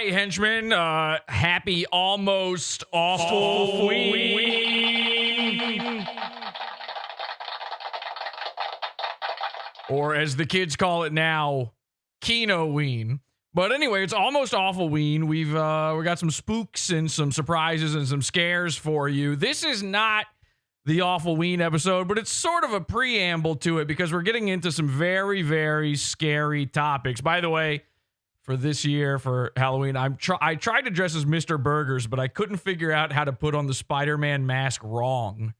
Hi, henchmen. Happy almost awful week. Or as the kids call it now, Kino-ween. But anyway, it's almost awful-ween. We got some spooks and some surprises and some scares for you. This is not the awful-ween episode, but it's sort of a preamble to it because we're getting into some very, very scary topics. By the way, for this year, for Halloween, I tried to dress as Mr. Burgers, but I couldn't figure out how to put on the Spider-Man mask wrong.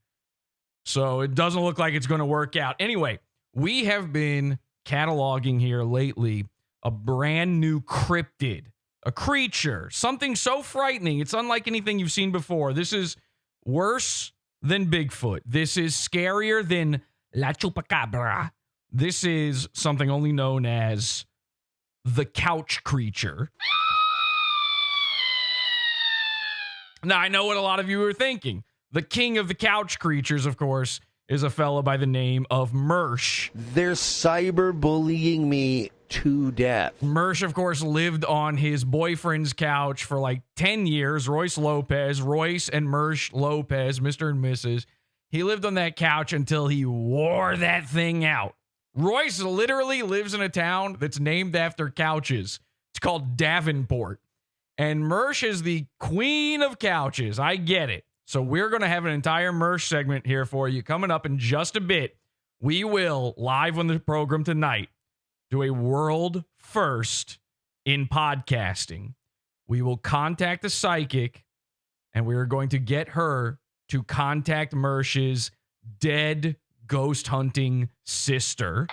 So it doesn't look like it's going to work out. Anyway, we have been cataloging here lately a brand new cryptid, a creature, something so frightening. It's unlike anything you've seen before. This is worse than Bigfoot. This is scarier than La Chupacabra. This is something only known as the couch creature. Now, I know what a lot of you are thinking. The king of the couch creatures, of course, is a fellow by the name of Mersh. They're cyberbullying me to death. Mersh, of course, lived on his boyfriend's couch for like 10 years. Royce and Mersh Lopez, Mr. and Mrs. He lived on that couch until he wore that thing out. Royce literally lives in a town that's named after couches. It's called Davenport. And Mersh is the queen of couches. I get it. So we're going to have an entire Mersh segment here for you coming up in just a bit. We will, live on the program tonight, do a world first in podcasting. We will contact a psychic, and we are going to get her to contact Mersh's dead ghost hunting sister.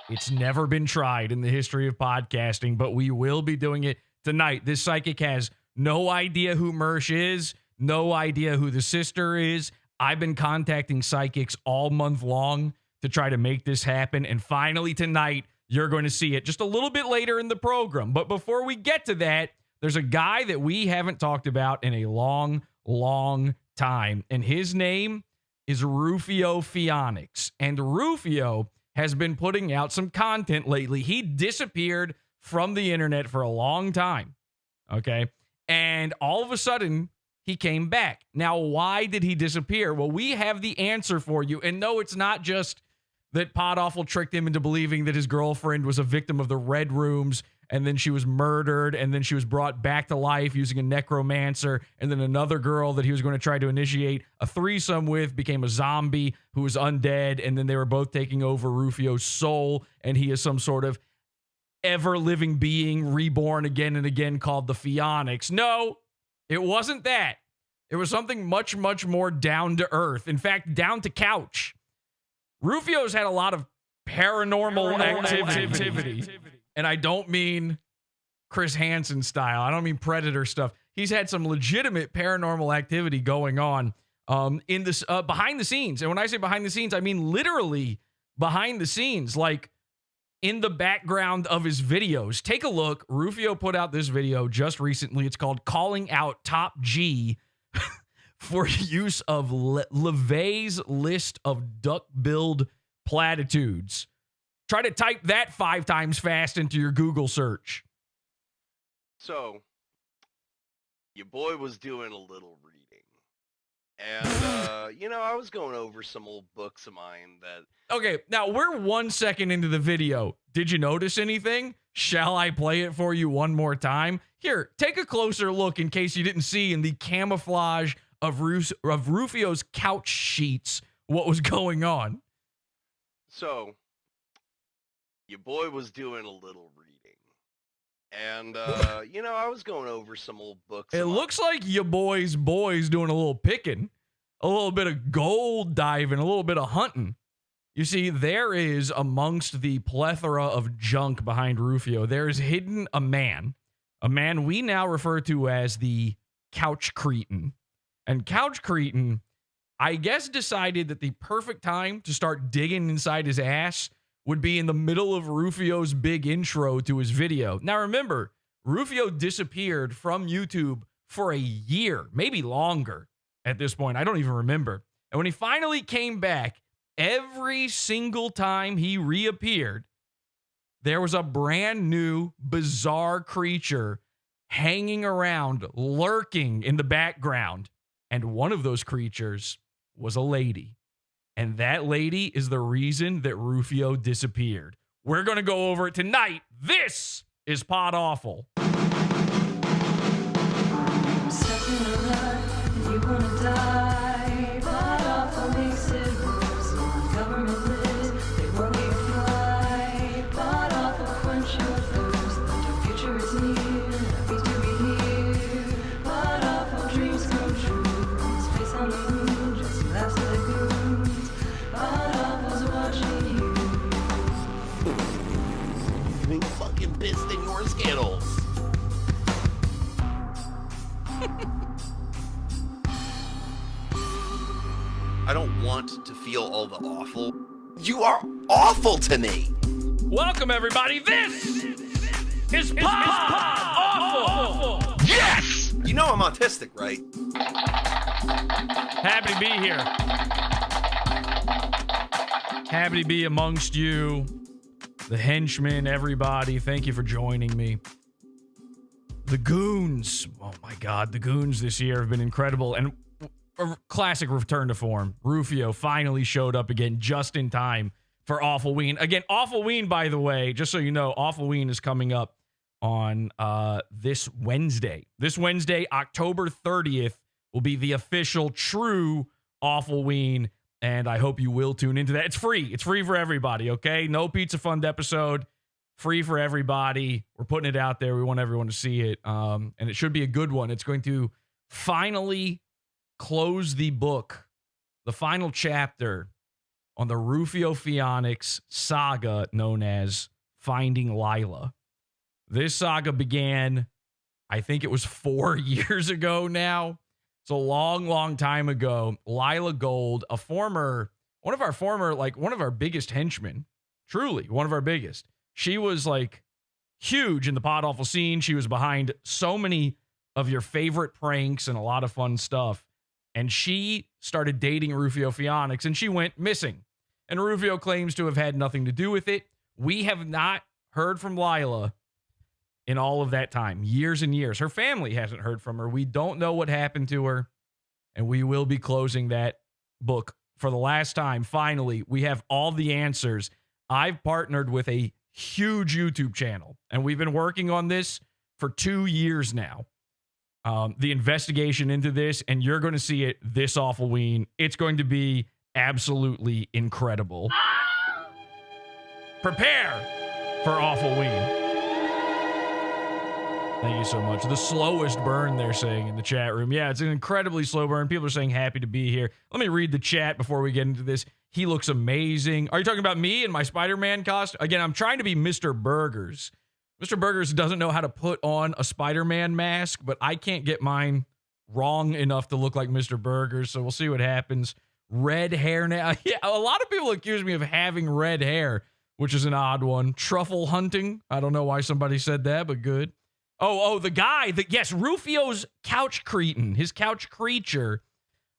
It's never been tried in the history of podcasting, but we will be doing it tonight. This psychic has no idea who Mersh is, no idea who the sister is. I've been contacting psychics all month long to try to make this happen, and finally tonight, you're going to see it just a little bit later in the program. But before we get to that, there's a guy that we haven't talked about in a long, long time, and his name is Rufio Phoenix. And Rufio has been putting out some content lately. He disappeared from the internet for a long time, okay? And all of a sudden, he came back. Now, why did he disappear? Well, we have the answer for you. And no, it's not just that Podawful tricked him into believing that his girlfriend was a victim of the Red Rooms, and then she was murdered, and then she was brought back to life using a necromancer, and then another girl that he was going to try to initiate a threesome with became a zombie who was undead, and then they were both taking over Rufio's soul, and he is some sort of ever-living being reborn again and again called the Phoenix. No, it wasn't that. It was something much, much more down to earth. In fact, down to couch. Rufio's had a lot of paranormal activity. And I don't mean Chris Hansen style. I don't mean Predator stuff. He's had some legitimate paranormal activity going on in this behind the scenes. And when I say behind the scenes, I mean literally behind the scenes, like in the background of his videos. Take a look. Rufio put out this video just recently. It's called Calling Out Top G for use of LeVay's list of duck-billed platitudes. Try to type that 5 times fast into your Google search. So, your boy was doing a little reading. And, I was going over some old books of mine that... Okay, now we're 1 second into the video. Did you notice anything? Shall I play it for you one more time? Here, take a closer look in case you didn't see in the camouflage of Rufio's couch sheets what was going on. So, your boy was doing a little reading. And, I was going over some old books. It looks like your boy's doing a little picking, a little bit of gold diving, a little bit of hunting. You see, there is, amongst the plethora of junk behind Rufio, there is hidden a man we now refer to as the Couch Cretin. And Couch Cretin, I guess, decided that the perfect time to start digging inside his ass would be in the middle of Rufio's big intro to his video. Now, remember, Rufio disappeared from YouTube for a year, maybe longer at this point. I don't even remember. And when he finally came back, every single time he reappeared, there was a brand new, bizarre creature hanging around, lurking in the background. And one of those creatures was a lady. And that lady is the reason that Rufio disappeared. We're going to go over it tonight. This is Pod Awful. You wanna die, but awful makes it worse. On government list, they won't let you fly, but awful quench your thirst. The future is near, happy to be here, but awful dreams come true. Space on the moon, just laughs at the goons, but awful's watching you. Being fucking pissed in your Skittles. I don't want to feel all the awful. You are awful to me. Welcome, everybody. This is Pod Awful. Yes! You know I'm autistic, right? Happy to be here. Happy to be amongst you, the henchmen, everybody. Thank you for joining me. The goons. Oh, my God. The goons this year have been incredible. And a classic return to form. Rufio finally showed up again just in time for Awfulween. Again, Awfulween, by the way, just so you know, Awfulween is coming up on this Wednesday. This Wednesday, October 30th, will be the official true Awfulween, and I hope you will tune into that. It's free. It's free for everybody, okay? No Pizza Fund episode. Free for everybody. We're putting it out there. We want everyone to see it, and it should be a good one. It's going to finally close the book, the final chapter on the Rufio Phoenix saga known as Finding Lila. This saga began, I think it was 4 years ago now. It's a long, long time ago. Lila Gold, one of our biggest henchmen, truly one of our biggest. She was like huge in the Pod Awful scene. She was behind so many of your favorite pranks and a lot of fun stuff. And she started dating Rufio Phoenix, and she went missing. And Rufio claims to have had nothing to do with it. We have not heard from Lila in all of that time, years and years. Her family hasn't heard from her. We don't know what happened to her, and we will be closing that book for the last time. Finally, we have all the answers. I've partnered with a huge YouTube channel, and we've been working on this for 2 years now. The investigation into this, and you're going to see it this Awfulween. It's going to be absolutely incredible. Prepare for Awfulween. Thank you so much. The slowest burn, they're saying in the chat room. Yeah, it's an incredibly slow burn. People are saying happy to be here. Let me read the chat before we get into this. He looks amazing. Are you talking about me and my Spider-Man costume? Again, I'm trying to be Mr. Burgers. Mr. Burgers doesn't know how to put on a Spider-Man mask, but I can't get mine wrong enough to look like Mr. Burgers, so we'll see what happens. Red hair now. Yeah, a lot of people accuse me of having red hair, which is an odd one. Truffle hunting. I don't know why somebody said that, but good. The guy yes, Rufio's couch cretin, his couch creature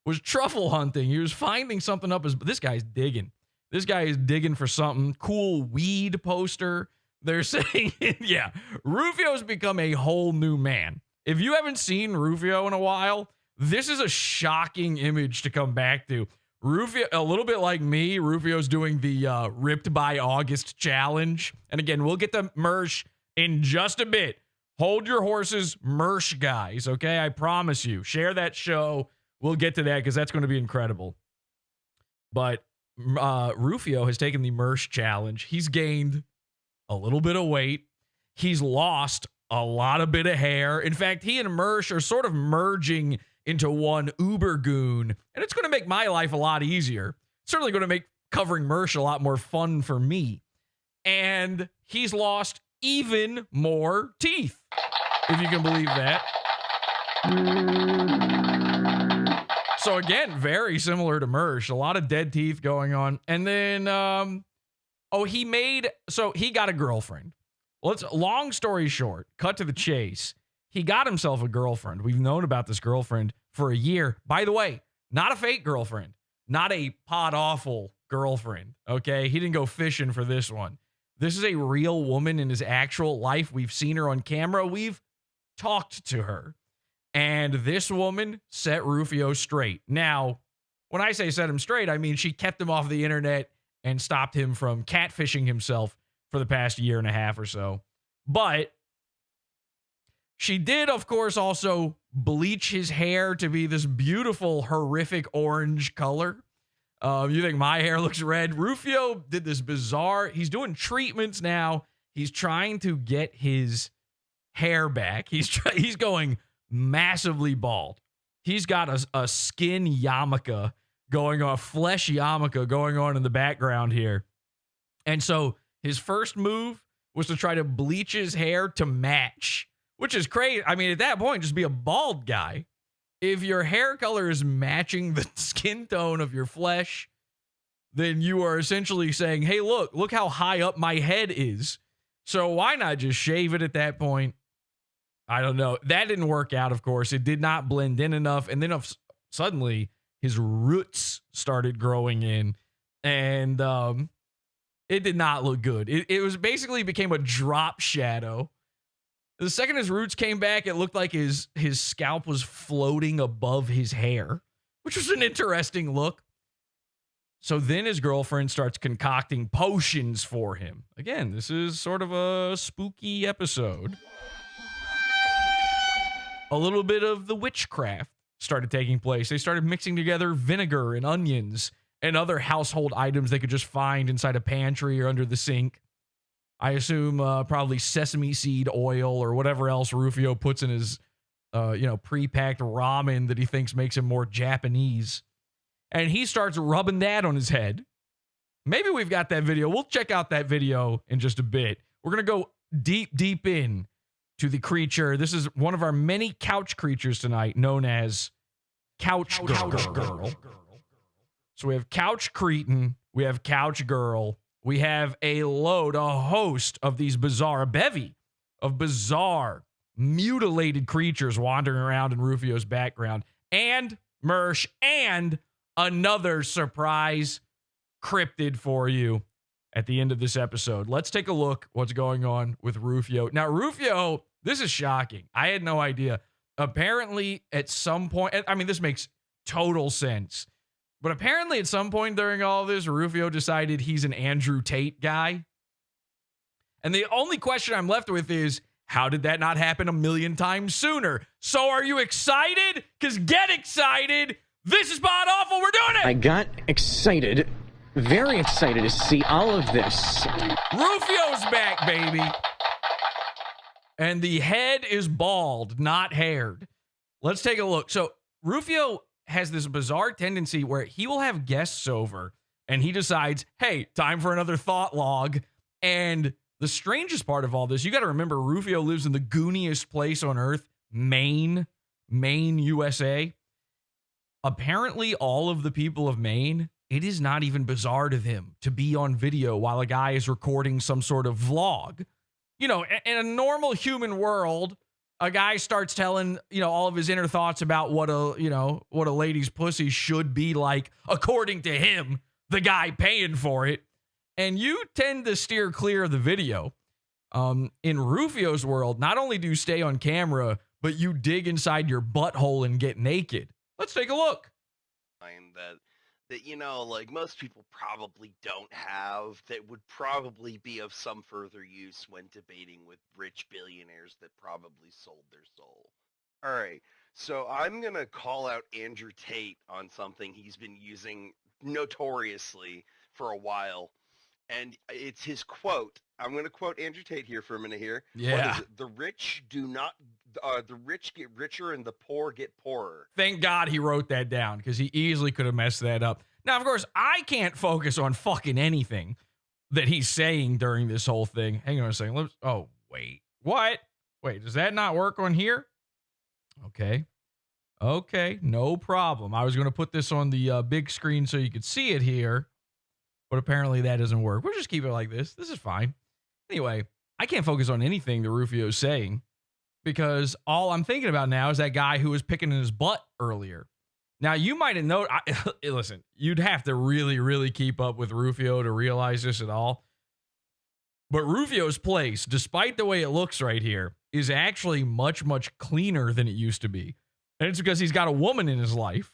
was truffle hunting. He was finding something up this guy's digging. This guy is digging for something. Cool weed poster. They're saying, yeah, Rufio's become a whole new man. If you haven't seen Rufio in a while, this is a shocking image to come back to. Rufio, a little bit like me, Rufio's doing the Ripped by August challenge. And again, we'll get to Mersh in just a bit. Hold your horses, Mersh guys, okay? I promise you. Share that show. We'll get to that because that's going to be incredible. But Rufio has taken the Mersh challenge. He's gained a little bit of weight. He's lost a lot of bit of hair. In fact, he and Mersh are sort of merging into one uber goon, and it's going to make my life a lot easier. It's certainly going to make covering Mersh a lot more fun for me. And he's lost even more teeth, if you can believe that. So again, very similar to Mersh. A lot of dead teeth going on. And then, he got a girlfriend. Long story short, cut to the chase. He got himself a girlfriend. We've known about this girlfriend for a year. By the way, not a fake girlfriend, not a Pod Awful girlfriend. Okay. He didn't go fishing for this one. This is a real woman in his actual life. We've seen her on camera. We've talked to her. And this woman set Rufio straight. Now, when I say set him straight, I mean she kept him off the internet and stopped him from catfishing himself for the past year and a half or so. But she did, of course, also bleach his hair to be this beautiful, horrific orange color. You think my hair looks red? Rufio did this bizarre. He's doing treatments now. He's trying to get his hair back. He's going massively bald. He's got a skin yarmulke going on, flesh yarmulke going on in the background here. And so his first move was to try to bleach his hair to match, which is crazy. I mean, at that point, just be a bald guy. If your hair color is matching the skin tone of your flesh, then you are essentially saying, hey, look how high up my head is. So why not just shave it at that point? I don't know. That didn't work out, of course. It did not blend in enough. And then suddenly his roots started growing in, and it did not look good. It was basically became a drop shadow. The second his roots came back, it looked like his scalp was floating above his hair, which was an interesting look. So then his girlfriend starts concocting potions for him. Again, this is sort of a spooky episode. A little bit of the witchcraft started taking place. They started mixing together vinegar and onions and other household items they could just find inside a pantry or under the sink. I assume probably sesame seed oil or whatever else Rufio puts in his, pre-packed ramen that he thinks makes him more Japanese. And he starts rubbing that on his head. Maybe we've got that video. We'll check out that video in just a bit. We're going to go deep in to the creature. This is one of our many couch creatures tonight, known as Couch Girl. So we have Couch Cretin, we have Couch Girl, we have a host of these bizarre, a bevy of bizarre, mutilated creatures wandering around in Rufio's background, and Mersh, and another surprise cryptid for you at the end of this episode. Let's take a look what's going on with Rufio. Now, Rufio, this is shocking. I had no idea. Apparently, at some point, I mean, this makes total sense. But apparently at some point during all of this, Rufio decided he's an Andrew Tate guy. And the only question I'm left with is, how did that not happen a million times sooner? So are you excited? Because get excited. This is Pod Awful. We're doing it. I got excited, very excited to see all of this. Rufio's back, baby. And the head is bald, not haired. Let's take a look. So Rufio has this bizarre tendency where he will have guests over and he decides, hey, time for another thought log. And the strangest part of all this, you got to remember, Rufio lives in the gooniest place on earth, Maine, USA. Apparently, all of the people of Maine, it is not even bizarre to them to be on video while a guy is recording some sort of vlog. You know, in a normal human world, a guy starts telling, all of his inner thoughts about what a lady's pussy should be like, according to him, the guy paying for it. And you tend to steer clear of the video. In Rufio's world, not only do you stay on camera, but you dig inside your butthole and get naked. Let's take a look. That like most people probably don't have, that would probably be of some further use when debating with rich billionaires that probably sold their soul. All right, so I'm going to call out Andrew Tate on something he's been using notoriously for a while, and it's his quote. I'm going to quote Andrew Tate here for a minute here. Yeah. What is it? The rich get richer and the poor get poorer. Thank God he wrote that down, because he easily could have messed that up. Now, of course, I can't focus on fucking anything that he's saying during this whole thing. Hang on a second. Wait. What? Wait, does that not work on here? Okay, no problem. I was going to put this on the big screen so you could see it here, but apparently that doesn't work. We'll just keep it like this. This is fine. Anyway, I can't focus on anything that Rufio's saying, because all I'm thinking about now is that guy who was picking in his butt earlier. Now, you might have known, listen, you'd have to really, really keep up with Rufio to realize this at all. But Rufio's place, despite the way it looks right here, is actually much, much cleaner than it used to be. And it's because he's got a woman in his life.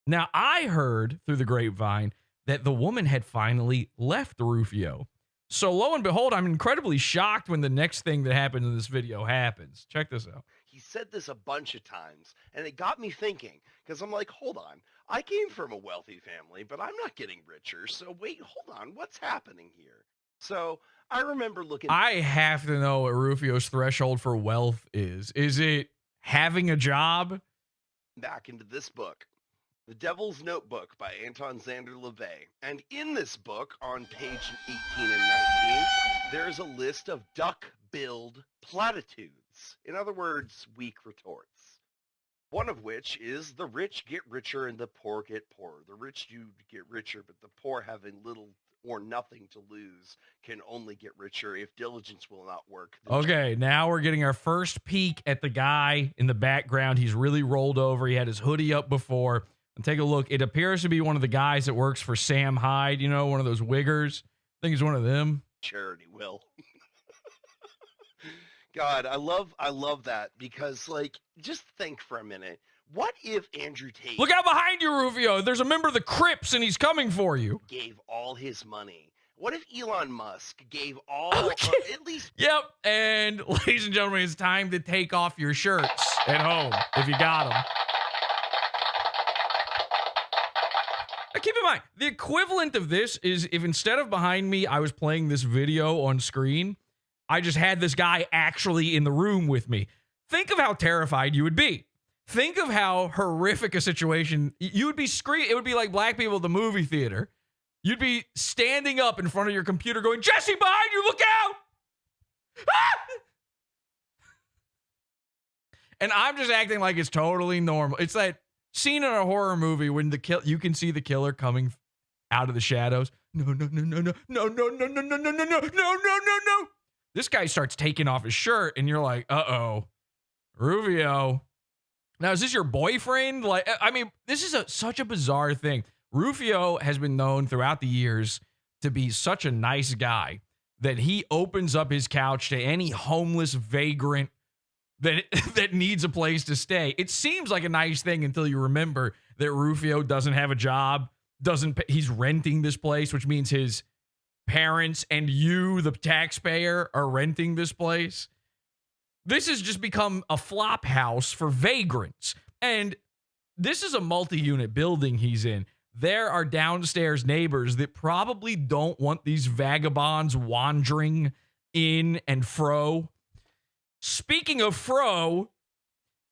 Now, I heard through the grapevine that the woman had finally left Rufio. So lo and behold, I'm incredibly shocked when the next thing that happens in this video happens. Check this out. He said this a bunch of times, and it got me thinking, because I'm like, hold on. I came from a wealthy family, but I'm not getting richer. So wait, hold on. What's happening here? So I remember looking. I have to know what Rufio's threshold for wealth is. Is it having a job? Back into this book, The Devil's Notebook by Anton Xander LaVey. And in this book, on page 18 and 19, there's a list of duck-billed platitudes. In other words, weak retorts. One of which is the rich get richer and the poor get poorer. The rich do get richer, but the poor, having little or nothing to lose, can only get richer if diligence will not work. Okay, now we're getting our first peek at the guy in the background. He's really rolled over. He had his hoodie up before. And take a look. It appears to be one of the guys that works for Sam Hyde, you know, one of those wiggers. I think he's one of them. Charity will. God, I love that because, like, just think for a minute. What if Andrew Tate Look out behind you, Rufio. There's a member of the Crips, and he's coming for you. gave all his money? What if Elon Musk gave all, Okay. at least Yep. And ladies and gentlemen, it's time to take off your shirts at home if you got them. Now, keep in mind, the equivalent of this is if instead of behind me, I was playing this video on screen, I just had this guy actually in the room with me. Think of how terrified you would be. Think of how horrific a situation you would be screaming. It would be like black people at the movie theater. You'd be standing up in front of your computer going, Jesse, behind you, look out! Ah! And I'm just acting like it's totally normal. It's that scene in a horror movie when you can see the killer coming out of the shadows. No. This guy starts taking off his shirt, and you're like, uh-oh, Rufio. Now, is this your boyfriend? Like, I mean, this is such a bizarre thing. Rufio has been known throughout the years to be such a nice guy that he opens up his couch to any homeless vagrant that needs a place to stay. It seems like a nice thing until you remember that Rufio doesn't have a job, he's renting this place, which means his parents and you, the taxpayer, are renting this place. This has just become a flop house for vagrants. And this is a multi-unit building he's in. There are downstairs neighbors that probably don't want these vagabonds wandering in and fro. Speaking of fro,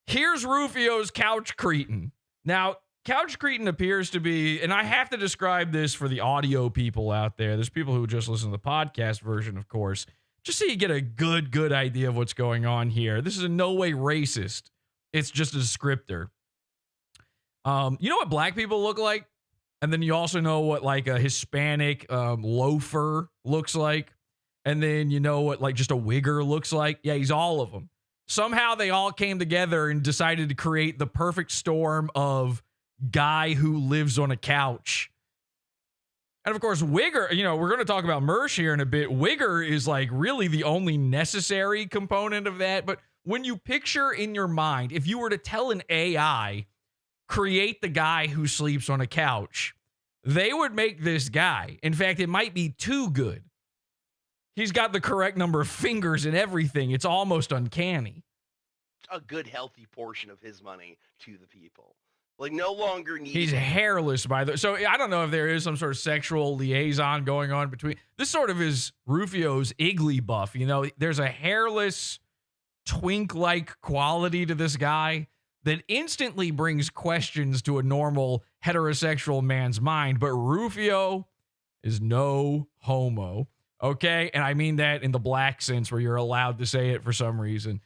here's Rufio's couch cretin. Now, couch cretin appears to be, and I have to describe this for the audio people out there. There's people who just listen to the podcast version, of course, just so you get a good idea of what's going on here. This is in no way racist. It's just a descriptor. You know what black people look like? And then you also know what like a Hispanic loafer looks like. And then you know what like just a wigger looks like. Yeah, he's all of them. Somehow they all came together and decided to create the perfect storm of guy who lives on a couch. And of course, wigger, you know, we're going to talk about Mersh here in a bit. Wigger is like really the only necessary component of that. But when you picture in your mind, if you were to tell an AI, create the guy who sleeps on a couch, they would make this guy. In fact, it might be too good. He's got the correct number of fingers and everything. It's almost uncanny. a good, healthy portion of his money to the people. Like, no longer need. He's hairless, by the. So I don't know if there is some sort of sexual liaison going on between. This sort of is Rufio's Iggly buff. You know, there's a hairless, twink-like quality to this guy that instantly brings questions to a normal heterosexual man's mind. But Rufio is no homo. Okay? And I mean that in the black sense where you're allowed to say it for some reason.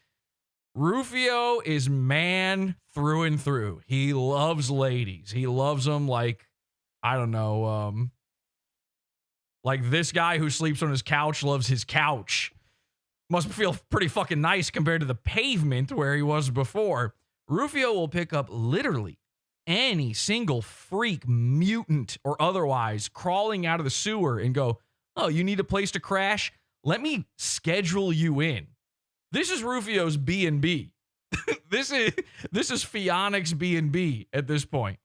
Rufio is man through and through. He loves ladies. He loves them like, I don't know, like this guy who sleeps on his couch loves his couch. Must feel pretty fucking nice compared to the pavement where he was before. Rufio will pick up literally any single freak, mutant or otherwise, crawling out of the sewer and go, oh, you need a place to crash? let me schedule you in. This is Rufio's B&B. This is Fionix B&B at this point.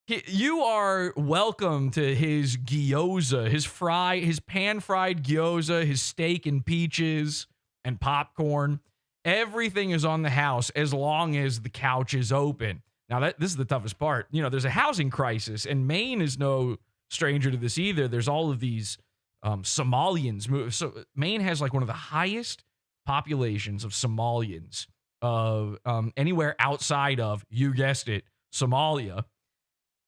You are welcome to his gyoza, his pan-fried gyoza, his steak and peaches and popcorn. Everything is on the house as long as the couch is open. Now, this is the toughest part. You know, there's a housing crisis, and Maine is no stranger to this either. There's all of these Somalians. So Maine has like one of the highest populations of Somalians anywhere outside of, you guessed it, Somalia.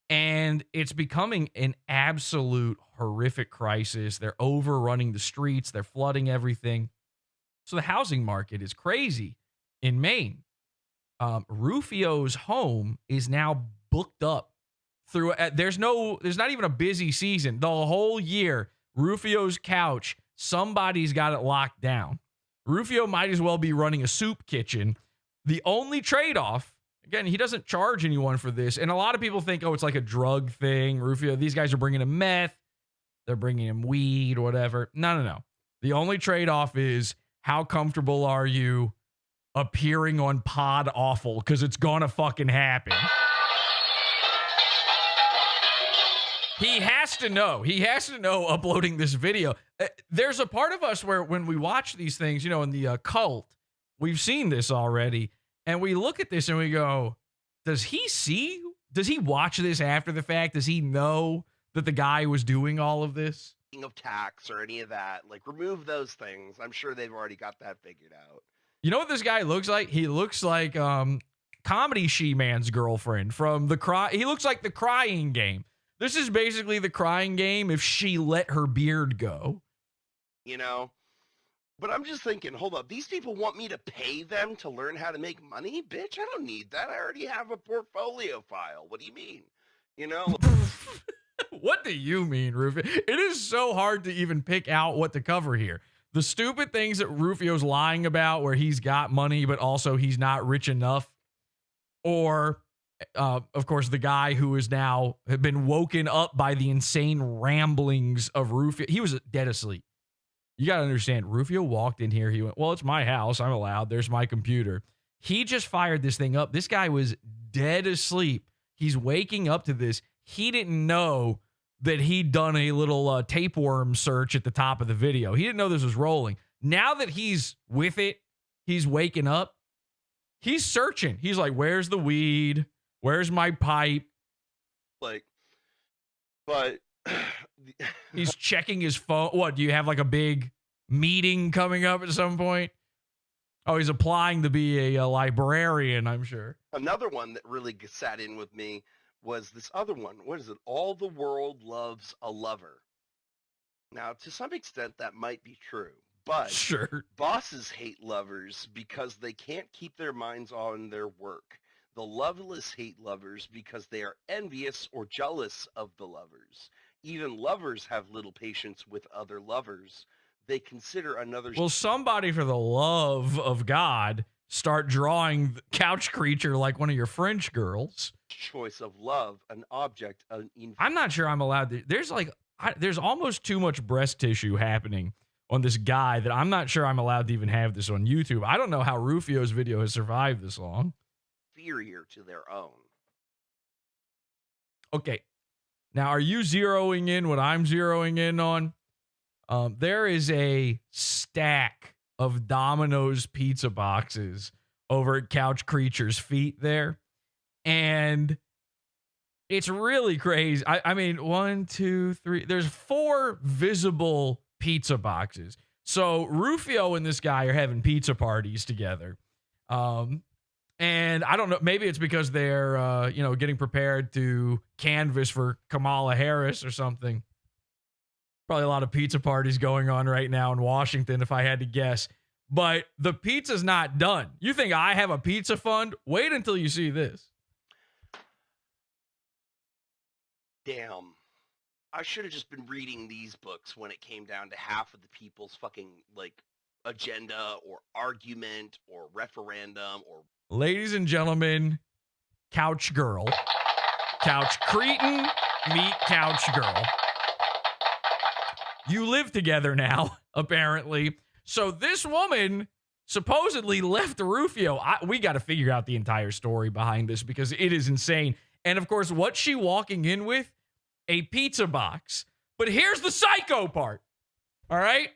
And it's becoming an absolute horrific crisis. They're overrunning the streets. They're flooding everything. So the housing market is crazy in Maine. Rufio's home is now booked up through. There's not even a busy season. The whole year, Rufio's couch, somebody's got it locked down. Rufio might as well be running a soup kitchen. The only trade-off, again, he doesn't charge anyone for this. And a lot of people think, oh, it's like a drug thing. Rufio, these guys are bringing him meth. They're bringing him weed, whatever. No. The only trade-off is how comfortable are you appearing on Pod Awful? Because it's going to fucking happen. He has to know. He has to know uploading this video. There's a part of us where when we watch these things, you know, in the cult, we've seen this already. And we look at this and we go, does he watch this after the fact? Does he know that the guy was doing all of this? Of tax or any of that, like remove those things. I'm sure they've already got that figured out. You know what this guy looks like? He looks like Comedy She-Man's girlfriend from he looks like the Crying Game. This is basically the Crying Game if she let her beard go. You know? But I'm just thinking, hold up, these people want me to pay them to learn how to make money? Bitch, I don't need that. I already have a portfolio file. What do you mean? You know? What do you mean, Rufio? It is so hard to even pick out what to cover here. The stupid things that Rufio's lying about where he's got money, but also he's not rich enough. Or, of course, the guy who is now have been woken up by the insane ramblings of Rufio. He was dead asleep. You got to understand, Rufio walked in here. He went, well, it's my house. I'm allowed. There's my computer. He just fired this thing up. This guy was dead asleep. He's waking up to this. He didn't know that he'd done a little tapeworm search at the top of the video. He didn't know this was rolling. Now that he's with it, he's waking up. He's searching. He's like, where's the weed? Where's my pipe? Like, but he's checking his phone. What, do you have like a big meeting coming up at some point? Oh, he's applying to be a librarian, I'm sure. Another one that really sat in with me was this other one. What is it? All the world loves a lover. Now, to some extent, that might be true. But sure, bosses hate lovers because they can't keep their minds on their work. The loveless hate lovers because they are envious or jealous of the lovers. Even lovers have little patience with other lovers. They consider another's... Well, somebody, for the love of God, start drawing the couch creature like one of your French girls. Choice of love, an object... I'm not sure I'm allowed to... There's almost too much breast tissue happening on this guy that I'm not sure I'm allowed to even have this on YouTube. I don't know how Rufio's video has survived this long. Inferior to their own. Okay. Now, are you zeroing in what I'm zeroing in on? There is a stack of Domino's pizza boxes over at Couch Creature's feet there. And it's really crazy. I mean, 1, 2, 3. There's 4 visible pizza boxes. So Rufio and this guy are having pizza parties together. And I don't know, maybe it's because they're, getting prepared to canvass for Kamala Harris or something. Probably a lot of pizza parties going on right now in Washington, if I had to guess. But the pizza's not done. You think I have a pizza fund? Wait until you see this. Damn. I should have just been reading these books when it came down to half of the people's fucking, agenda or argument or referendum or... Ladies and gentlemen, Couch Girl. Couch Cretin, meet Couch Girl. You live together now. apparently. So this woman supposedly left Rufio. We got to figure out the entire story behind this because it is insane. And of course, what's she walking in with? A pizza box. But here's the psycho part. All right?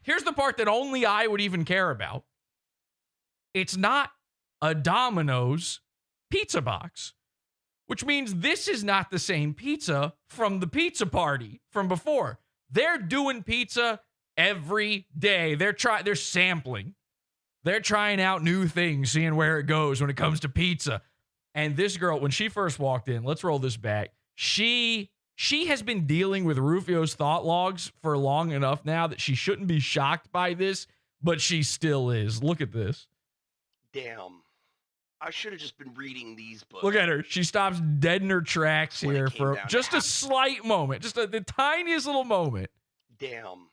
Here's the part that only I would even care about. It's not a Domino's pizza box, which means this is not the same pizza from the pizza party from before. They're doing pizza every day. They're sampling. They're trying out new things, seeing where it goes when it comes to pizza. And this girl, when she first walked in, let's roll this back. She has been dealing with Rufio's thought logs for long enough now that she shouldn't be shocked by this, but she still is. Look at this. Damn. I should have just been reading these books. Look at her. She stops dead in her tracks here for just a slight moment, just the tiniest little moment. Damn.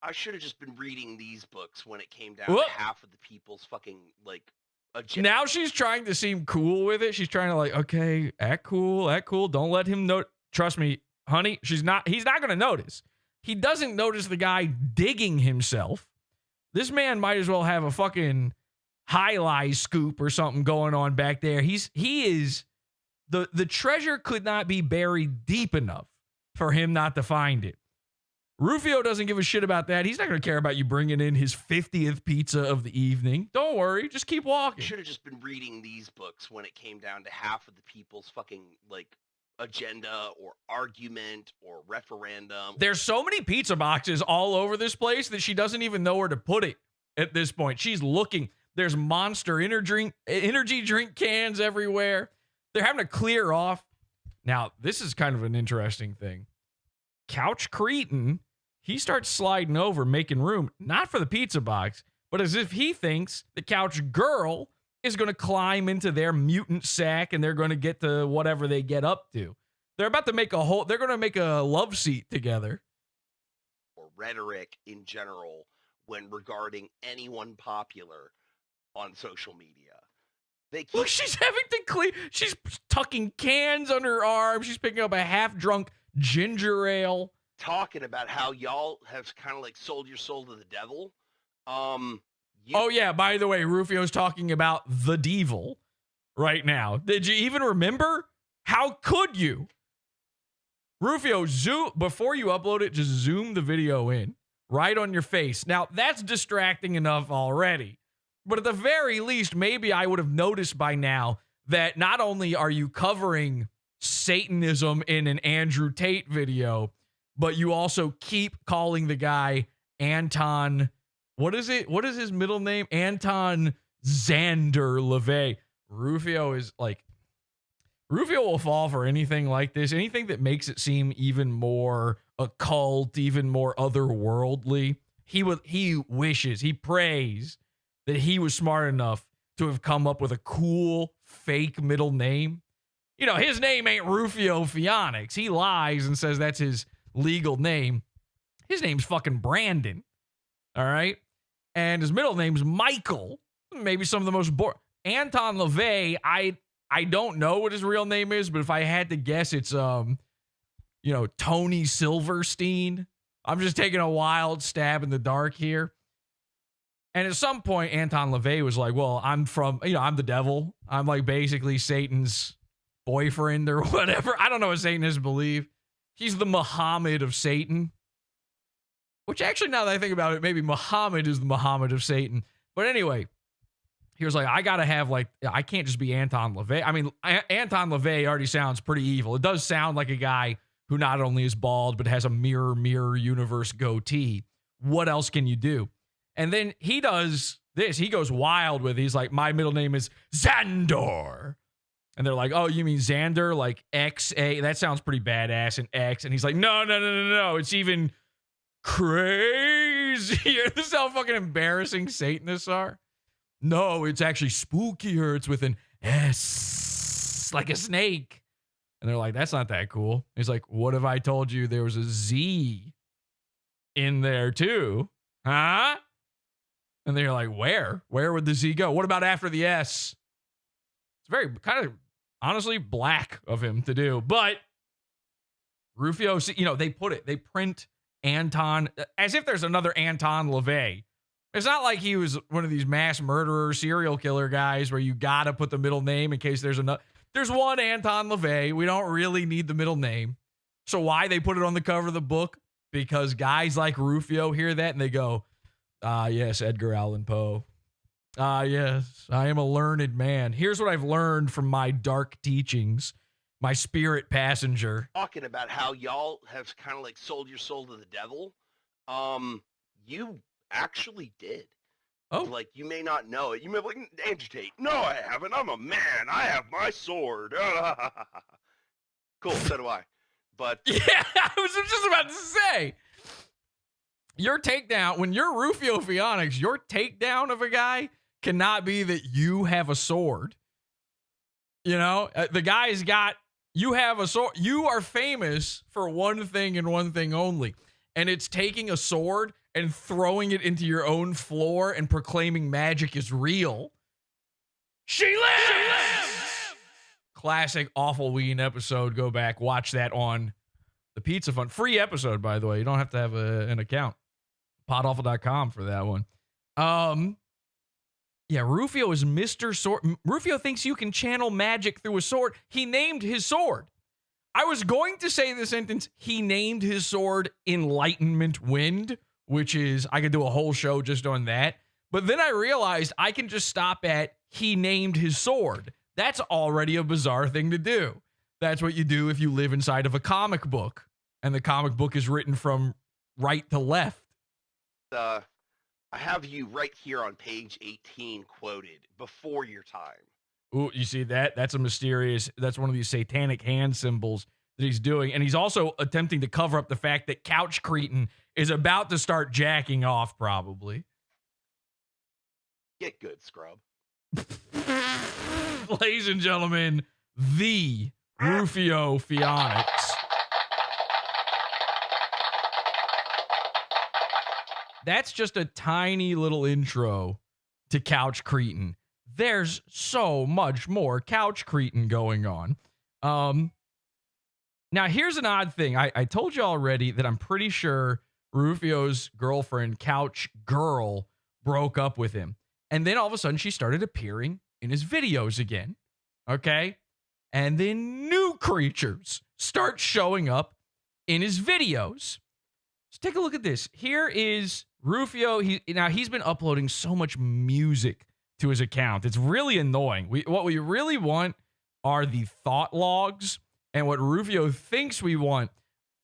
I should have just been reading these books when it came down to half of the people's fucking, like, agenda. Now she's trying to seem cool with it. She's trying to, like, okay, act cool. Don't let him know. Trust me, honey, he's not going to notice. He doesn't notice the guy digging himself. This man might as well have a fucking highlight scoop or something going on back there. He is the treasure could not be buried deep enough for him not to find it. Rufio doesn't give a shit about that. He's not going to care about you bringing in his 50th pizza of the evening. Don't worry. Just keep walking. I should have just been reading these books when it came down to half of the people's fucking, like, agenda or argument or referendum. There's so many pizza boxes all over this place that she doesn't even know where to put it at this point. She's looking. There's Monster energy drink cans everywhere. They're having to clear off. Now, this is kind of an interesting thing. Couch Cretin, he starts sliding over, making room, not for the pizza box, but as if he thinks the Couch Girl is going to climb into their mutant sack and they're going to get to whatever they get up to. They're about to make they're going to make a love seat together. Or rhetoric in general when regarding anyone popular on social media. Look, she's having to clean. She's tucking cans under her arm. She's picking up a half-drunk ginger ale. Talking about how y'all have kind of like sold your soul to the devil. Oh, yeah, by the way, Rufio's talking about the devil right now. Did you even remember? How could you? Rufio, before you upload it, just zoom the video in right on your face. Now, that's distracting enough already. But at the very least, maybe I would have noticed by now that not only are you covering Satanism in an Andrew Tate video, but you also keep calling the guy Anton. What is it? What is his middle name? Anton Xander LaVey. Rufio will fall for anything like this. Anything that makes it seem even more occult, even more otherworldly. He wishes, he prays that he was smart enough to have come up with a cool fake middle name. You know, his name ain't Rufio Phoenix. He lies and says that's his legal name. His name's fucking Brandon. All right? And his middle name's Michael. Maybe some of the most Anton LaVey, I don't know what his real name is, but if I had to guess, it's Tony Silverstein. I'm just taking a wild stab in the dark here. And at some point, Anton LaVey was like, well, I'm the devil. I'm like basically Satan's boyfriend or whatever. I don't know what Satanists believe. He's the Muhammad of Satan. Which actually, now that I think about it, maybe Muhammad is the Muhammad of Satan. But anyway, he was like, I got to have I can't just be Anton LaVey. I mean, Anton LaVey already sounds pretty evil. It does sound like a guy who not only is bald, but has a mirror universe goatee. What else can you do? And then he does this. He goes wild with it. He's like, my middle name is Xandor. And they're like, oh, you mean Xander? Like X-A? That sounds pretty badass in X. And he's like, no. It's even crazier. This is how fucking embarrassing Satanists are. No, it's actually spookier. It's with an S, like a snake. And they're like, that's not that cool. He's like, what if I told you there was a Z in there too? Huh? And they're like, where? Where would the Z go? What about after the S? It's very kind of honestly black of him to do. But Rufio, they print Anton, as if there's another Anton LaVey. It's not like he was one of these mass murderer, serial killer guys where you got to put the middle name in case there's another. There's one Anton LaVey. We don't really need the middle name. So why they put it on the cover of the book? Because guys like Rufio hear that and they go, yes, Edgar Allan Poe. Yes, I am a learned man. Here's what I've learned from my dark teachings, my spirit passenger. Talking about how y'all have kind of like sold your soul to the devil. You actually did. Oh. Like, you may not know it. You may be like, Andrew Tate. No, I haven't. I'm a man. I have my sword. Cool, so do I. But yeah, I was just about to say, your takedown, when you're Rufio Phoenix, your takedown of a guy cannot be that you have a sword. You know, the guy's got, you have a sword. You are famous for one thing and one thing only. And it's taking a sword and throwing it into your own floor and proclaiming magic is real. She lives! Classic Awful Ween episode. Go back, watch that on the Pizza Fund. Free episode, by the way. You don't have to have an account. Podawful.com for that one. Yeah, Rufio is Mr. Sword. Rufio thinks you can channel magic through a sword. He named his sword. I was going to say the sentence, he named his sword Enlightenment Wind, which is, I could do a whole show just on that. But then I realized I can just stop at, he named his sword. That's already a bizarre thing to do. That's what you do if you live inside of a comic book, and the comic book is written from right to left. I have you right here on page 18 quoted, before your time. Ooh, you see that? That's a mysterious, that's one of these satanic hand symbols that he's doing. And he's also attempting to cover up the fact that Couch Cretin is about to start jacking off, probably. Get good, scrub. Ladies and gentlemen, the Rufio Phoenix. That's just a tiny little intro to Couch Cretin. There's so much more Couch Cretin going on. Now, here's an odd thing. I told you already that I'm pretty sure Rufio's girlfriend, Couch Girl, broke up with him. And then all of a sudden, she started appearing in his videos again. Okay? And then new creatures start showing up in his videos. Let's take a look at this. Here is Rufio. He's been uploading so much music to his account. It's really annoying. What we really want are the thought logs, and what Rufio thinks we want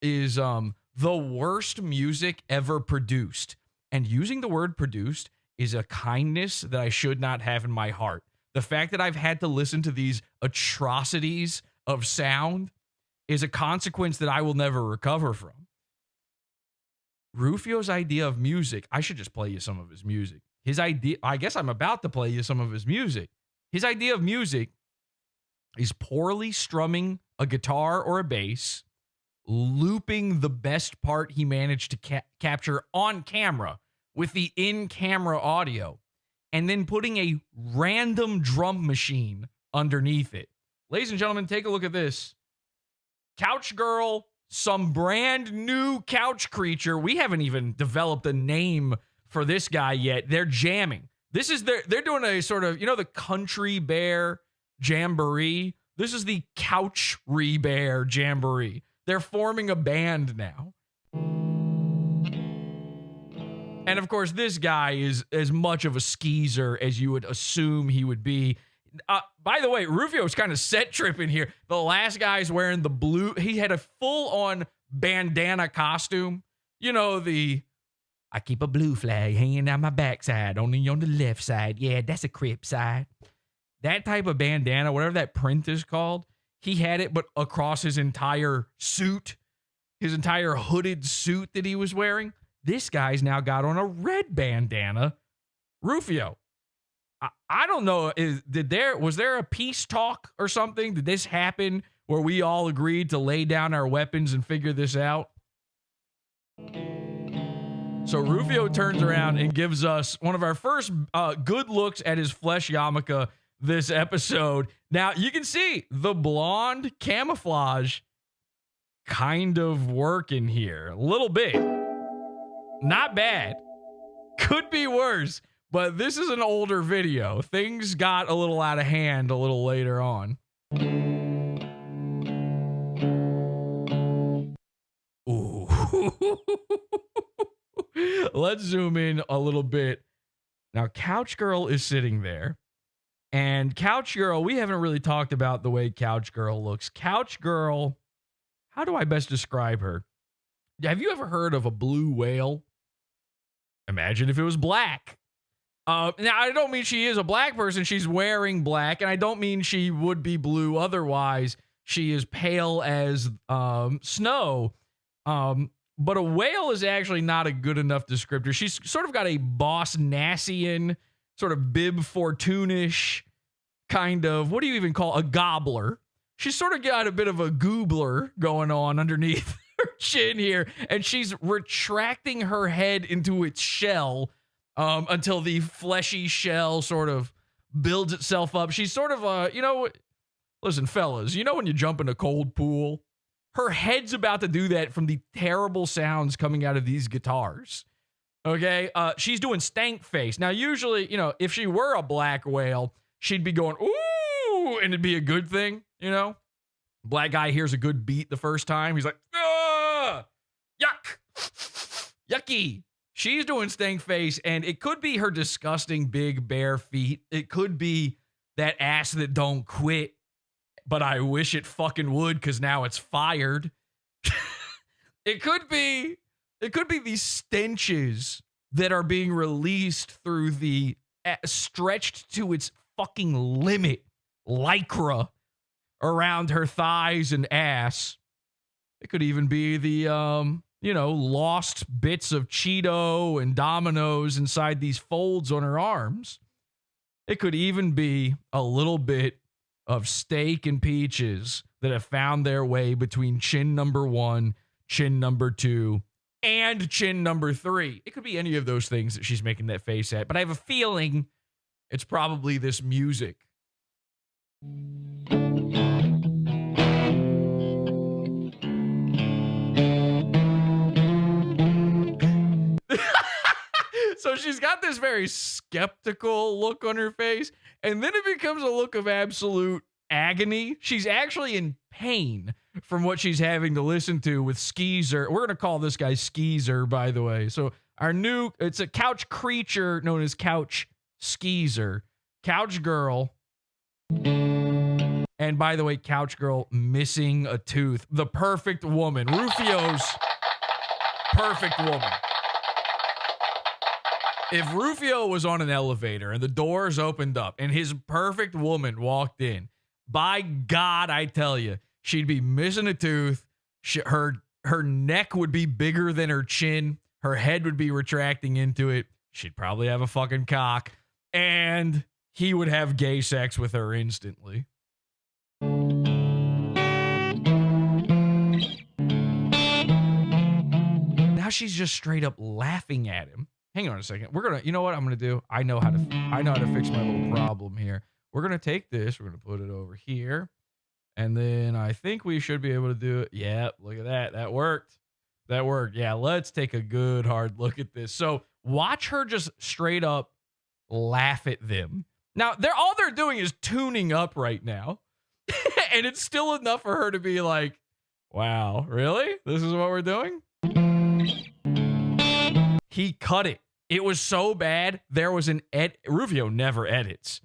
is the worst music ever produced. And using the word produced is a kindness that I should not have in my heart. The fact that I've had to listen to these atrocities of sound is a consequence that I will never recover from. Rufio's idea of music, I should just play you some of his music. His idea, I guess I'm about to play you some of his music. His idea of music is poorly strumming a guitar or a bass, looping the best part he managed to capture on camera with the in-camera audio, and then putting a random drum machine underneath it. Ladies and gentlemen, take a look at this. Couch Girl, some brand new couch creature. We haven't even developed a name for this guy yet. They're jamming. This is they're doing a sort of, the Country Bear Jamboree. This is the Couch-Ree Bear Jamboree. They're forming a band now. And of course, this guy is as much of a skeezer as you would assume he would be. By the way, Rufio's kind of set tripping here. The last guy's wearing the blue. He had a full-on bandana costume. I keep a blue flag hanging down my backside, only on the left side. Yeah, that's a Crip side. That type of bandana, whatever that print is called, he had it, but across his entire suit, his entire hooded suit that he was wearing. This guy's now got on a red bandana. Rufio, I don't know. Was there a peace talk or something? Did this happen where we all agreed to lay down our weapons and figure this out? So Rufio turns around and gives us one of our first good looks at his flesh yarmulke this episode. Now, you can see the blonde camouflage kind of working here a little bit. Not bad. Could be worse, but this is an older video. Things got a little out of hand a little later on. Ooh. Let's zoom in a little bit. Now, Couch Girl is sitting there. And Couch Girl, we haven't really talked about the way Couch Girl looks. Couch Girl, how do I best describe her? Have you ever heard of a blue whale? Imagine if it was black. Now, I don't mean she is a black person. She's wearing black. And I don't mean she would be blue otherwise. She is pale as snow. But a whale is actually not a good enough descriptor. She's sort of got a Boss Nassian, sort of Bib Fortune-ish kind of, what do you even call a gobbler? She's sort of got a bit of a goobler going on underneath her chin here, and she's retracting her head into its shell until the fleshy shell sort of builds itself up. She's sort of listen, fellas, you know when you jump in a cold pool? Her head's about to do that from the terrible sounds coming out of these guitars. Okay? She's doing stank face. Now, usually, if she were a black whale, she'd be going, ooh, and it'd be a good thing, Black guy hears a good beat the first time. He's like, ah, yuck, yucky. She's doing stank face, and it could be her disgusting big bare feet. It could be that ass that don't quit. But I wish it fucking would, because now it's fired. It could be these stenches that are being released through the stretched to its fucking limit lycra around her thighs and ass. It could even be the lost bits of Cheeto and Dominoes inside these folds on her arms. It could even be a little bit of steak and peaches that have found their way between chin number 1, chin number 2, and chin number 3. It could be any of those things that she's making that face at, but I have a feeling it's probably this music. So she's got this very skeptical look on her face, and then it becomes a look of absolute agony. She's actually in pain from what she's having to listen to with Skeezer. We're going to call this guy Skeezer, by the way. So it's a couch creature known as Couch Skeezer. Couch Girl. And by the way, Couch Girl missing a tooth. The perfect woman. Rufio's perfect woman. If Rufio was on an elevator and the doors opened up and his perfect woman walked in, by God, I tell you, she'd be missing a tooth. Her neck would be bigger than her chin. Her head would be retracting into it. She'd probably have a fucking cock. And he would have gay sex with her instantly. Now she's just straight up laughing at him. Hang on a second. You know what I'm going to do? I know how to fix my little problem here. We're going to take this. We're going to put it over here. And then I think we should be able to do it. Yeah, look at that. That worked. Yeah, let's take a good hard look at this. So watch her just straight up laugh at them. Now, all they're doing is tuning up right now. And it's still enough for her to be like, wow, really? This is what we're doing? He cut it. It was so bad. There was Rufio never edits.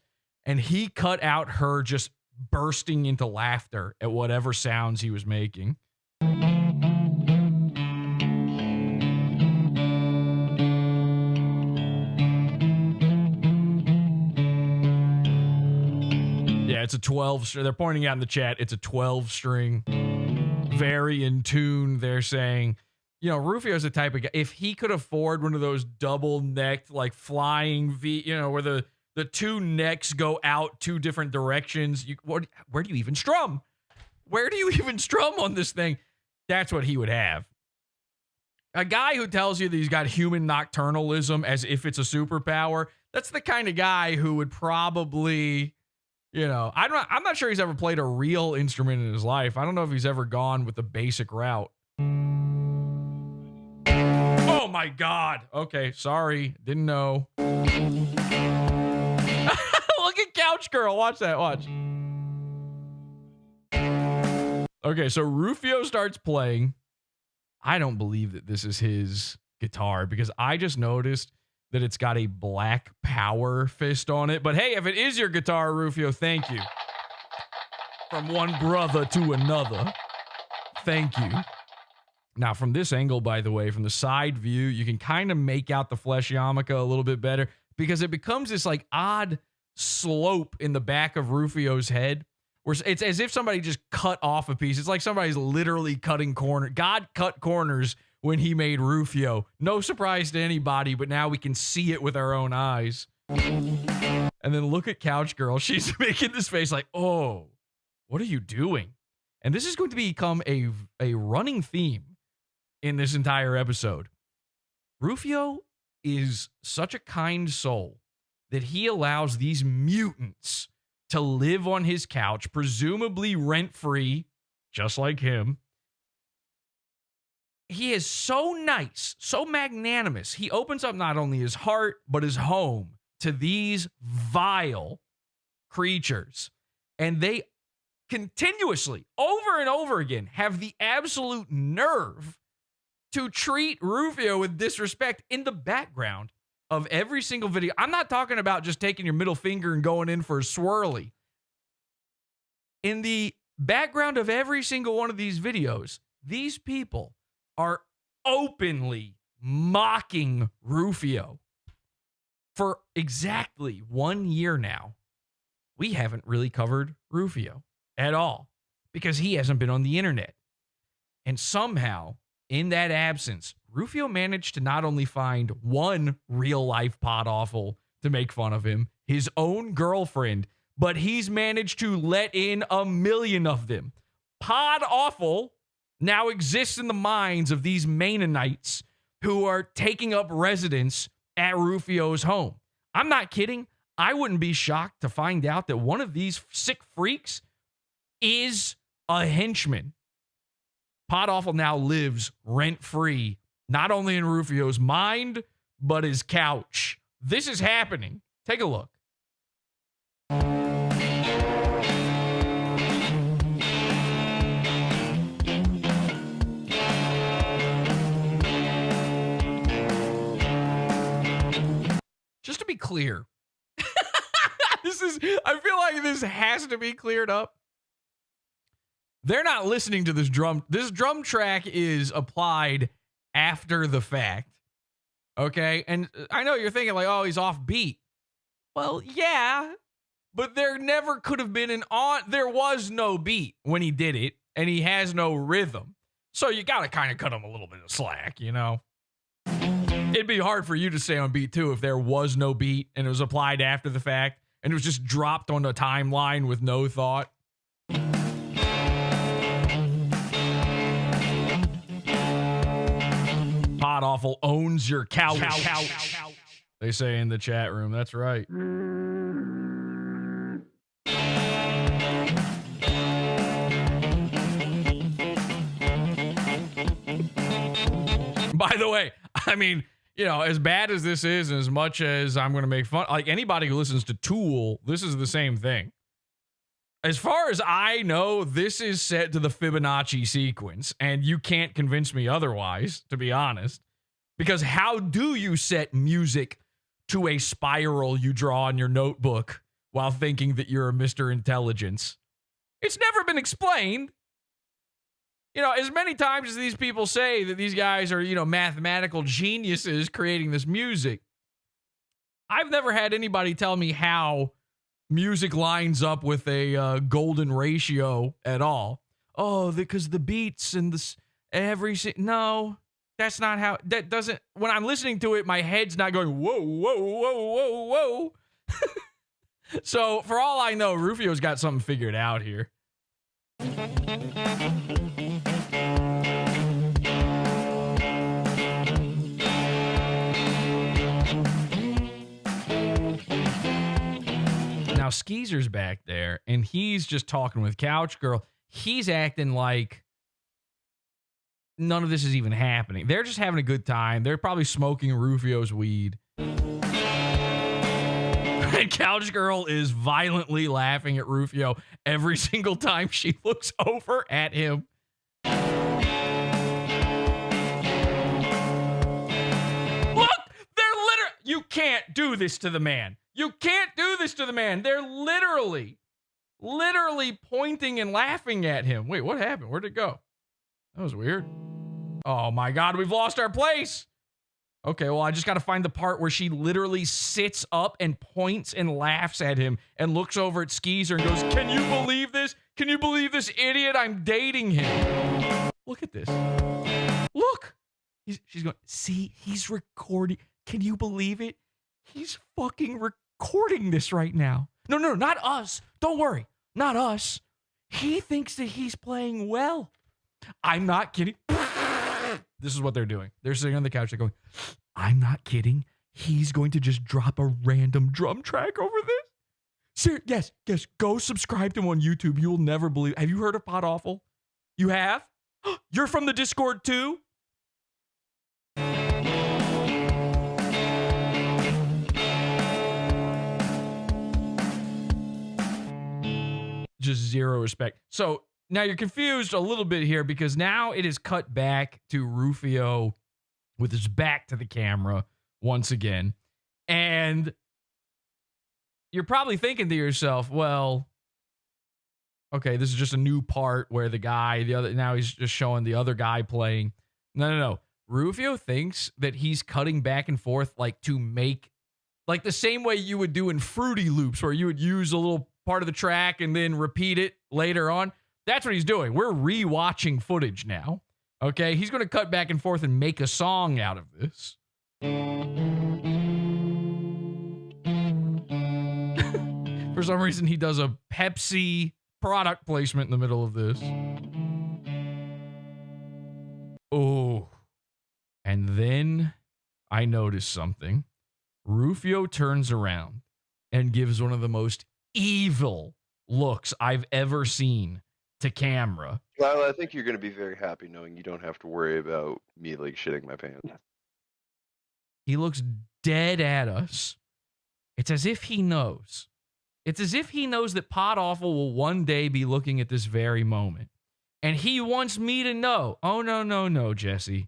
And he cut out her just bursting into laughter at whatever sounds he was making. Yeah, it's a 12 string. They're pointing out in the chat, it's a 12 string. Very in tune, they're saying. Rufio's the type of guy, if he could afford one of those double-necked, like flying where the two necks go out two different directions. Where do you even strum? Where do you even strum on this thing? That's what he would have. A guy who tells you that he's got human nocturnalism as if it's a superpower, that's the kind of guy who would probably, I'm not sure he's ever played a real instrument in his life. I don't know if he's ever gone with the basic route. Oh my God. Okay, sorry. Didn't know. Look at Couch Girl. Watch that. Watch. Okay, so Rufio starts playing. I don't believe that this is his guitar because I just noticed that it's got a black power fist on it. But hey, if it is your guitar, Rufio, thank you. From one brother to another. Thank you. Now, from this angle, by the way, from the side view, you can kind of make out the flesh yarmulke a little bit better because it becomes this like odd slope in the back of Rufio's head where it's as if somebody just cut off a piece. It's like somebody's literally cutting corner. God cut corners when he made Rufio. No surprise to anybody, but now we can see it with our own eyes. And then look at Couch Girl. She's making this face like, oh, what are you doing? And this is going to become a running theme in this entire episode. Rufio is such a kind soul that he allows these mutants to live on his couch, presumably rent-free, just like him. He is so nice, so magnanimous. He opens up not only his heart, but his home to these vile creatures. And they continuously, over and over again, have the absolute nerve to treat Rufio with disrespect in the background of every single video. I'm not talking about just taking your middle finger and going in for a swirly. In the background of every single one of these videos, these people are openly mocking Rufio. For exactly 1 year now, we haven't really covered Rufio at all because he hasn't been on the internet. And somehow, in that absence, Rufio managed to not only find one real-life pod awful to make fun of him, his own girlfriend, but he's managed to let in 1 million of them. Pod awful now exists in the minds of these Mennonites who are taking up residence at Rufio's home. I'm not kidding. I wouldn't be shocked to find out that one of these sick freaks is a henchman. Pod awful now lives rent-free, not only in Rufio's mind, but his couch. This is happening. Take a look. Just to be clear, I feel like this has to be cleared up. They're not listening to this drum. This drum track is applied after the fact. Okay. And I know you're thinking like, oh, he's off beat. Well, yeah, but there never could have been there was no beat when he did it, and he has no rhythm. So you got to kind of cut him a little bit of slack, you know? It'd be hard for you to stay on beat too if there was no beat and it was applied after the fact and it was just dropped on the timeline with no thought. Pod awful owns your couch. They say in the chat room. That's right. By the way, I mean, you know, as bad as this is, and as much as I'm going to make fun, like anybody who listens to Tool, this is the same thing. As far as I know, this is set to the Fibonacci sequence, and you can't convince me otherwise, to be honest. Because how do you set music to a spiral you draw on your notebook while thinking that you're a Mr. Intelligence? It's never been explained. You know, as many times as these people say that these guys are, you know, mathematical geniuses creating this music, I've never had anybody tell me how music lines up with a golden ratio at all. Oh, because the beats and no, that's not how, that doesn't, when I'm listening to it, my head's not going, whoa, whoa, whoa, whoa, whoa. So for all I know, Rufio's got something figured out here. Now, Skeezer's back there, and he's just talking with Couch Girl. He's acting like none of this is even happening. They're just having a good time. They're probably smoking Rufio's weed. And Couch Girl is violently laughing at Rufio every single time she looks over at him. You can't do this to the man. You can't do this to the man. They're literally pointing and laughing at him. Wait, what happened? Where'd it go? That was weird. Oh my God, we've lost our place. Okay, well, I just got to find the part where she literally sits up and points and laughs at him and looks over at Skeezer and goes, "Can you believe this? Can you believe this idiot? I'm dating him." Look at this. Look. She's going, "See, he's recording. Can you believe it? He's fucking recording this right now." No, not us. Don't worry. Not us. He thinks that he's playing well. I'm not kidding. This is what they're doing. They're sitting on the couch. They're going, "I'm not kidding. He's going to just drop a random drum track over this." Yes. Go subscribe to him on YouTube. You will never believe. Have you heard of Pod Awful? You have? You're from the Discord too? Just zero respect. So now you're confused a little bit here because now it is cut back to Rufio with his back to the camera once again. And you're probably thinking to yourself, well, okay, this is just a new part where now he's just showing the other guy playing. No. Rufio thinks that he's cutting back and forth like to make, like the same way you would do in Fruity Loops where you would use a little part of the track and then repeat it later on. That's what he's doing. We're rewatching footage now. Okay, he's going to cut back and forth and make a song out of this. For some reason, he does a Pepsi product placement in the middle of this. Oh. And then I noticed something. Rufio turns around and gives one of the most evil looks I've ever seen to camera. Well, I think you're going to be very happy knowing you don't have to worry about me like shitting my pants. He looks dead at us. It's as if he knows. It's as if he knows that Pod Awful will one day be looking at this very moment. And he wants me to know, oh, no, Jesse.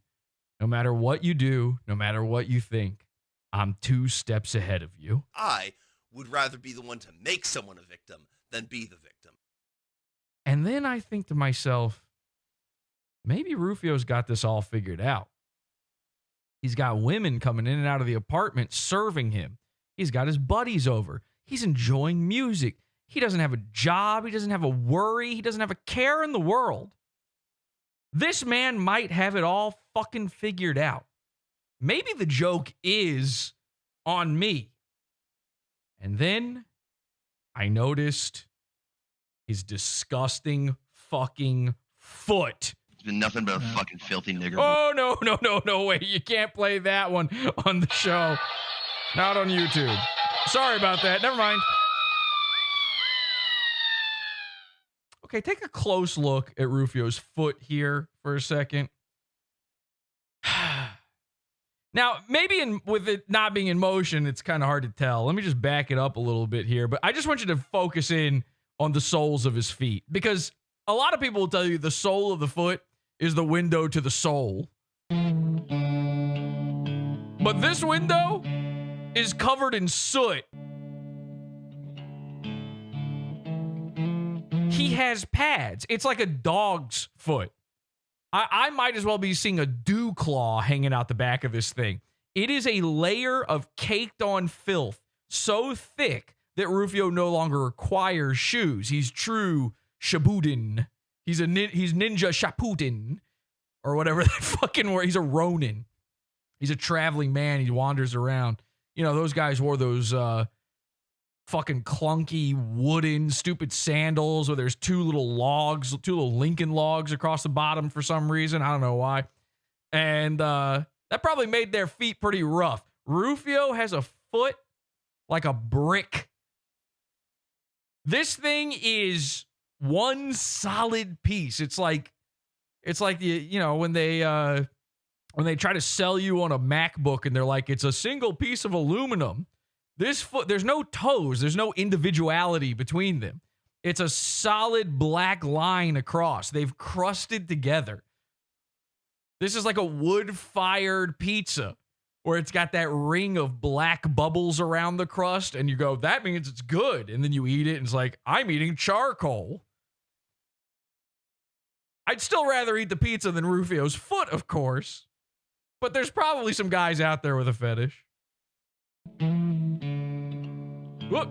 No matter what you do, no matter what you think, I'm 2 steps ahead of you. I would rather be the one to make someone a victim than be the victim. And then I think to myself, maybe Rufio's got this all figured out. He's got women coming in and out of the apartment serving him. He's got his buddies over. He's enjoying music. He doesn't have a job. He doesn't have a worry. He doesn't have a care in the world. This man might have it all fucking figured out. Maybe the joke is on me. And then I noticed his disgusting fucking foot. It's been nothing but a fucking filthy nigger. Oh, no way. You can't play that one on the show. Not on YouTube. Sorry about that. Never mind. Okay, take a close look at Rufio's foot here for a second. Now, maybe with it not being in motion, it's kind of hard to tell. Let me just back it up a little bit here. But I just want you to focus in on the soles of his feet. Because a lot of people will tell you the sole of the foot is the window to the soul. But this window is covered in soot. He has pads. It's like a dog's foot. I might as well be seeing a dew claw hanging out the back of this thing. It is a layer of caked on filth so thick that Rufio no longer requires shoes. He's true Shabudin. He's Ninja Shaputin or whatever that fucking word. He's a Ronin. He's a traveling man. He wanders around. You know, those guys wore those fucking clunky wooden stupid sandals where there's 2 little Lincoln logs across the bottom for some reason. I don't know why. And that probably made their feet pretty rough. Rufio has a foot like a brick. This thing is one solid piece. It's like It's like when they try to sell you on a MacBook and they're like, it's a single piece of aluminum. This foot, there's no toes, there's no individuality between them. It's a solid black line across. They've crusted together. This is like a wood-fired pizza where it's got that ring of black bubbles around the crust, and you go, that means it's good. And then you eat it, and it's like, I'm eating charcoal. I'd still rather eat the pizza than Rufio's foot, of course. But there's probably some guys out there with a fetish. Whoop.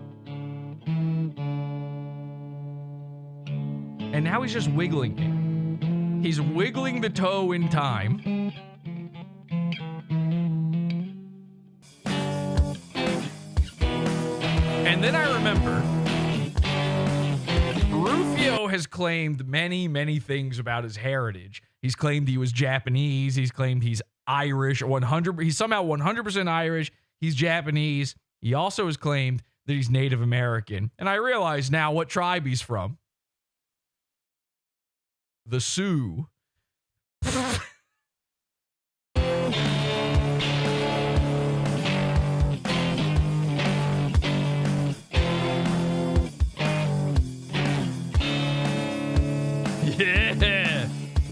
And now he's just wiggling it. He's wiggling the toe in time. And then I remember Rufio has claimed many, many things about his heritage. He's claimed he was Japanese. He's claimed he's Irish. He's somehow 100% Irish. He's Japanese. He also has claimed that he's Native American. And I realize now what tribe he's from. The Sioux. Yeah!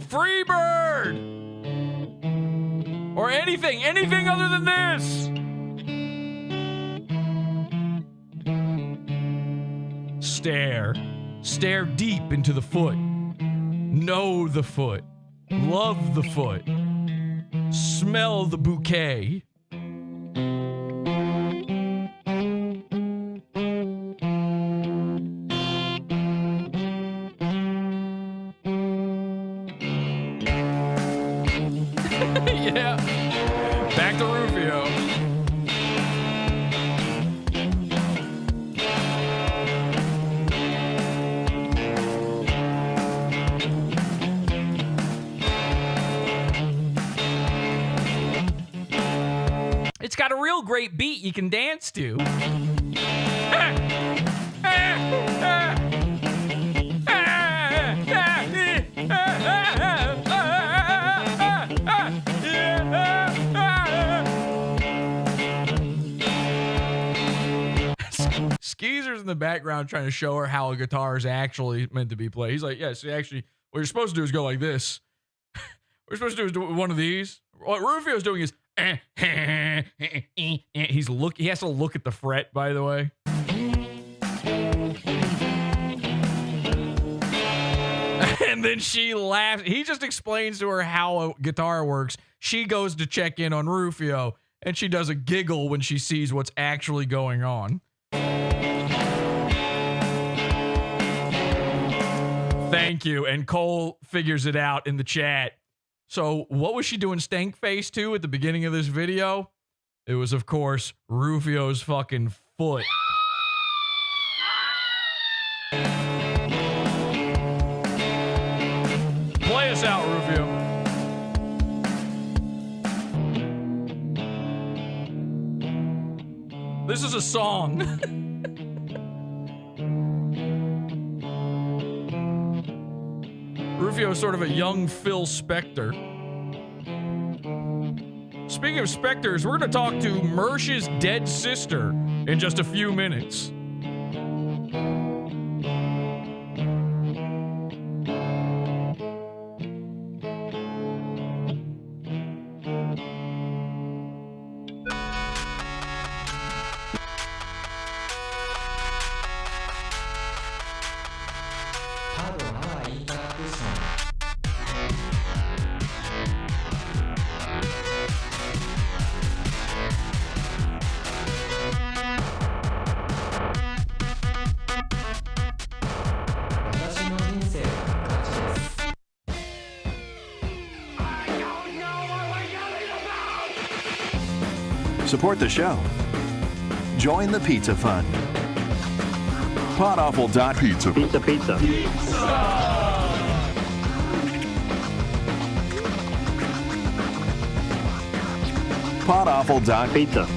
Free bird! Or anything other than this! Stare deep into the foot. Know the foot. Love the foot. Smell the bouquet. Yeah. Back to Rufio. It's got a real great beat you can dance to. Skeezer's in the background trying to show her how a guitar is actually meant to be played. He's like, yes, actually, what you're supposed to do is go like this. What you're supposed to do is do one of these. What Rufio's doing is he has to look at the fret, by the way. And then she laughs. He just explains to her how a guitar works. She goes to check in on Rufio, and she does a giggle when she sees what's actually going on. Thank you. And Cole figures it out in the chat. So what was she doing stank face to at the beginning of this video? It was, of course, Rufio's fucking foot. Play us out, Rufio. This is a song. Rufio is sort of a young Phil Spector. Speaking of specters, we're going to talk to Mersh's dead sister in just a few minutes. Support the show. Join the pizza fund. Podawful.pizza. Pizza. Podawful.pizza.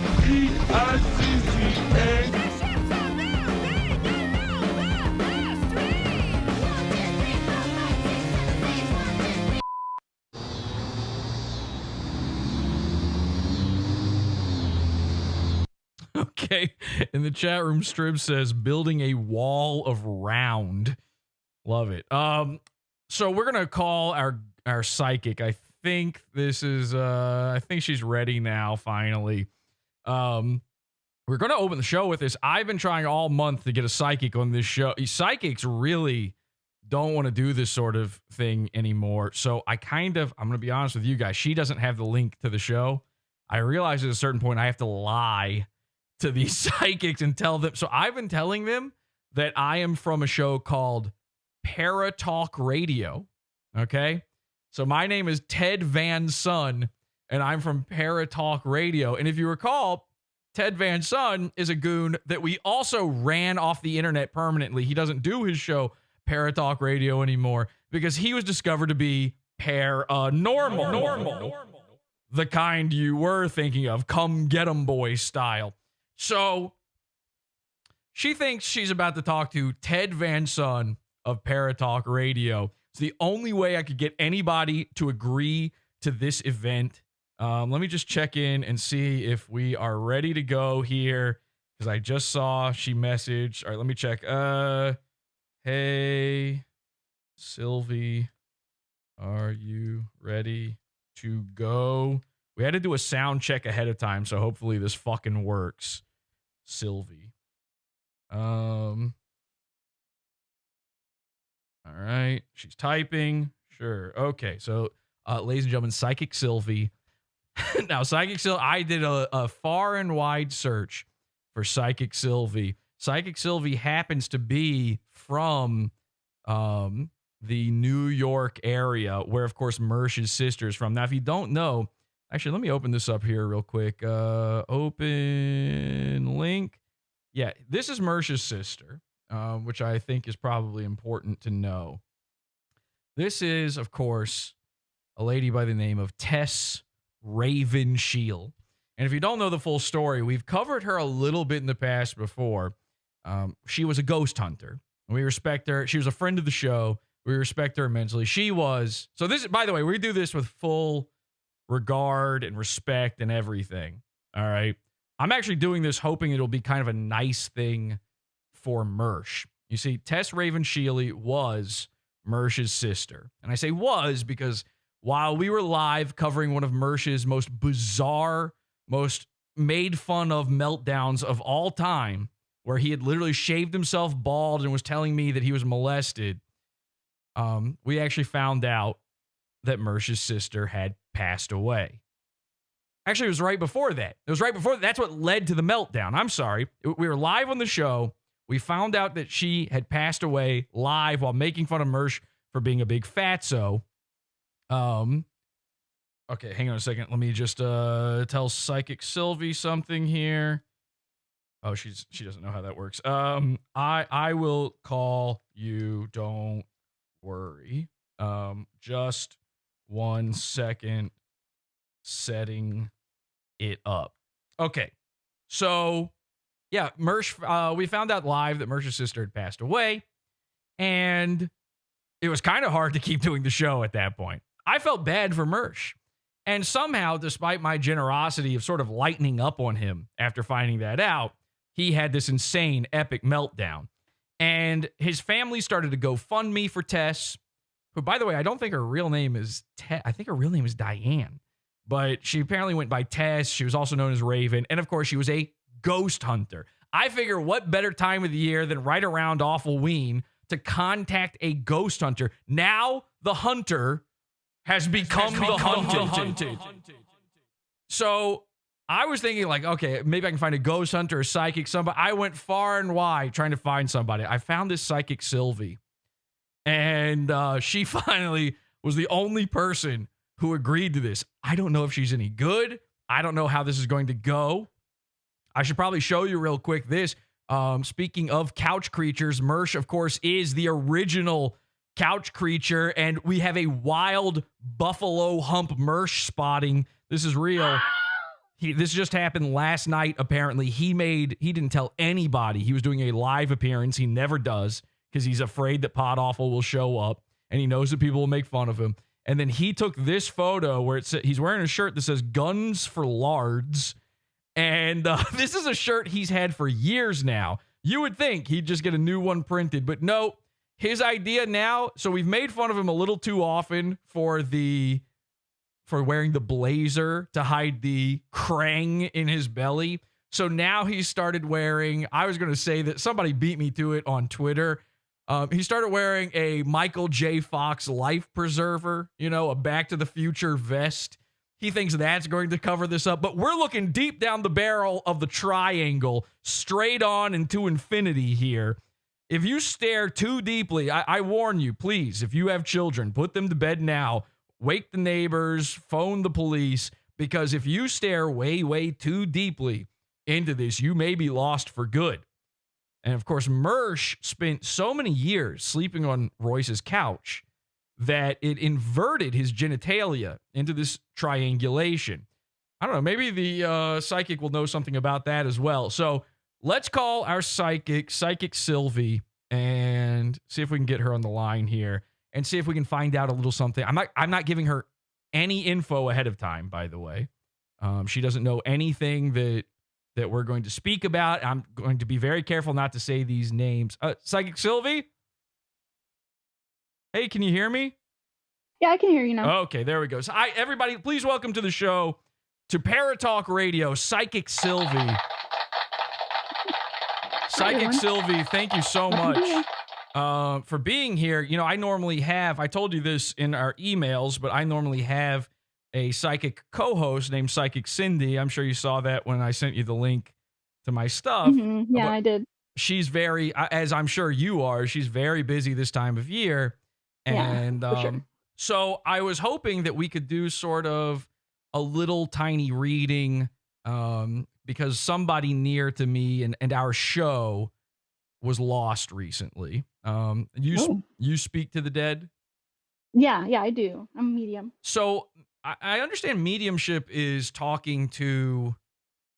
Okay. In the chat room, Strib says building a wall of round. Love it. So we're gonna call our psychic. I think this is I think she's ready now, finally. We're gonna open the show with this. I've been trying all month to get a psychic on this show. Psychics really don't want to do this sort of thing anymore. So I'm gonna be honest with you guys, she doesn't have the link to the show. I realized at a certain point I have to lie to these psychics and tell them. So I've been telling them that I am from a show called Paratalk Radio. Okay. So my name is Ted Van Son, and I'm from Paratalk Radio. And if you recall, Ted Van Son is a goon that we also ran off the internet permanently. He doesn't do his show Paratalk Radio anymore because he was discovered to be normal. The kind you were thinking of, come get 'em boy style. So she thinks she's about to talk to Ted Van Son of Paratalk Radio. It's the only way I could get anybody to agree to this event. Let me just check in and see if we are ready to go here, because I just saw she messaged. All right, let me check. Hey, Sylvie, are you ready to go? We had to do a sound check ahead of time, so hopefully this fucking works. Sylvie. All right, she's typing. Sure. Okay, so ladies and gentlemen, Psychic Sylvie. Now, Psychic Sylvie, I did a far and wide search for Psychic Sylvie. Psychic Sylvie happens to be from the New York area, where, of course, Mersh's sister is from. Now, if you don't know, actually, let me open this up here real quick. Open link. Yeah, this is Mersh's sister, which I think is probably important to know. This is, of course, a lady by the name of Tess Raven Shield. And if you don't know the full story, we've covered her a little bit in the past before. She was a ghost hunter. And we respect her. She was a friend of the show. We respect her immensely. She was. So this, by the way, we do this with full regard and respect and everything. All right. I'm actually doing this hoping it'll be kind of a nice thing for Mersh. You see, Tess Raven Sheely was Mersh's sister. And I say was because while we were live covering one of Mersh's most bizarre, most made fun of meltdowns of all time, where he had literally shaved himself bald and was telling me that he was molested, we actually found out that Mersh's sister had passed away. Actually, it was right before that. It was right before that. That's what led to the meltdown. I'm sorry. We were live on the show. We found out that she had passed away live while making fun of Mersh for being a big fatso. Okay, hang on a second. Let me just tell Psychic Sylvie something here. Oh, she doesn't know how that works. I will call you. Don't worry. Just 1 second. Setting it up. Okay, so yeah, Mersh. We found out live that Mersh's sister had passed away, and it was kind of hard to keep doing the show at that point. I felt bad for Mersh, and somehow, despite my generosity of sort of lightening up on him after finding that out, he had this insane, epic meltdown. And his family started to GoFundMe for Tess, who, by the way, I don't think her real name is Tess. I think her real name is Diane. But she apparently went by Tess. She was also known as Raven. And, of course, she was a ghost hunter. I figure what better time of the year than right around Awfulween to contact a ghost hunter. Now the hunter has become the hunted. So I was thinking, like, okay, maybe I can find a ghost hunter or psychic, somebody. I went far and wide trying to find somebody. I found this Psychic Sylvie. And she finally was the only person who agreed to this. I don't know if she's any good. I don't know how this is going to go. I should probably show you real quick this. Speaking of couch creatures, Mersh, of course, is the original couch creature, and we have a wild buffalo hump Mersh spotting. This is real. This just happened last night, apparently. He didn't tell anybody he was doing a live appearance. He never does, because he's afraid that Podawful will show up, and he knows that people will make fun of him. And then he took this photo where he's wearing a shirt that says Guns for Lards. And this is a shirt he's had for years now. You would think he'd just get a new one printed, but no. His idea now, so we've made fun of him a little too often for wearing the blazer to hide the krang in his belly. So now he started wearing, I was going to say that somebody beat me to it on Twitter. He started wearing a Michael J. Fox life preserver, a Back to the Future vest. He thinks that's going to cover this up, but we're looking deep down the barrel of the triangle, straight on into infinity here. If you stare too deeply, I warn you, please, if you have children, put them to bed now. Wake the neighbors, phone the police, because if you stare way, way too deeply into this, you may be lost for good. And of course, Mersh spent so many years sleeping on Royce's couch that it inverted his genitalia into this triangulation. I don't know, maybe the psychic will know something about that as well. So let's call our psychic Sylvie, and see if we can get her on the line here and see if we can find out a little something. I'm not giving her any info ahead of time, by the way. She doesn't know anything that we're going to speak about. I'm going to be very careful not to say these names. Psychic Sylvie? Hey, can you hear me? Yeah, I can hear you now. Okay, there we go. So everybody, please welcome to the show, to Paratalk Radio, Psychic Sylvie. Psychic Sylvie, thank you so much for being here. I normally have, I told you this in our emails, but I normally have a psychic co-host named Psychic Cindy. I'm sure you saw that when I sent you the link to my stuff. Mm-hmm. Yeah, I did. She's very, as I'm sure you are, she's very busy this time of year. And for sure. So I was hoping that we could do sort of a little tiny reading because somebody near to me and our show was lost recently. You speak to the dead? Yeah, I do. I'm a medium. So I understand mediumship is talking to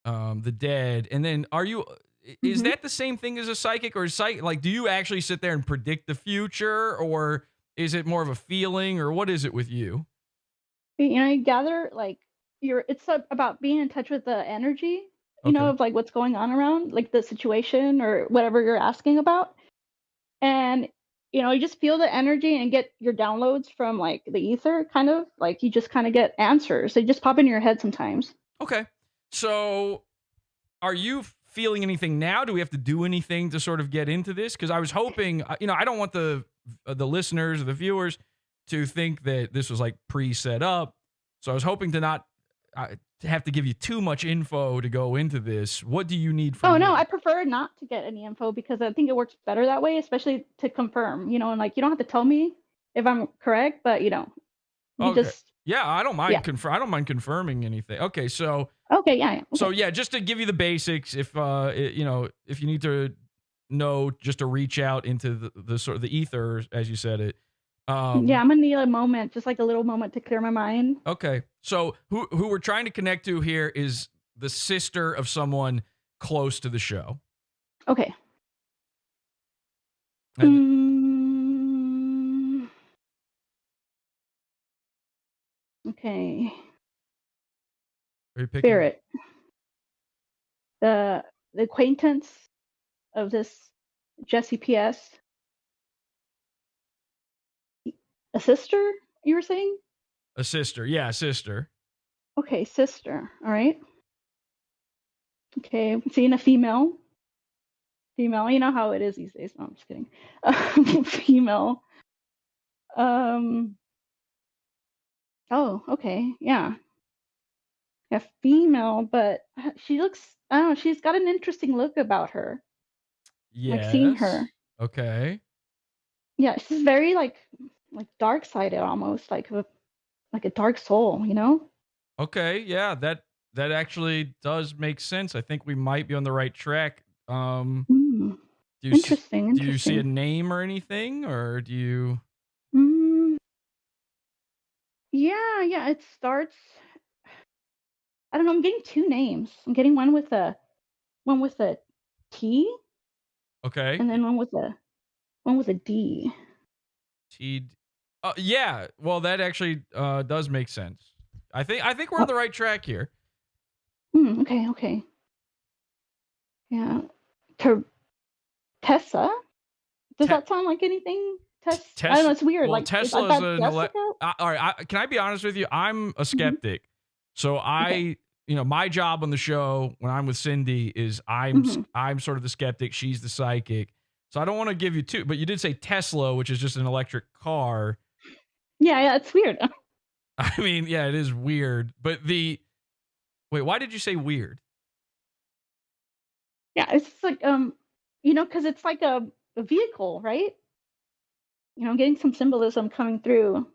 the dead. And then is that the same thing as a psychic, or do you actually sit there and predict the future, or is it more of a feeling, or what is it with you? You gather it's about being in touch with the energy, of like what's going on around, like the situation or whatever you're asking about. And, you just feel the energy and get your downloads from like the ether, kind of like you just kind of get answers. They just pop into your head sometimes. Okay. So are you feeling anything now? Do we have to do anything to sort of get into this? Because I was hoping, I don't want the listeners or the viewers to think that this was like pre-set up. So I was hoping to not have to give you too much info to go into this. What do you need from me? No, I prefer not to get any info because I think it works better that way, especially to confirm, and like you don't have to tell me if I'm correct, but yeah, I don't mind I don't mind confirming anything. Okay, so yeah. So yeah, just to give you the basics, if if you need to know, just to reach out into the sort of the ether, as you said it. I'm gonna need a moment, just like a little moment to clear my mind. Okay, so who we're trying to connect to here is the sister of someone close to the show. Okay. Okay. Are you picking Spirit. The acquaintance of this Jesse PS. A sister, you were saying? A sister. Yeah, a sister. Okay, sister. All right. Okay, I'm seeing a female. Female, you know how it is these days. No, I'm just kidding. Female. Oh, okay. Yeah. Yeah, female, but she looks, I don't know, she's got an interesting look about her. Yes. Like seeing her. Okay. Yeah, she's very like dark-sided almost, like a dark soul, Okay, yeah, that actually does make sense. I think we might be on the right track. Interesting. Do you see a name or anything, or do you? Yeah. It starts. I don't know. I'm getting two names. I'm getting one with a T. Okay. And then one with a D. T. Yeah. Well, that actually does make sense. I think we're on the right track here. Okay. Yeah. Ter- Tessa? Does Te- that sound like anything? I don't know. It's weird. Well, Like, is Tesla is that an Jessica? all right. Can I be honest with you? I'm a skeptic. So Okay. my job on the show when I'm with Cindy is I'm sort of the skeptic. She's the psychic. So I don't want to give you two, but you did say Tesla, which is just an electric car. Yeah, it's weird. I mean, yeah, it is weird. But wait, why did you say weird? Yeah, it's just like because it's like a vehicle, right? Getting some symbolism coming through.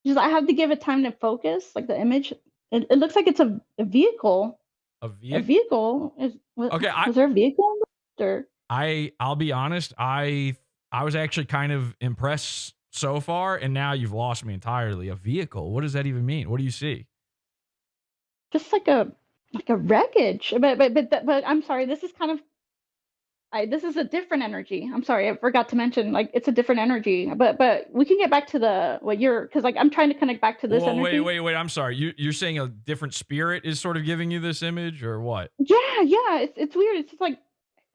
Just I have to give it time to focus, like the image. It looks like it's a vehicle. A A vehicle? vehicle Okay, was there a vehicle or I'll be honest, I was actually kind of impressed so far, and now you've lost me entirely. A vehicle? What does that even mean? What do you see? just like a wreckage? But I'm sorry, this is kind of this is a different energy. I'm sorry, I forgot to mention like it's a different energy. But we can get back to the what you're because like I'm trying to connect back to this Whoa, energy. wait. I'm sorry. You're saying a different spirit is sort of giving you this image, or what? Yeah. It's weird. It's just like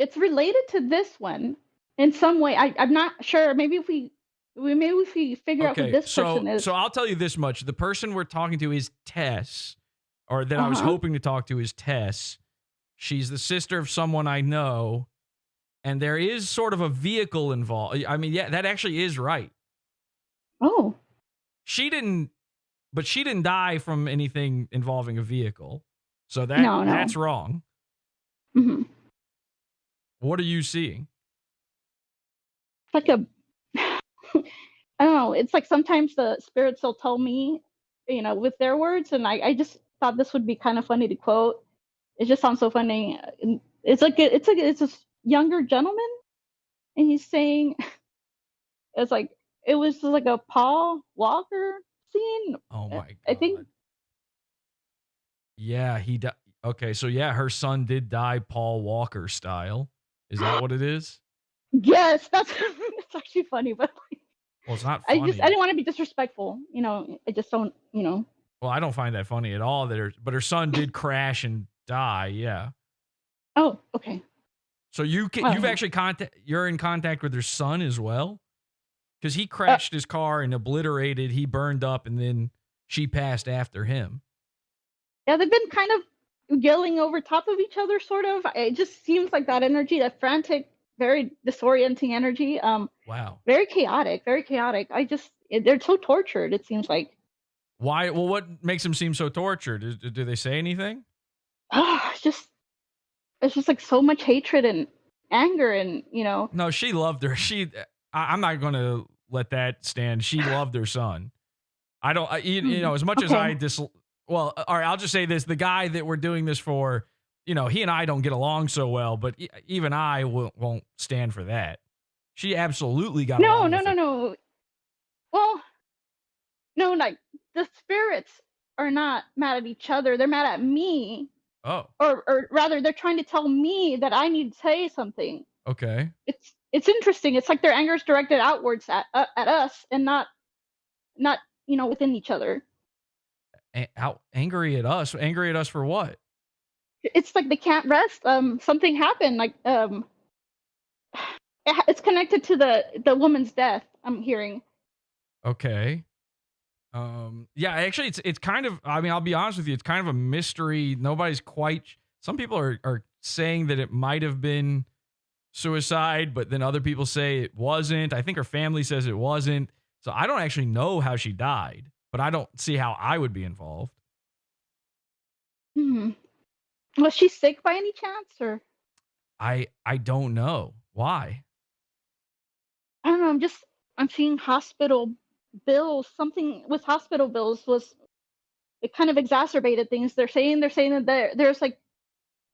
it's related to this one in some way. I'm not sure. Maybe if we figure out who Okay, this person is. so I'll tell you this much: the person we're talking to is Tess, or that I was Uh-huh. hoping to talk to is Tess. She's the sister of someone I know, and there is sort of a vehicle involved. I mean, yeah, that actually is right. Oh. She didn't die from anything involving a vehicle. So No. that's wrong. hmm What are you seeing? Like a I don't know. It's like sometimes the spirits will tell me, with their words, and I just thought this would be kind of funny to quote. It just sounds so funny. And it's a younger gentleman, and he's saying it's like it was like a Paul Walker scene. Oh my I think god. Yeah, he died. Okay, so yeah, her son did die Paul Walker style. Is that what it is? yes, that's it's actually funny, but Well, it's not I funny. didn't want to be disrespectful. I just don't. Well, I don't find that funny at all. But her son did crash and die. Yeah. Oh, okay. So you've actually you're in contact with her son as well, because he crashed his car and obliterated. He burned up, and then she passed after him. Yeah, they've been kind of yelling over top of each other, sort of. It just seems like that energy, that frantic, very disorienting energy. Wow. Very chaotic, very chaotic. They're so tortured. It seems like. Why? Well, what makes them seem so tortured? Do they say anything? It's just like so much hatred and anger, and No, she loved her. I'm not going to let that stand. She loved her son. I don't, as much as I well, all right, I'll just say this. The guy that we're doing this for, he and I don't get along so well, but even I won't stand for that. She absolutely got along with it. No. Well, no, like the spirits are not mad at each other. They're mad at me. Oh. Or rather, they're trying to tell me that I need to say something. Okay. It's interesting. It's like their anger is directed outwards at us and not within each other. Angry at us? Angry at us for what? It's like they can't rest. Something happened. Like it's connected to the woman's death. I'm hearing. Okay. Yeah, actually it's kind of, I mean, I'll be honest with you, it's kind of a mystery. Nobody's quite, some people are saying that it might have been suicide, but then other people say it wasn't. I think her family says it wasn't. So I don't actually know how she died, but I don't see how I would be involved. Was she sick by any chance, or? I don't know. Why? I don't know. I'm seeing hospital bills. Something with hospital bills it kind of exacerbated things. They're saying that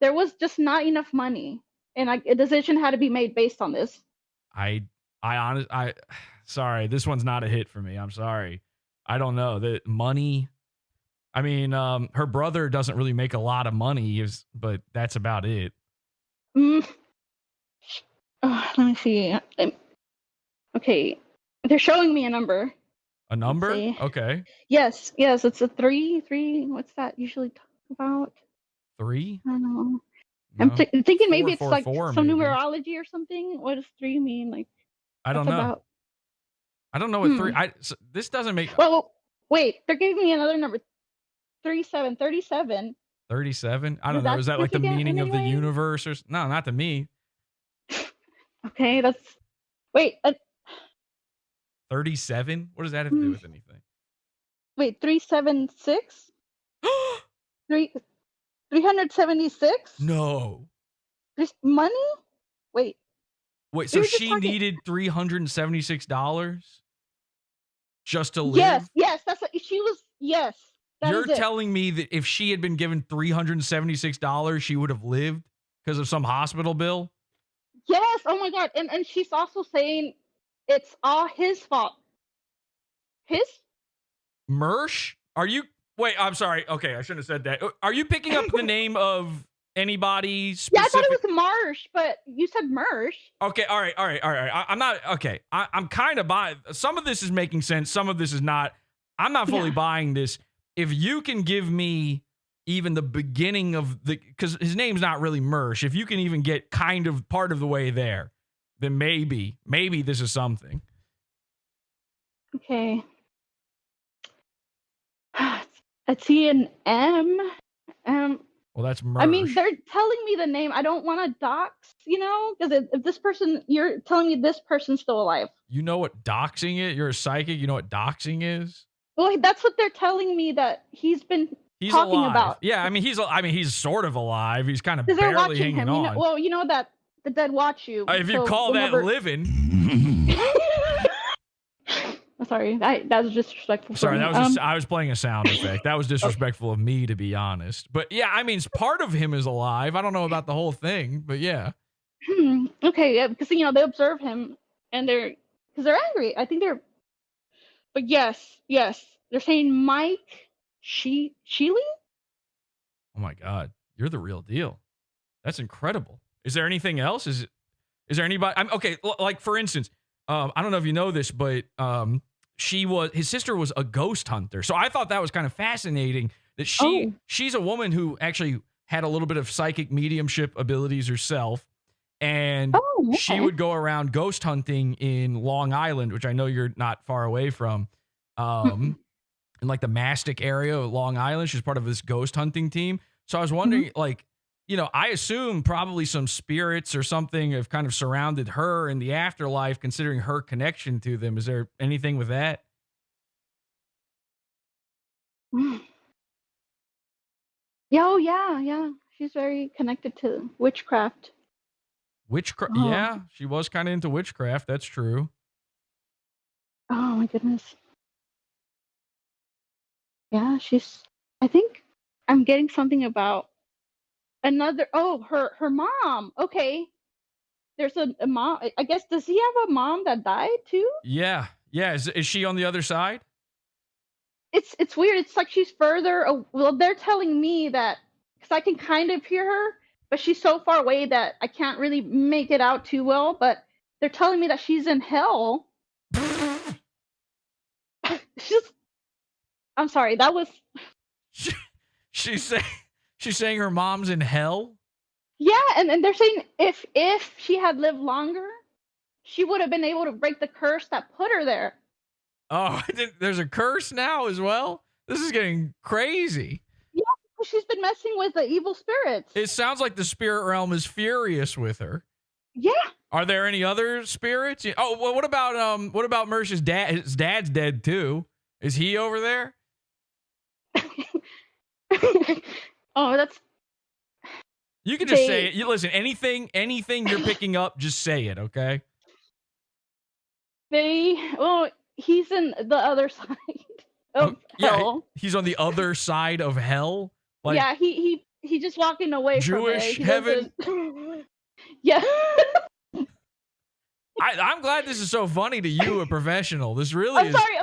there was just not enough money, and like a decision had to be made based on this. Sorry, this one's not a hit for me. I'm sorry. I don't know. The money, I mean, her brother doesn't really make a lot of money, but that's about it. Let me see. Okay, they're showing me a number. A number? Okay. Yes, it's a 3. What's that usually? about? 3? I don't know. No. I'm thinking maybe it's like 444 some maybe. numerology or something. What does 3 mean? Like, I don't what's know. about? I don't know what 3. This doesn't make Well, wait. They're giving me another number. 37. 37. 37. I Does don't know. that Is that like the significant meaning in of the any way? universe or no? Not to me. Okay, that's. Wait. 37. What does that have to do with anything? Wait. 376. 376. No. Money. Wait. Wait. We So were just she talking- needed $376 just to live. Yes. Yes. That's what she was. Yes. That You're is it. telling me that if she had been given $376, she would have lived because of some hospital bill? Yes. Oh my God. And she's also saying it's all his fault. His? Mersh? Are you? Wait, I'm sorry. Okay, I shouldn't have said that. Are you picking up the name of anybody specific? Yeah, I thought it was Marsh, but you said Mersh. Okay, all right. I'm not, okay. I'm kind of buying, some of this is making sense, some of this is not. I'm not fully buying this. If you can give me even the beginning of because his name's not really Mersh, if you can even get kind of part of the way there, then maybe this is something. Okay. I see an M. Well, that's Mersh. I mean, they're telling me the name. I don't want to dox, because if this person, you're telling me this person's still alive. You know what doxing is? You're a psychic. You know what doxing is? Well, that's what they're telling me that he's been talking alive. about. Yeah, I mean, he's sort of alive. He's kind of Because they're barely watching hanging him. on. You know that the dead watch you. If you so call whenever... that living. Sorry, that was disrespectful. Sorry, for me. that was I was playing a sound effect. That was disrespectful of me, to be honest. But yeah, I mean, part of him is alive. I don't know about the whole thing, but yeah. Okay, yeah, because they observe him and they're angry. I think they're. But yes, they're saying Mike Sheely. Oh my God, you're the real deal. That's incredible. Is there anything else? Is there anybody? Okay, like for instance, I don't know if you know this, but his sister was a ghost hunter. So I thought that was kind of fascinating that she's a woman who actually had a little bit of psychic mediumship abilities herself. And she would go around ghost hunting in Long Island, which I know you're not far away from, in like the Mastic area of Long Island. She's part of this ghost hunting team. So I was wondering, I assume probably some spirits or something have kind of surrounded her in the afterlife, considering her connection to them. Is there anything with that? Yeah. She's very connected to witchcraft. Witchcraft? Yeah, she was kind of into witchcraft. That's true. Oh my goodness. Yeah, I think I'm getting something about another. Oh, her mom. Okay. There's a mom. I guess, does he have a mom that died too? Yeah. Is she on the other side? It's weird. It's like she's further. Well, they're telling me that because I can kind of hear her, but she's so far away that I can't really make it out too well. But they're telling me that she's in hell. I'm sorry. That was. She's saying her mom's in hell. Yeah, and they're saying if she had lived longer, she would have been able to break the curse that put her there. Oh, there's a curse now as well? This is getting crazy. Yeah, she's been messing with the evil spirits. It sounds like the spirit realm is furious with her. Yeah. Are there any other spirits? Oh, well, what about Mersh's dad? His dad's dead too. Is he over there? Oh, that's. You can just say it. You listen. Anything you're picking up, just say it. Okay. He's in the other side of hell. He's on the other side of hell. Like, yeah, he's just walking away Jewish from it. heaven. Yeah. I'm glad this is so funny to you, a professional. This really I'm sorry.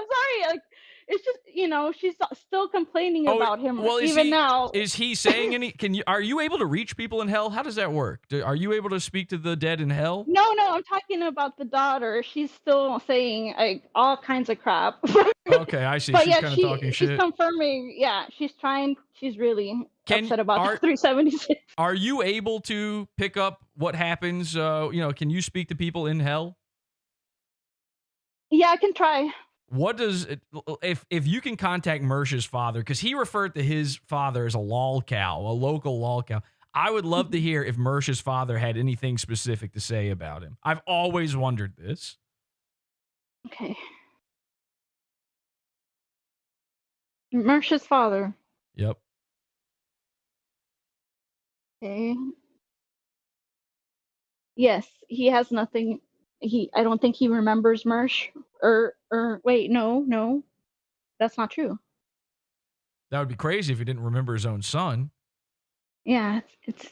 Like, it's just, she's still complaining Oh, about him well, even now. Is he saying any? Are you able to reach people in hell? How does that work? Are you able to speak to the dead in hell? No, I'm talking about the daughter. She's still saying like all kinds of crap. Okay, I see. But She's yeah, kind of talking she's shit. confirming. Yeah, she's trying. She's really upset about the 376. Are you able to pick up what happens? Can you speak to people in hell? Yeah, I can try. What does if you can contact Mersh's father, because he referred to his father as a lolcow, a local lolcow. I would love to hear if Mersh's father had anything specific to say about him. I've always wondered this. Okay. Mersh's father. Yep. Okay. Yes, he has nothing. I don't think he remembers Mersh. Or wait, no, that's not true. That would be crazy if he didn't remember his own son. Yeah, it's.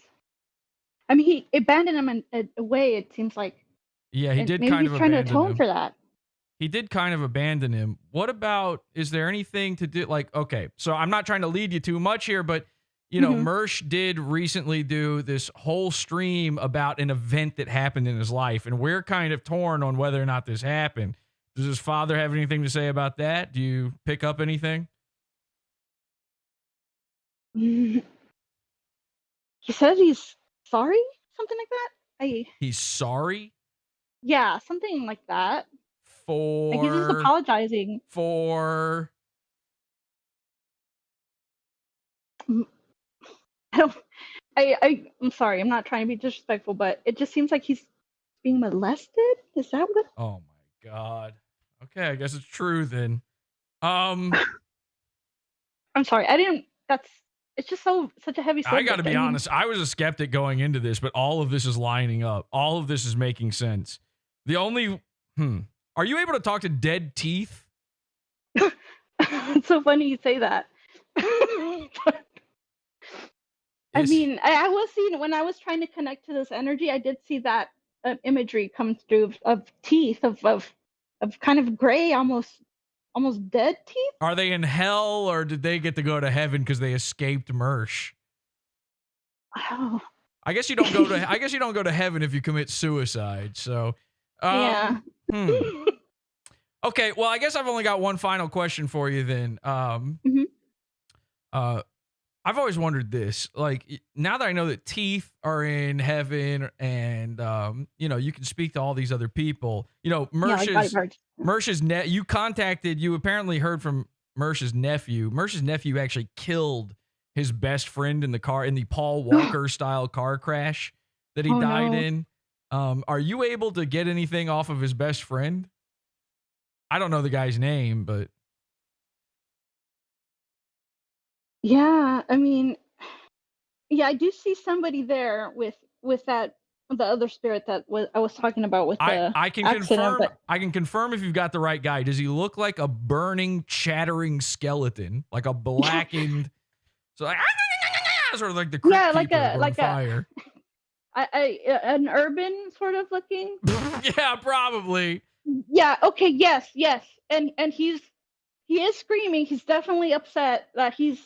I mean, he abandoned him in a way. It seems like. Yeah, he did maybe kind he's of trying to abandon atone him. for that. He did kind of abandon him. What about, is there anything to do, like, okay, so I'm not trying to lead you too much here, but, Mersh did recently do this whole stream about an event that happened in his life, and we're kind of torn on whether or not this happened. Does his father have anything to say about that? Do you pick up anything? He says he's sorry, something like that. He's sorry? Yeah, something like that. For... Like he's just apologizing. For... I'm sorry, I'm not trying to be disrespectful, but it just seems like he's being molested? Is that what? Oh my God. Okay, I guess it's true then. I'm sorry, it's just such a heavy subject. I gotta be honest, I was a skeptic going into this, but all of this is lining up. All of this is making sense. The only... Are you able to talk to dead teeth? It's so funny you say that. I mean, I was seeing, when I was trying to connect to this energy, I did see that imagery come through of teeth, of kind of gray, almost dead teeth. Are they in hell, or did they get to go to heaven because they escaped Mersh? Oh. I guess you don't go to. I guess you don't go to heaven if you commit suicide. So, yeah. Okay, well, I guess I've only got one final question for you then. I've always wondered this. Like, now that I know that teeth are in heaven and, you can speak to all these other people, Mersh's you apparently heard from Mersh's nephew. Mersh's nephew actually killed his best friend in the Paul Walker style car crash that he died in. Are you able to get anything off of his best friend? I don't know the guy's name, but. Yeah, I mean, yeah, I do see somebody there with the other spirit that I was talking about with the I can accident, confirm. I can confirm if you've got the right guy. Does he look like a burning, chattering skeleton, like a blackened, so like sort of like the crypt keeper on fire? An urban sort of looking. Yeah, probably. Yeah. Okay. Yes. And he is screaming. He's definitely upset that he's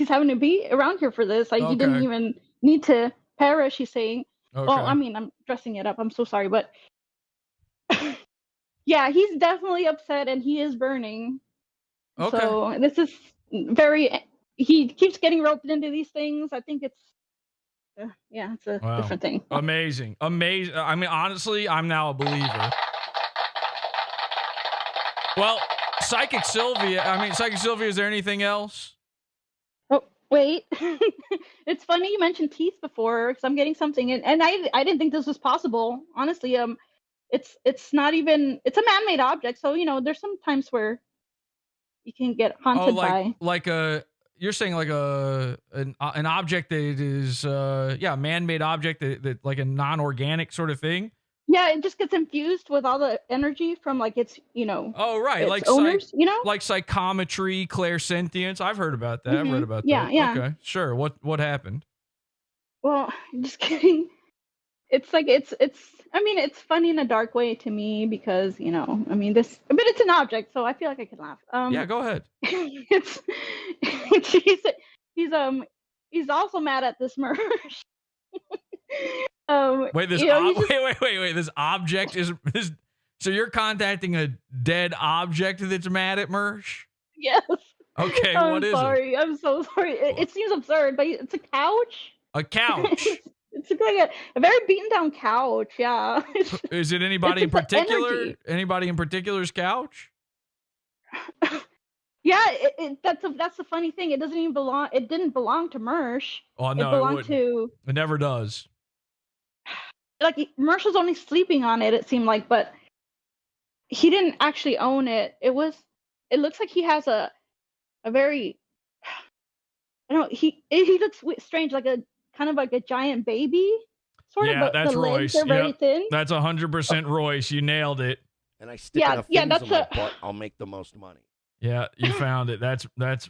having to be around here for this. Like he didn't even need to perish. He's saying. Okay. Well, I mean, I'm dressing it up. I'm so sorry, but yeah, he's definitely upset and he is burning. Okay. So this is he keeps getting roped into these things. I think it's it's a different thing. Amazing. I mean, honestly, I'm now a believer. Well, Psychic Sylvia, is there anything else? Oh, wait. It's funny you mentioned teeth before, because I'm getting something, and I didn't think this was possible. Honestly, it's not even, it's a man-made object, so there's some times where you can get haunted by. You're saying like an object that is a man-made object that like a non-organic sort of thing. Yeah, it just gets infused with all the energy from like its Oh right, its like owners, like psychometry, clairsentience. I've heard about that. I've read about that. Yeah. Okay, sure. What happened? Well, I'm just kidding. It's like it's I mean, it's funny in a dark way to me because, you know, I mean, but it's an object, so I feel like I can laugh. Yeah, go ahead. It's, he's, he's also mad at this merge. Wait, you know, he's just, wait. This object is this. So you're contacting a dead object that's mad at Mersh? yes. Okay, I'm what is sorry. I'm so sorry. It seems absurd, but it's a couch. it? A couch. It's like a very beaten down couch. Yeah. Is it anybody in It's just the particular? energy. Anybody in particular's couch? Yeah, that's the funny thing. It doesn't even belong. It didn't belong to Mersh. Oh no, It belonged wouldn't. to It never does. like Mersh was only sleeping on it. It seemed like, but he didn't actually own it. It looks like he has a very. I don't know. He looks strange, like a kind of like a giant baby. Sort Yeah, of. that's the legs Royce. are very Yep. thin. That's 100% Royce. You nailed it. And I stick Yeah, enough yeah, things that's in my a- butt, I'll make the most money. Yeah, you found it. That's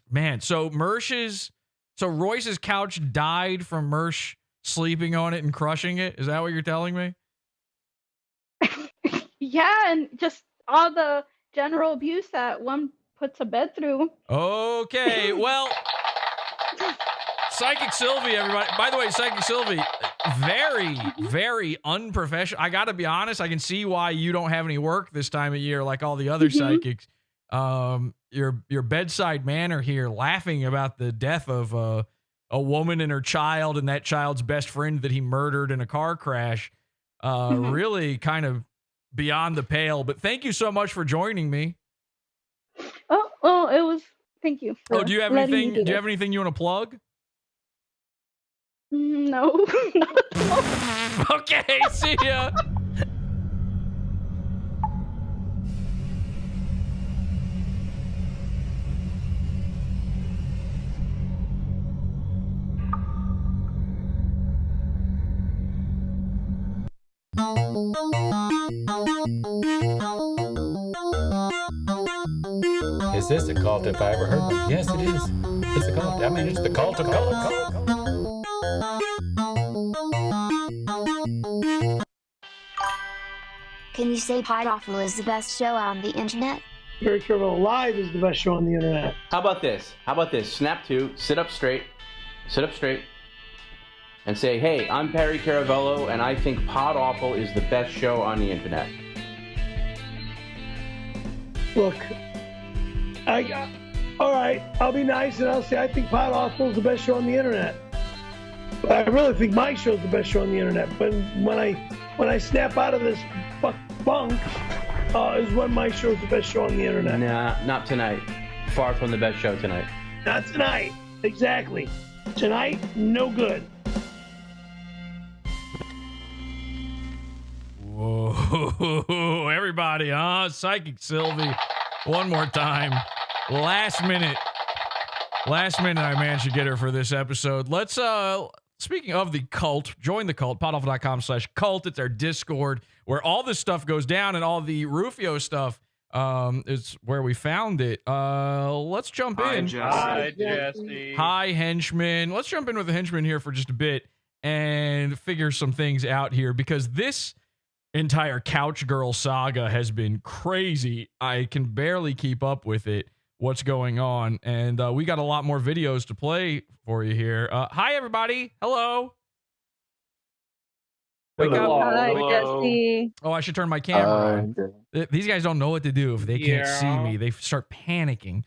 man. So Royce's couch died from Mersh sleeping on it and crushing it. Is that what you're telling me? Yeah, and just all the general abuse that one puts a bed through. Okay, well, Psychic Sylvie, everybody. By the way, Psychic Sylvie, very, very unprofessional. I got to be honest. I can see why you don't have any work this time of year, like all the other psychics. Your bedside manner here, laughing about the death of a woman and her child, and that child's best friend that he murdered in a car crash. Really, kind of beyond the pale. But thank you so much for joining me. Oh, well, it was. Thank you. Oh, do you have letting me anything? Do you this. have anything you want to plug? No, not at all. Okay, see ya. Is this the cult if I ever heard one? Yes, it is. It's a cult. I mean, it's the cult of cult. Can you say Podawful is the best show on the internet? Very Careful Live is the best show on the internet. How about this? Snap to, sit up straight, and say, hey, I'm Perry Caravello, and I think Podawful is the best show on the internet. Look, all right, I'll be nice and I'll say I think Podawful is the best show on the internet. But I really think my show's the best show on the internet. But when I snap out of this bunk, is when my show's the best show on the internet. Nah, not tonight. Far from the best show tonight. Not tonight. Exactly. Tonight, no good. Whoa, everybody, Psychic Sylvie, one more time. Last minute, I managed to get her for this episode. Let's, speaking of the cult, join the cult, podawful.com/cult. It's our Discord where all this stuff goes down, and all the Rufio stuff is where we found it. Let's jump in. Hi, Jesse. Hi, henchman. Let's jump in with the henchman here for just a bit and figure some things out here, because this entire Couch Girl saga has been crazy. I can barely keep up with it, what's going on. And we got a lot more videos to play for you here. Hi, everybody. Hello. Wake up. Hi, Jesse. Oh, I should turn my camera on. These guys don't know what to do if they can't see me. They start panicking.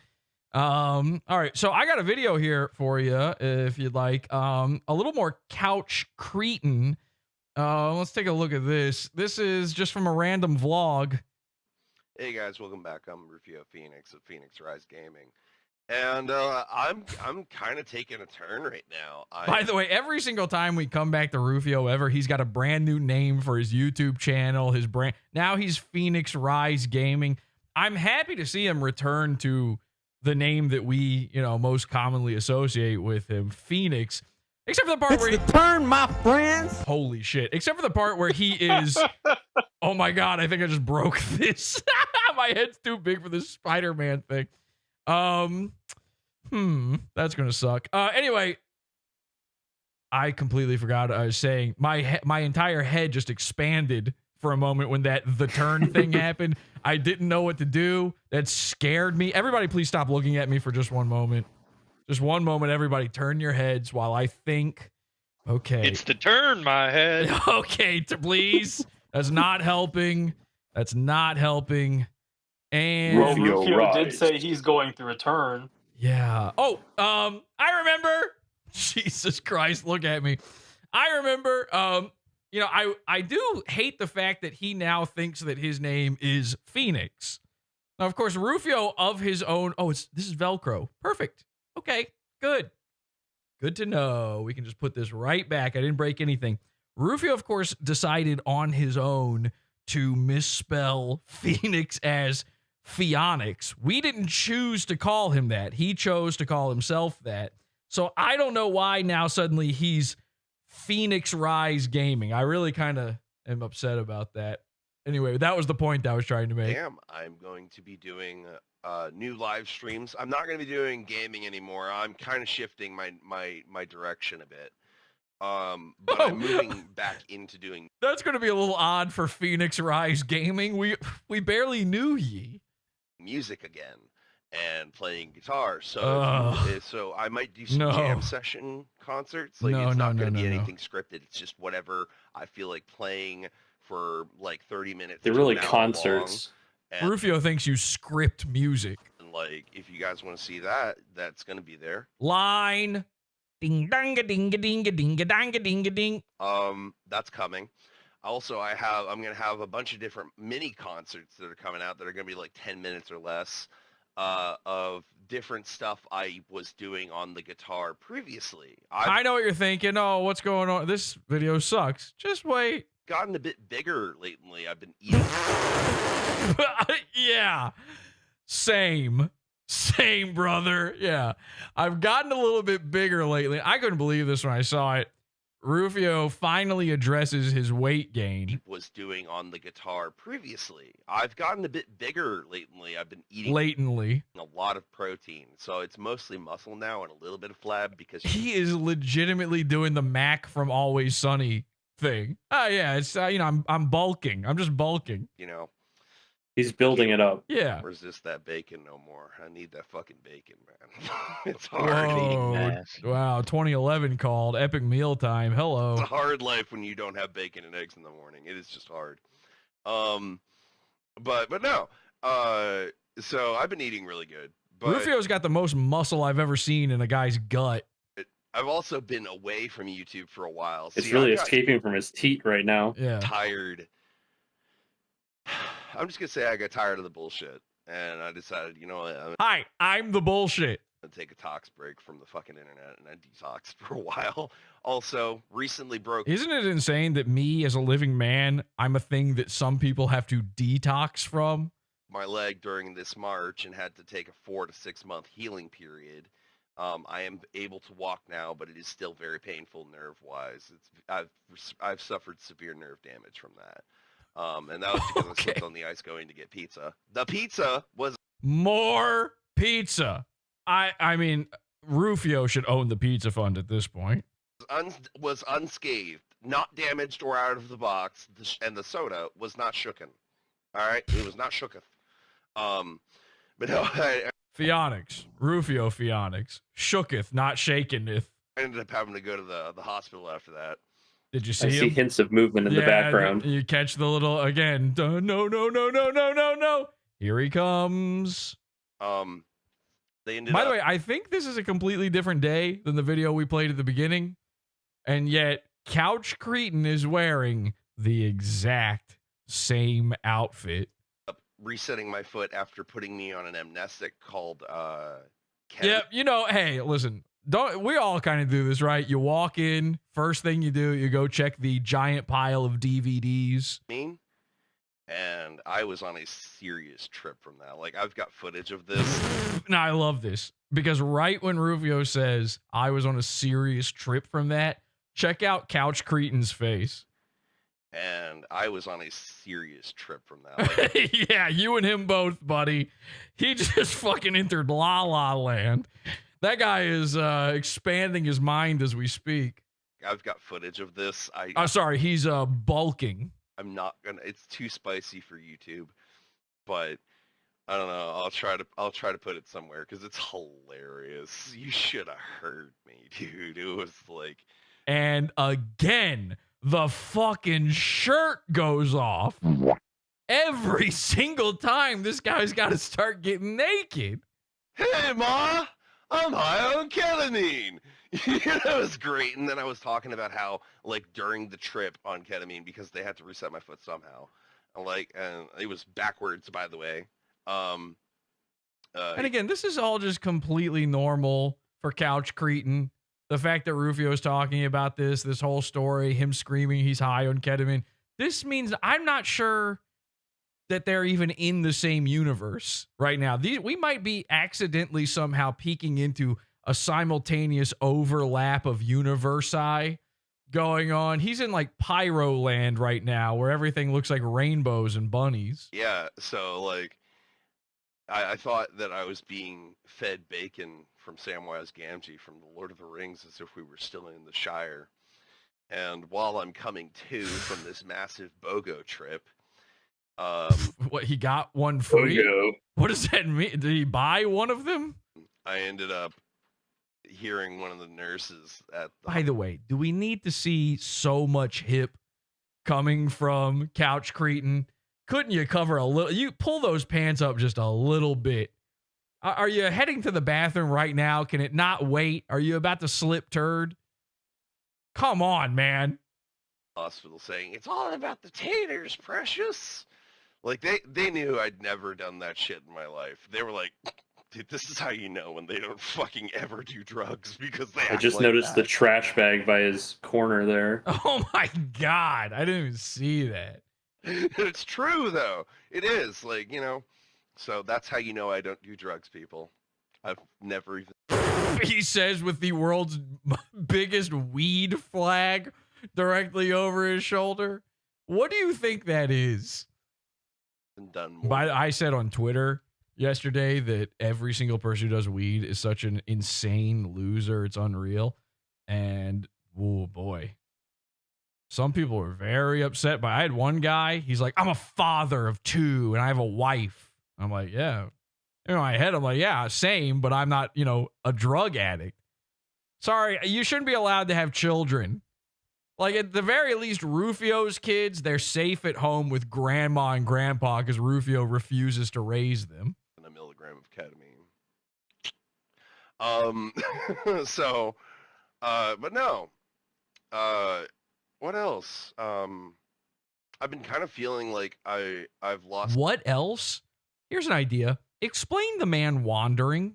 All right, so I got a video here for you if you'd like. A little more couch cretin. Let's take a look at this. This is just from a random vlog. Hey guys, welcome back. I'm Rufio Phoenix of Phoenix Rise Gaming, and I'm kind of taking a turn right now. By the way, every single time we come back to Rufio ever, he's got a brand new name for his YouTube channel. His brand now he's Phoenix Rise Gaming. I'm happy to see him return to the name that we, most commonly associate with him, Phoenix. Except for the part where turn, my friends. Holy shit. Except for the part where he is. Oh my God, I think I just broke this. My head's too big for this Spider-Man thing. That's gonna suck. Anyway, I completely forgot what I was saying. My entire head just expanded for a moment when the turn thing happened. I didn't know what to do. That scared me. Everybody, please stop looking at me for just one moment. Just one moment, everybody. Turn your heads while I think. Okay. It's to turn my head. Okay, please. That's not helping. That's not helping. And Rufio did say he's going through a turn. yeah. Oh, I remember. Jesus Christ, look at me. I remember. You know, I do hate the fact that he now thinks that his name is Phoenix. Now, of course, Rufio of his own. Oh, this is Velcro. Perfect. Okay, good. Good to know. We can just put this right back. I didn't break anything. Rufio, of course, decided on his own to misspell Phoenix as Pheonix. We didn't choose to call him that. He chose to call himself that. So I don't know why now suddenly he's Phoenix Rise Gaming. I really kind of am upset about that. Anyway, that was the point I was trying to make. Damn, I'm going to be doing new live streams. I'm not going to be doing gaming anymore. I'm kind of shifting my direction a bit. But I'm moving back into doing. That's going to be a little odd for Phoenix Rise Gaming. We barely knew ye. Music again and playing guitar. So I might do some jam session concerts. Like it's not going to be anything scripted. It's just whatever I feel like playing for like 30 minutes. They're really concerts. Rufio thinks you script music. And like, if you guys want to see that, that's going to be there. Line. Ding danga dinga dinga dinga danga dinga ding. That's coming. Also, I'm going to have a bunch of different mini concerts that are coming out that are going to be like 10 minutes or less of different stuff I was doing on the guitar previously. I know what you're thinking. Oh, what's going on? This video sucks. Just wait. Gotten a bit bigger lately. I've been eating. Yeah. Same, brother. Yeah. I've gotten a little bit bigger lately. I couldn't believe this when I saw it. Rufio finally addresses his weight gain. Was doing on the guitar previously. I've gotten a bit bigger lately. I've been eating a lot of protein. So it's mostly muscle now and a little bit of flab because he is legitimately doing the Mac from Always Sunny thing. Oh yeah, it's I'm bulking. I'm just bulking. He's building it up. Yeah. Resist that bacon no more. I need that fucking bacon, man. It's hard. Wow, 2011 called Epic Mealtime. Hello. It's a hard life when you don't have bacon and eggs in the morning. It is just hard. But no. So I've been eating really good. But Rufio's got the most muscle I've ever seen in a guy's gut. I've also been away from YouTube for a while. It's really escaping from his teat right now. Yeah. Tired. I'm just going to say I got tired of the bullshit. And I decided, you know what? Hi, I'm the bullshit. I'm going to take a tox break from the fucking internet. And I detoxed for a while. Also, recently broke. Isn't it insane that me, as a living man, I'm a thing that some people have to detox from? My leg during this March and had to take a 4 to 6 month healing period. I am able to walk now, but it is still very painful nerve-wise. I've suffered severe nerve damage from that. And that was because I slipped on the ice going to get pizza. The pizza was more pizza. I mean, Rufio should own the pizza fund at this point. Was unscathed, not damaged or out of the box, and the soda was not shooken. All right, it was not shooketh. But no, Pheonix, Rufio Pheonix, shooketh, not shakeneth. I ended up having to go to the hospital after that. Did you see I him? see hints of movement in the background. You catch the little, again, no. Here he comes. They ended By up. the way, I think this is a completely different day than the video we played at the beginning. And yet, Couch Cretin is wearing the exact same outfit. Resetting my foot after putting me on an amnestic called Yeah, hey, listen. We all kind of do this, right? You walk in, first thing you do, you go check the giant pile of DVDs. And I was on a serious trip from that. Like, I've got footage of this. Now, I love this because right when Rufio says, I was on a serious trip from that, check out Couch Cretin's face. And I was on a serious trip from that. Like, yeah, you and him both, buddy. He just fucking entered La La Land. That guy is expanding his mind as we speak. I've got footage of this. Sorry, he's bulking. I'm not gonna. It's too spicy for YouTube, but I don't know. I'll try to put it somewhere because it's hilarious. You should have heard me, dude. It was like, And again, the fucking shirt goes off. Every single time this guy's got to start getting naked. "Hey, Ma, I'm high on ketamine." It was great. And then I was talking about how, like, during the trip on ketamine, because they had to reset my foot somehow. And it was backwards, by the way. And again, this is all just completely normal for Couch Cretin. The fact that Rufio's talking about this whole story, him screaming he's high on ketamine, this means I'm not sure that they're even in the same universe right now. We might be accidentally somehow peeking into a simultaneous overlap of universi going on. He's in like Pyro Land right now where everything looks like rainbows and bunnies. Yeah, so like I thought that I was being fed bacon from Samwise Gamgee from The Lord of the Rings as if we were still in the Shire. And while I'm coming to from this massive BOGO trip, what, he got one free? BOGO. What does that mean? Did he buy one of them? I ended up hearing one of the nurses at the... By the way, do we need to see so much hip coming from Couch Cretin? Couldn't you cover a little? You pull those pants up just a little bit. Are you heading to the bathroom right now? Can it not wait? Are you about to slip turd? Come on, man. Hospital saying, "It's all about the taters, precious." Like, they knew I'd never done that shit in my life. They were like, "Dude, this is how you know when they don't fucking ever do drugs," because they I just noticed the trash bag by his corner there. Oh my God. I didn't even see that. It's true, though. It is. Like, so that's how you know I don't do drugs, people. I've never even... He says with the world's biggest weed flag directly over his shoulder. What do you think that is? Done more. I said on Twitter yesterday that every single person who does weed is such an insane loser. It's unreal. And, oh boy. Some people were very upset I had one guy, he's like, "I'm a father of 2 and I have a wife." I'm like, yeah. In my head, I'm like, yeah, same, but I'm not, a drug addict. Sorry, you shouldn't be allowed to have children. Like, at the very least, Rufio's kids, they're safe at home with grandma and grandpa because Rufio refuses to raise them. And a milligram of ketamine. So, but no. What else? I've been kind of feeling like I've lost... What else? Here's an idea. Explain the man wandering.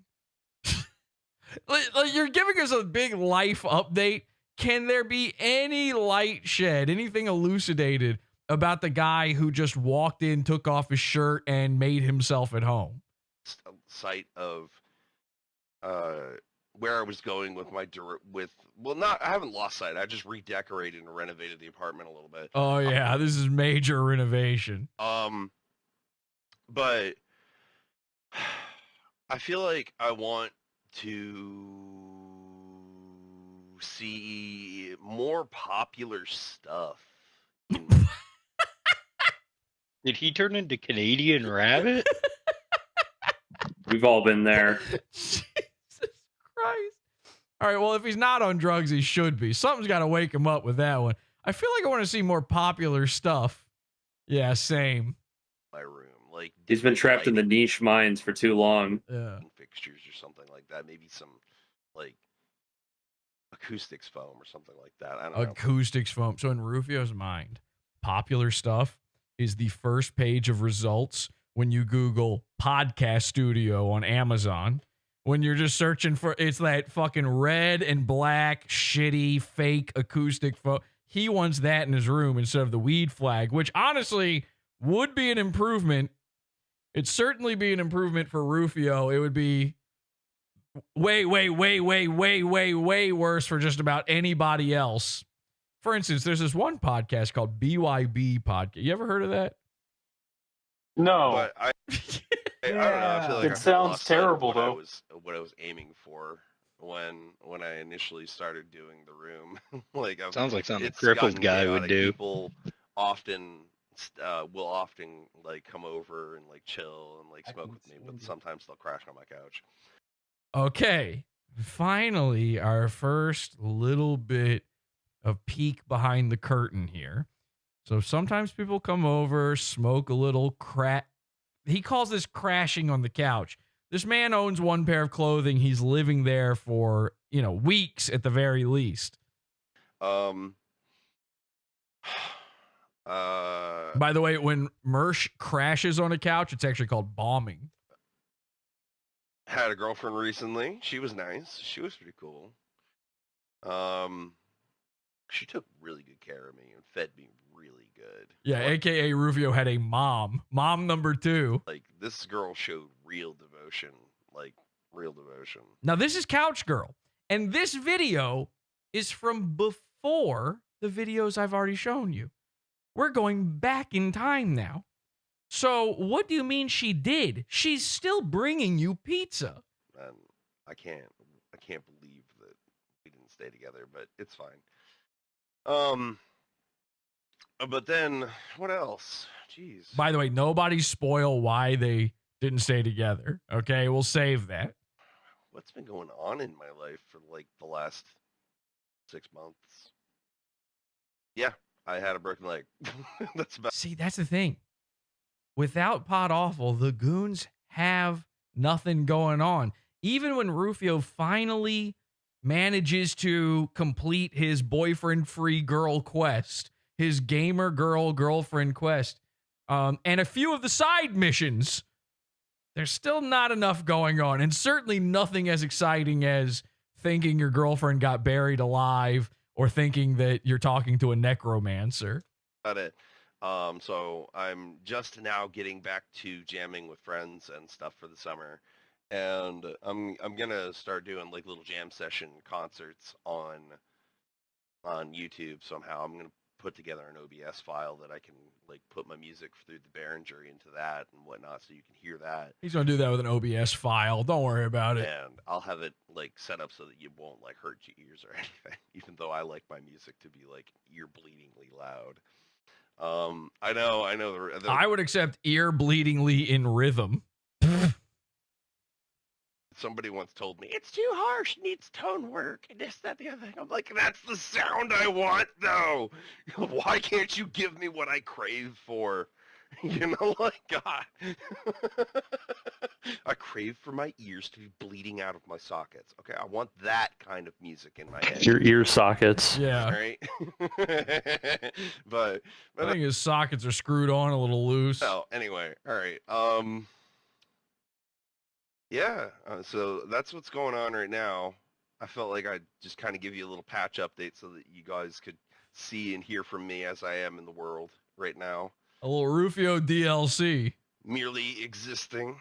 Like, you're giving us a big life update. Can there be any light shed, anything elucidated about the guy who just walked in, took off his shirt, and made himself at home? A sight of where I was going with I haven't lost sight. I just redecorated and renovated the apartment a little bit. Oh yeah, this is major renovation. But I feel like I want to see more popular stuff. Did he turn into Canadian Rabbit? We've all been there. Jesus Christ. All right, well, if he's not on drugs, he should be. Something's got to wake him up with that one. I feel like I want to see more popular stuff. Yeah, same. My room, like, He's been trapped in the niche mines for too long. Yeah. Fixtures or something like that. Maybe some, like, acoustics foam or something like that. I don't know. Acoustics foam. So in Rufio's mind, popular stuff is the first page of results when you Google podcast studio on Amazon. When you're just searching for, it's that fucking red and black, shitty, fake acoustic foam. He wants that in his room instead of the weed flag, which honestly would be an improvement. It'd certainly be an improvement for Rufio. It would be way worse for just about anybody else. For instance, there's this one podcast called BYB Podcast. You ever heard of that? No. But I don't know. I feel like It sounds terrible, though. What I was aiming for when I initially started doing the room. Like, Sounds like something a it's crippled gotten guy would chaotic. do. People often will often like come over and like chill and like smoke with me, but sometimes they'll crash on my couch. Okay. Finally, our first little bit of peek behind the curtain here. So sometimes people come over, smoke a little he calls this crashing on the couch. This man owns one pair of clothing. He's living there for, weeks at the very least. By the way, when Mersh crashes on a couch, it's actually called bombing. Had a girlfriend recently. She was nice. She was pretty cool. She took really good care of me and fed me really good. Yeah, AKA Rufio had a mom number 2. Like, this girl showed real devotion. Like, real devotion. Now, this is Couch Girl. And this video is from before the videos I've already shown you. We're going back in time now. So what do you mean she did? She's still bringing you pizza. And I can't believe that we didn't stay together, but it's fine. But then what else? Jeez. By the way, nobody spoil why they didn't stay together. Okay, we'll save that. What's been going on in my life for like the last 6 months? Yeah, I had a broken leg. See, that's the thing. Without Pod Awful, the goons have nothing going on. Even when Rufio finally manages to complete his boyfriend-free girl quest, his gamer girlfriend quest, and a few of the side missions, there's still not enough going on, and certainly nothing as exciting as thinking your girlfriend got buried alive or thinking that you're talking to a necromancer. Got it. So I'm just now getting back to jamming with friends and stuff for the summer. And I'm gonna start doing like little jam session concerts on YouTube somehow. I'm gonna put together an OBS file that I can like put my music through the Behringer into that and whatnot, so you can hear that. He's gonna do that with an OBS file. Don't worry about it. And I'll have it like set up so that you won't like hurt your ears or anything. Even though I like my music to be like ear bleedingly loud. I know. I would accept ear bleedingly in rhythm. Somebody once told me, it's too harsh, needs tone work, and this, that, the other thing. I'm like, that's the sound I want, though. Why can't you give me what I crave for? Like, God. I crave for my ears to be bleeding out of my sockets. Okay, I want that kind of music in my head. Your ear sockets. Yeah. Right? but I think his sockets are screwed on a little loose. Oh, anyway, all right. Yeah, so that's what's going on right now. I felt like I'd just kind of give you a little patch update so that you guys could see and hear from me as I am in the world right now. A little Rufio DLC. Merely existing.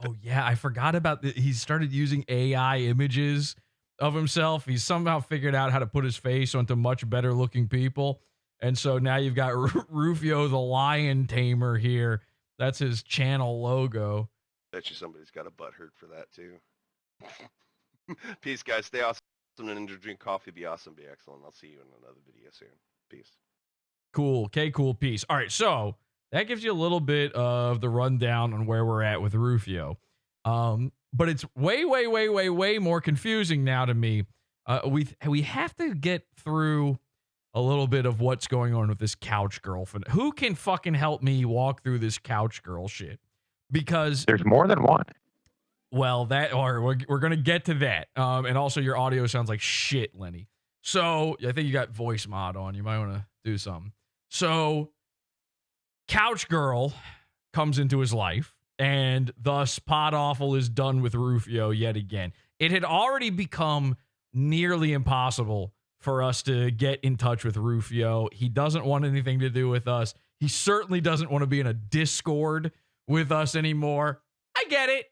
Oh, yeah, I forgot about that. He started using AI images of himself. He's somehow figured out how to put his face onto much better looking people. And so now you've got Rufio the Lion Tamer here. That's his channel logo. Bet you somebody's got a butthurt for that too. Peace, guys. Stay awesome and drink coffee. Be awesome. Be excellent. I'll see you in another video soon. Peace. Cool. Okay, cool. Peace. All right, so that gives you a little bit of the rundown on where we're at with Rufio. But it's way more confusing now to me. We have to get through a little bit of what's going on with this couch girlfriend. Who can fucking help me walk through this couch girl shit? Because there's more than one. Well, we're going to get to that. And also your audio sounds like shit, Lenny. So I think you got voice mod on. You might want to do something. So Couch Girl comes into his life, and thus Pod Awful is done with Rufio yet again. It had already become nearly impossible for us to get in touch with Rufio. He doesn't want anything to do with us. He certainly doesn't want to be in a Discord with us anymore. I get it.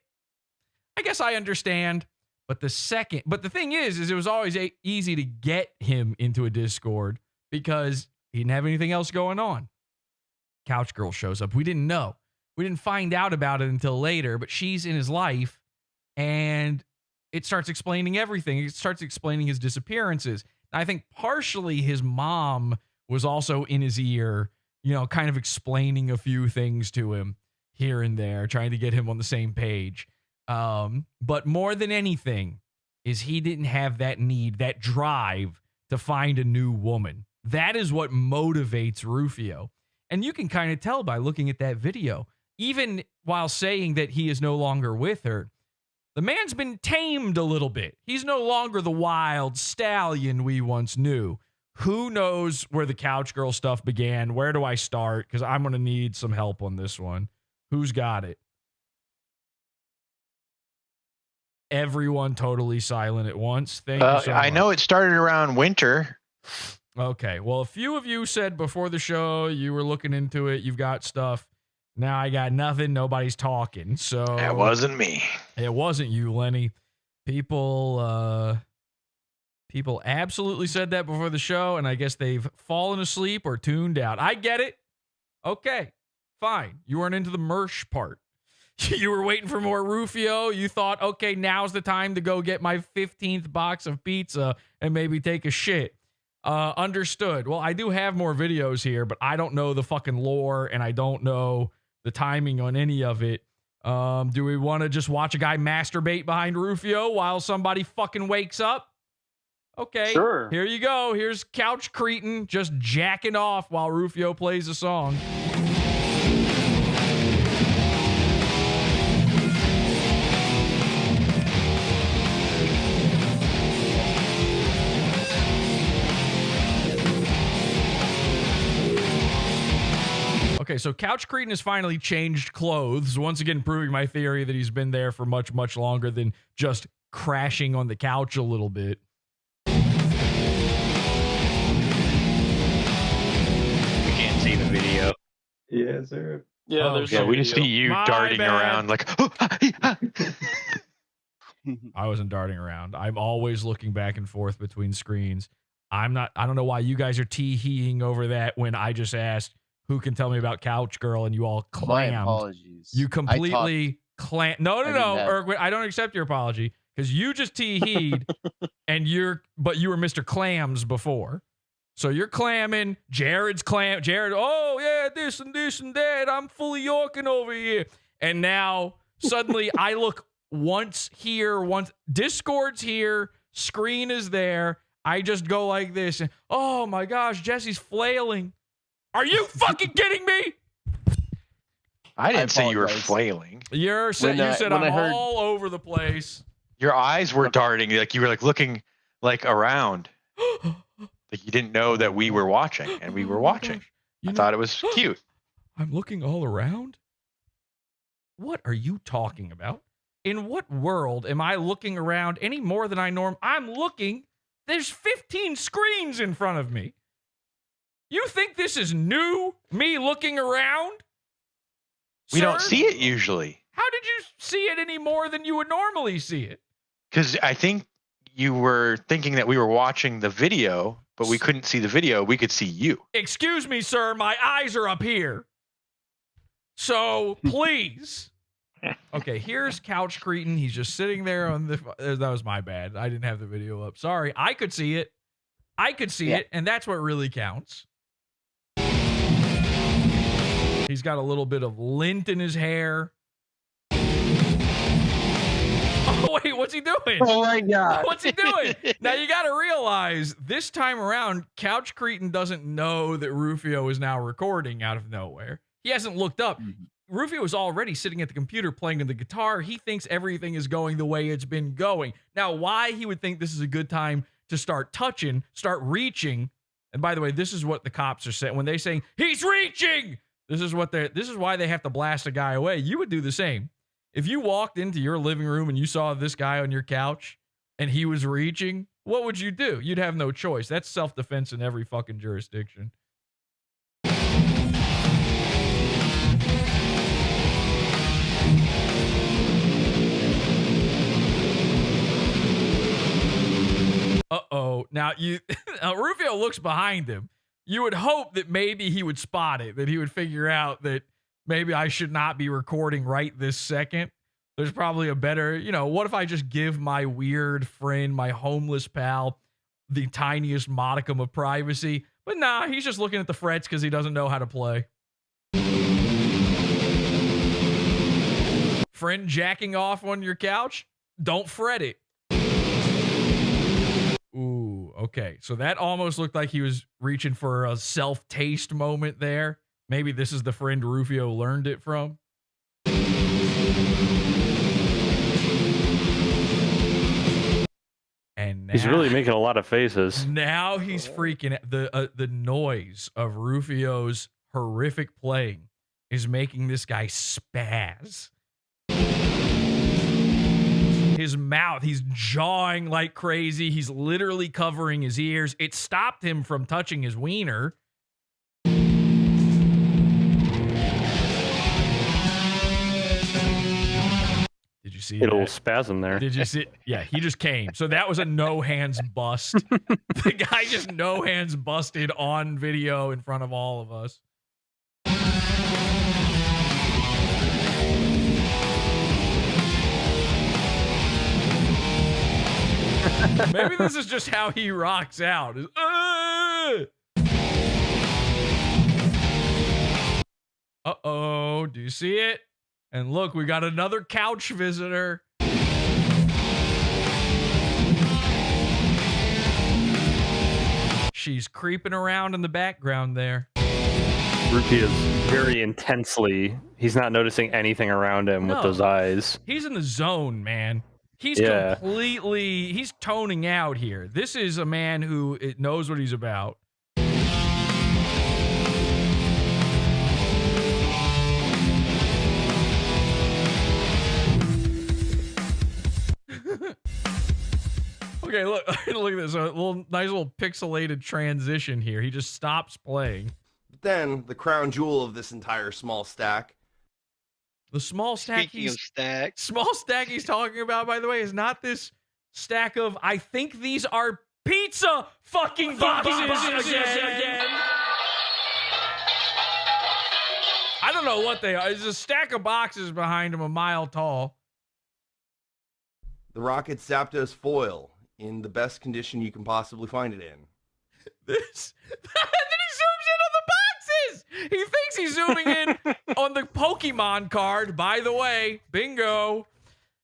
I guess I understand. But the thing is it was always easy to get him into a Discord because he didn't have anything else going on. Couch Girl shows up. We didn't know. We didn't find out about it until later, but she's in his life and it starts explaining everything. It starts explaining his disappearances. I think partially his mom was also in his ear, kind of explaining a few things to him here and there, trying to get him on the same page. But more than anything is he didn't have that need, that drive to find a new woman. That is what motivates Rufio. And you can kind of tell by looking at that video, even while saying that he is no longer with her, the man's been tamed a little bit. He's no longer the wild stallion we once knew. Who knows where the couch girl stuff began? Where do I start? Because I'm going to need some help on this one. Who's got it? Everyone totally silent at once. Thank you so much. I know it started around winter. Okay. Well, a few of you said before the show you were looking into it. You've got stuff. Now I got nothing. Nobody's talking. So It wasn't me. It wasn't you, Lenny. People absolutely said that before the show, and I guess they've fallen asleep or tuned out. I get it. Okay, fine. You weren't into the Mersh part. You were waiting for more Rufio. You thought, okay, now's the time to go get my 15th box of pizza and maybe take a shit. Understood. Well, I do have more videos here, but I don't know the fucking lore, and I don't know the timing on any of it. Do we want to just watch a guy masturbate behind Rufio while somebody fucking wakes up? Okay, Sure. Here you go. Here's Couch Cretin just jacking off while Rufio plays a song. Okay, so Couch Cretin has finally changed clothes, once again proving my theory that he's been there for much, much longer than just crashing on the couch a little bit. We can't see the video. Yeah, sir. Yeah, there's Yeah, some we just see video. you My darting bad. around like. I wasn't darting around. I'm always looking back and forth between screens. I don't know why you guys are tee-heeing over that when I just asked who can tell me about Couch Girl and you all clammed. My apologies. You completely clammed. No, I didn't have- Erwin, I don't accept your apology because you just tee-heed but you were Mr. Clams before. So you're clamming. Jared, oh yeah, this and that. I'm fully yorking over here. And now suddenly I look once here, once Discord's here, screen is there. I just go like this and oh my gosh, Jesse's flailing. Are you fucking kidding me? I didn't say you were apologize. flailing. You said I'm all over the place. Your eyes were darting, like you were like looking like around. Like you didn't know that we were watching, and we were watching. I thought it was cute. I'm looking all around? What are you talking about? In what world am I looking around any more than I'm looking. There's 15 screens in front of me. You think this is new? Me looking around? We don't Sir? see it usually. How did you see it any more than you would normally see it? Because I think you were thinking that we were watching the video, but we couldn't see the video. We could see you. Excuse me, sir. My eyes are up here. So please. Okay, here's Couch Cretin. He's just sitting there on the. That was my bad. I didn't have the video up. Sorry. I could see it. And that's what really counts. He's got a little bit of lint in his hair. Oh, wait, what's he doing? Oh my God. What's he doing? Now, you got to realize this time around, Couch Cretin doesn't know that Rufio is now recording out of nowhere. He hasn't looked up. Rufio is already sitting at the computer playing the guitar. He thinks everything is going the way it's been going. Now, why he would think this is a good time to start touching, start reaching. And by the way, this is what the cops are saying when they say he's reaching. This is why they have to blast a guy away. You would do the same. If you walked into your living room and you saw this guy on your couch and he was reaching, what would you do? You'd have no choice. That's self-defense in every fucking jurisdiction. Uh-oh. Now, Rufio looks behind him. You would hope that maybe he would spot it, that he would figure out that maybe I should not be recording right this second. There's probably a better, what if I just give my weird friend, my homeless pal, the tiniest modicum of privacy? But nah, he's just looking at the frets because he doesn't know how to play. Friend jacking off on your couch? Don't fret it. Ooh, okay. So that almost looked like he was reaching for a self-taste moment there. Maybe this is the friend Rufio learned it from. And now, he's really making a lot of faces. Now he's freaking out. The noise of Rufio's horrific playing is making this guy spaz. His mouth, he's jawing like crazy. He's literally covering his ears. It stopped him from touching his wiener. Did you see It'll that? spasm there. Did you see? Yeah, he just came. So that was a no hands bust. The guy just no hands busted on video in front of all of us. Maybe this is just how he rocks out. Uh-oh, do you see it? And look, we got another couch visitor. She's creeping around in the background there. Rupee is very intensely. He's not noticing anything around him with those eyes. He's in the zone, man. He's completely, he's toning out here. This is a man who knows what he's about. Okay, look at this. A nice little pixelated transition here. He just stops playing. Then the crown jewel of this entire small stack. The small stack small stack he's talking about, by the way, is not this stack of, I think these are pizza fucking boxes again. I don't know what they are. There's a stack of boxes behind him a mile tall. The Rocket Zapdos foil in the best condition you can possibly find it in. This. And then he zooms in on the boxes. He thinks he's zooming in on the Pokemon card. By the way, bingo.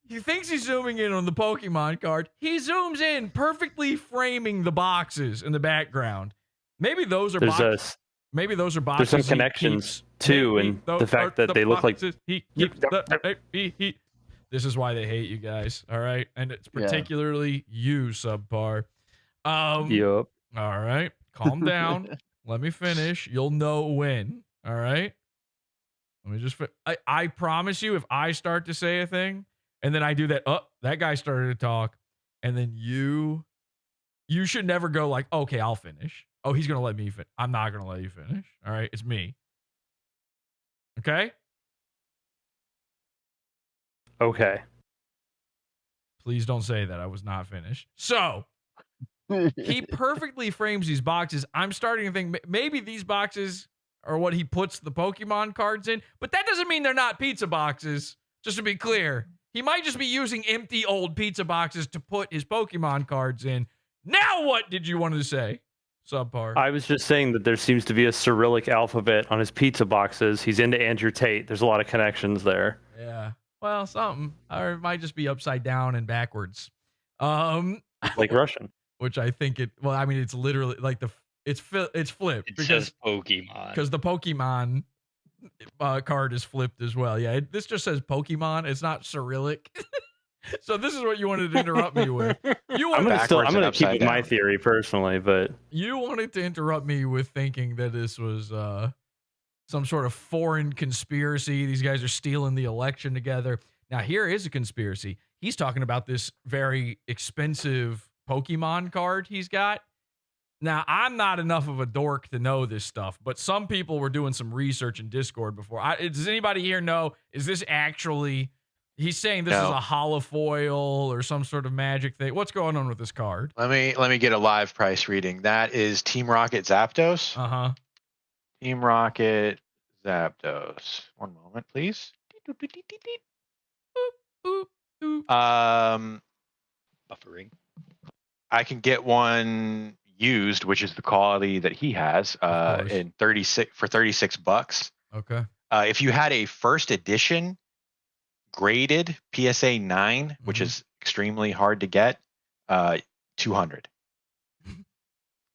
He thinks he's zooming in on the Pokemon card. He zooms in, perfectly framing the boxes in the background. Maybe those are boxes. Maybe those are boxes. There's some connections too, and the fact that they look like. This is why they hate you guys, all right? And it's particularly you, Subpar. Yup. All right, calm down. Let me finish. You'll know when, all right? Let me just... I promise you, if I start to say a thing, and then I do that, that guy started to talk, and then you should never go like, okay, I'll finish. Oh, he's going to let me finish. I'm not going to let you finish, all right? It's me. Okay? Okay. Please don't say that. I was not finished. So, he perfectly frames these boxes. I'm starting to think maybe these boxes are what he puts the Pokemon cards in, but that doesn't mean they're not pizza boxes, just to be clear. He might just be using empty old pizza boxes to put his Pokemon cards in. Now what did you want to say, Subpar? I was just saying that there seems to be a Cyrillic alphabet on his pizza boxes. He's into Andrew Tate. There's a lot of connections there. Yeah. Well, something. Or it might just be upside down and backwards. Like Russian. Which I think it's literally like it's flipped. It says Pokemon. Because the Pokemon card is flipped as well. Yeah, this just says Pokemon. It's not Cyrillic. So this is what you wanted to interrupt me with. I'm gonna keep with my theory personally, but you wanted to interrupt me with thinking that this was some sort of foreign conspiracy. These guys are stealing the election together. Now, here is a conspiracy. He's talking about this very expensive Pokemon card he's got. Now, I'm not enough of a dork to know this stuff, but some people were doing some research in Discord before. Does anybody here know, is this actually... He's saying this is a holofoil or some sort of magic thing. What's going on with this card? Let me get a live price reading. That is Team Rocket Zapdos. Uh-huh. Team Rocket Zapdos. One moment, please. Buffering. I can get one used, which is the quality that he has, in 36 bucks. Okay. If you had a first edition graded PSA 9, which is extremely hard to get, 200.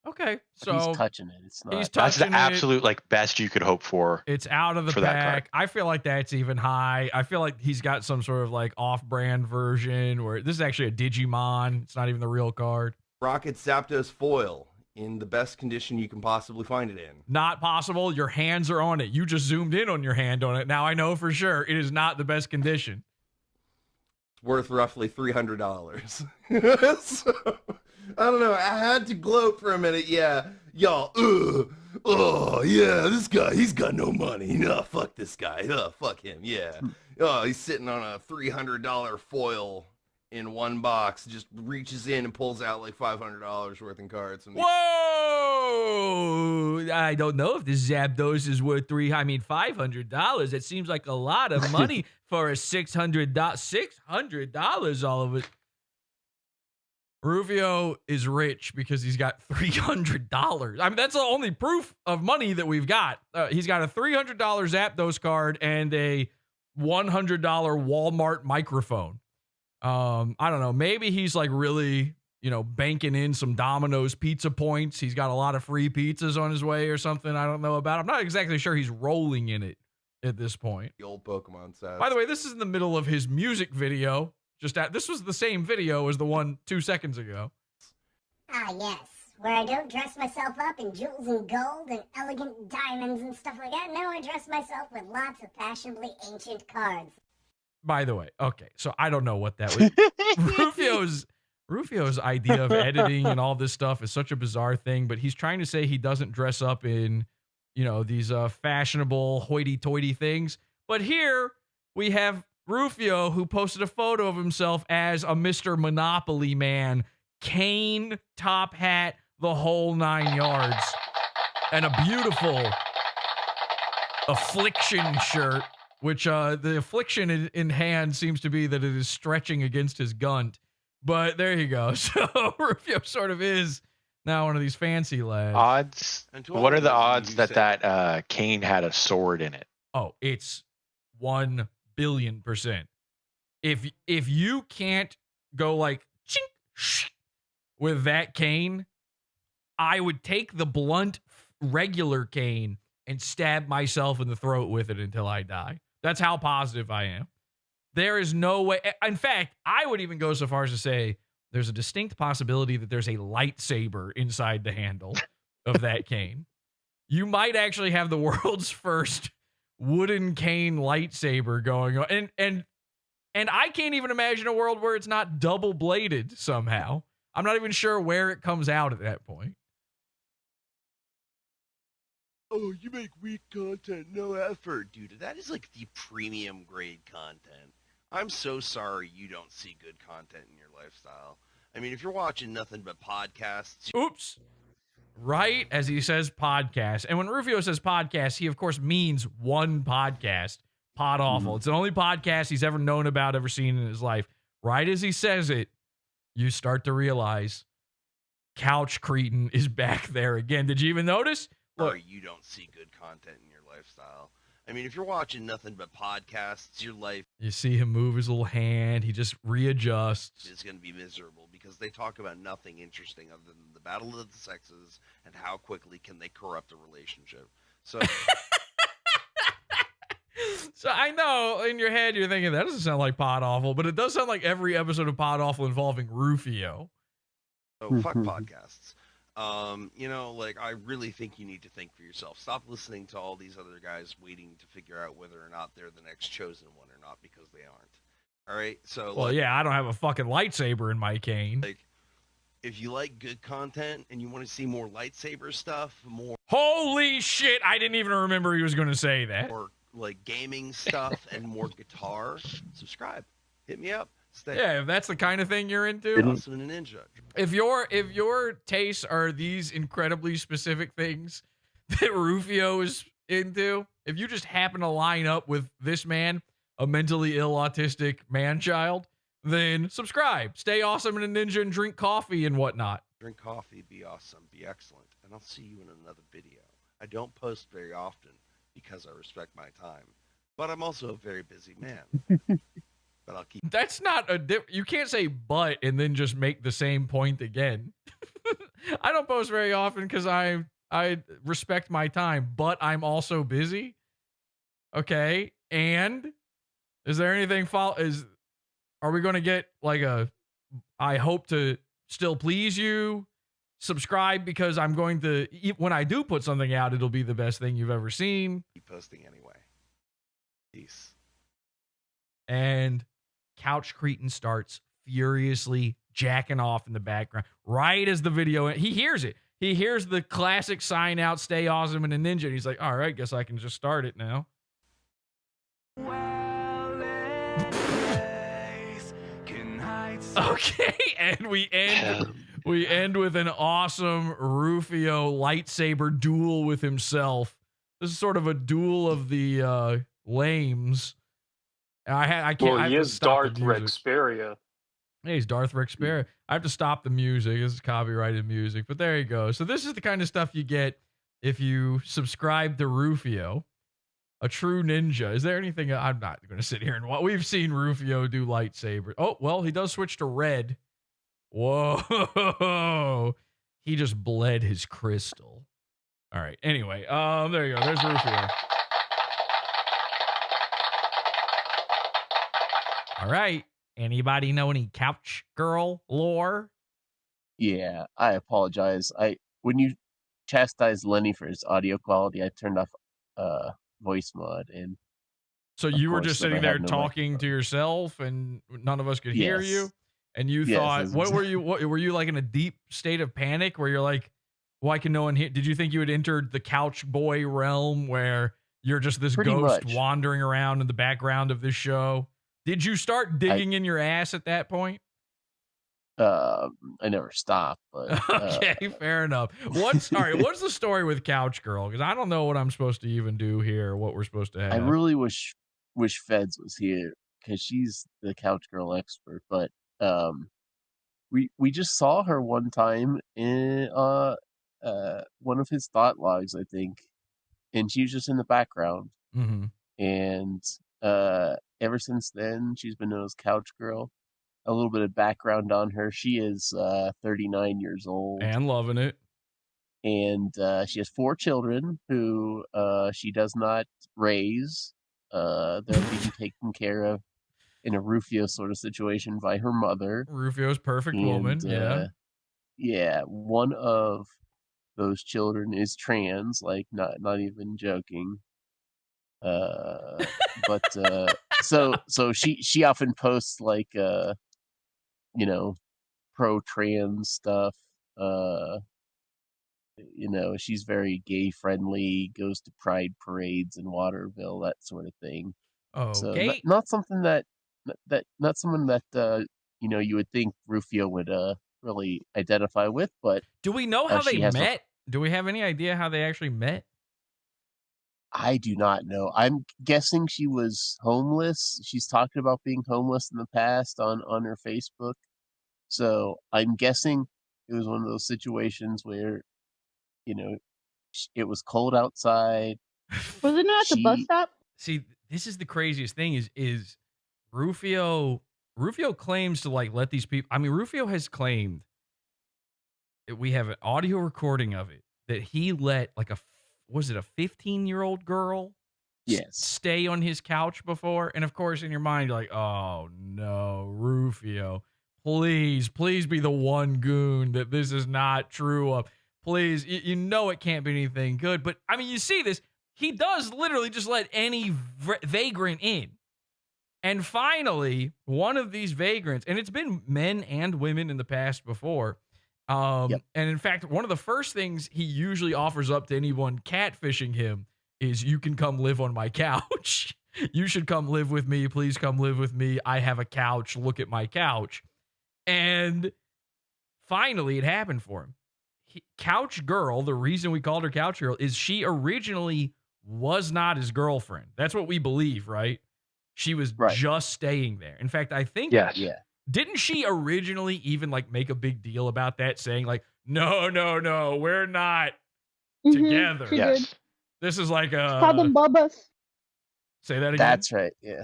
Okay, But so he's touching it. It's not. he's That's touching the it. absolute like best you could hope for. It's out of the for that card. pack. I feel like that's even high. I feel like he's got some sort of like off-brand version where this is actually a Digimon. It's not even the real card. Rocket Zapdos foil in the best condition you can possibly find it in. Not possible. Your hands are on it. You just zoomed in on your hand on it. Now I know for sure it is not the best condition. It's worth roughly $300. So, I don't know. I had to gloat for a minute. Yeah, y'all. Oh yeah, this guy. He's got no money. No, fuck this guy. Fuck him. Yeah. Oh, he's sitting on a $300 foil in one box. Just reaches in and pulls out like $500 worth in cards. And Whoa! I don't know if this Zapdos is worth $500. It seems like a lot of money for a $600 all of it. Rufio is rich because he's got $300. I mean, that's the only proof of money that we've got. He's got a $300 Zapdos card and a $100 Walmart microphone. I don't know. Maybe he's like really, banking in some Domino's pizza points. He's got a lot of free pizzas on his way or something. I don't know about. I'm not exactly sure he's rolling in it at this point. The old Pokemon sets. By the way, this is in the middle of his music video. This was the same video as the one 2 seconds ago. Ah, yes. Where I don't dress myself up in jewels and gold and elegant diamonds and stuff like that. No, I dress myself with lots of fashionably ancient cards. By the way, okay, so I don't know what that was. Rufio's idea of editing and all this stuff is such a bizarre thing, but he's trying to say he doesn't dress up in, these fashionable hoity-toity things. But here we have Rufio, who posted a photo of himself as a Mr. Monopoly man, cane, top hat, the whole 9 yards, and a beautiful affliction shirt, which the affliction in hand seems to be that it is stretching against his gunt. But there you go. So Rufio sort of is now one of these fancy lads. Odds? What are the odds that cane had a sword in it? Oh, it's 1 billion%. If you can't go like chink, shh, with that cane, I would take the blunt regular cane and stab myself in the throat with it until I die. That's how positive I am. There is no way. In fact, I would even go so far as to say there's a distinct possibility that there's a lightsaber inside the handle of that cane. You might actually have the world's first wooden cane lightsaber going on. And I can't even imagine a world where it's not double bladed somehow. I'm not even sure where it comes out at that point. Oh, you make weak content, no effort. Dude, that is like the premium grade content. I'm so sorry you don't see good content in your lifestyle. I mean, if you're watching nothing but podcasts... Oops. Right as he says podcast. And when Rufio says podcast, he, of course, means one podcast, Pod Awful. It's the only podcast he's ever known about, ever seen in his life. Right as he says it, you start to realize Couch Cretin is back there again. Did you even notice? Look, you don't see good content in your lifestyle. I mean, if you're watching nothing but podcasts, your life... You see him move his little hand. He just readjusts. ...is going to be miserable because they talk about nothing interesting other than the battle of the sexes and how quickly can they corrupt a relationship. So... So I know in your head you're thinking that doesn't sound like Pod Awful, but it does sound like every episode of Pod Awful involving Rufio. So fuck podcasts. I really think you need to think for yourself. Stop listening to all these other guys waiting to figure out whether or not they're the next chosen one or not, because they aren't. All right? So, well, yeah, I don't have a fucking lightsaber in my cane. Like, if you like good content and you want to see more lightsaber stuff, more... Holy shit, I didn't even remember he was going to say that. More, like, gaming stuff and more guitar, subscribe. Hit me up. Yeah, if that's the kind of thing you're into. Awesome and Ninja. If your tastes are these incredibly specific things that Rufio is into, if you just happen to line up with this man, a mentally ill autistic man-child, then subscribe. Stay awesome and a ninja and drink coffee and whatnot. Drink coffee, be awesome, be excellent, and I'll see you in another video. I don't post very often because I respect my time, but I'm also a very busy man. But I'll keep. That's not you can't say but and then just make the same point again. I don't post very often because I respect my time, but I'm also busy. Okay, and is there anything are we going to get like I hope to still please you? Subscribe because I'm going to, when I do put something out, it'll be the best thing you've ever seen. Keep posting anyway. Peace. And Couch Cretin starts furiously jacking off in the background right as the video, he hears it. He hears the classic sign out, stay awesome and a ninja. And he's like, all right, guess I can just start it now. Okay, and we end with an awesome Rufio lightsaber duel with himself. This is sort of a duel of the lames. I can't. Well, he is Darth Rexperia. Yeah, he's Darth Rexperia. I have to stop the music. This is copyrighted music, but there you go. So this is the kind of stuff you get if you subscribe to Rufio. A true ninja. Is there anything? I'm not going to sit here and watch. We've seen Rufio do lightsaber. Oh, well, he does switch to red. Whoa. He just bled his crystal. All right. Anyway, there you go. There's Rufio. All right. Anybody know any couch girl lore? Yeah, I apologize. When you chastised Lenny for his audio quality, I turned off voice mod, and so you were just sitting there talking to yourself and none of us could hear you, and you thought, what were you like in a deep state of panic where you're like, why can no one hear? Did you think you had entered the couch boy realm where you're just this ghost wandering around in the background of this show? Did you start digging in your ass at that point? I never stopped, but okay, fair enough. What's the story with Couch Girl? Because I don't know what I'm supposed to even do here, what we're supposed to have. I really wish Feds was here because she's the Couch Girl expert. But we just saw her one time in one of his thought logs, I think, and she was just in the background. Mm-hmm. And ever since then, she's been known as Couch Girl. A little bit of background on her. She is 39 years old. And loving it. And she has 4 children who she does not raise. They're being taken care of in a Rufio sort of situation by her mother. Rufio's perfect woman, yeah. Yeah, one of those children is trans, like not even joking. But so she often posts like pro-trans stuff. She's very gay friendly, goes to pride parades in Waterville, that sort of thing. Oh, so okay. not something that you would think Rufio would really identify with. But do we know how they met? Do we have any idea how they actually met? I do not know. I'm guessing she was homeless. She's talked about being homeless in the past on her Facebook. So I'm guessing it was one of those situations where, it was cold outside. Wasn't it at the bus stop? See, this is the craziest thing is Rufio claims to like let these people. I mean, Rufio has claimed that we have an audio recording of it that he let like was it a 15-year-old girl stay on his couch before? And of course, in your mind, you're like, oh no, Rufio, please be the one goon that this is not true of. Please, you know it can't be anything good. But I mean, you see this, he does literally just let any vagrant in. And finally, one of these vagrants, and it's been men and women in the past before, and in fact, one of the first things he usually offers up to anyone catfishing him is, you can come live on my couch. You should come live with me. Please come live with me. I have a couch. Look at my couch. And finally, it happened for him. Couch Girl, the reason we called her Couch Girl is she originally was not his girlfriend. That's what we believe, right? She was just staying there. In fact, I think didn't she originally even like make a big deal about that, saying like, no, we're not together. She did. This is like She called them Bubbas. Say that again. That's right. Yeah.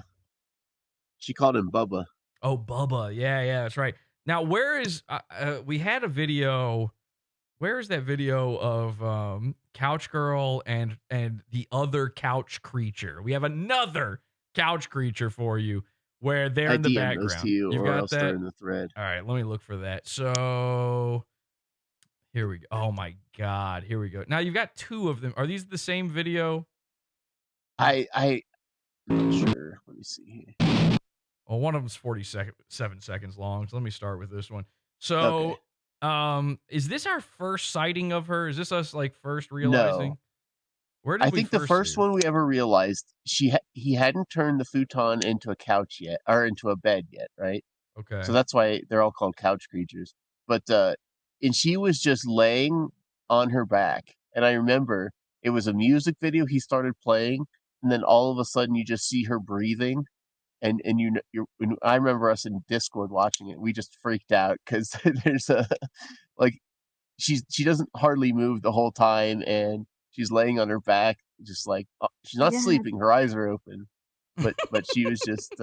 She called him Bubba. Oh, Bubba. Yeah, that's right. Now, where is we had a video. Where is that video of Couch Girl and the other couch creature? We have another couch creature for you where they're in the DM'd background. those to you, You've or got else that? they're in the thread. All right, let me look for that. So here we go. Oh my God, here we go. Now you've got two of them. Are these the same video? I'm not sure. Let me see here. Well, one of them's 7 seconds long. So let me start with this one. So, is this our first sighting of her? Is this us like first realizing? No. Where did I we think the first see her? one we ever realized he hadn't turned the futon into a couch yet, or into a bed yet, right? Okay. So that's why they're all called couch creatures. But and she was just laying on her back, and I remember it was a music video he started playing, and then all of a sudden you just see her breathing, and I remember us in Discord watching it. We just freaked out because there's a like she doesn't hardly move the whole time, and she's laying on her back, just like she's not sleeping. Her eyes are open, but she was just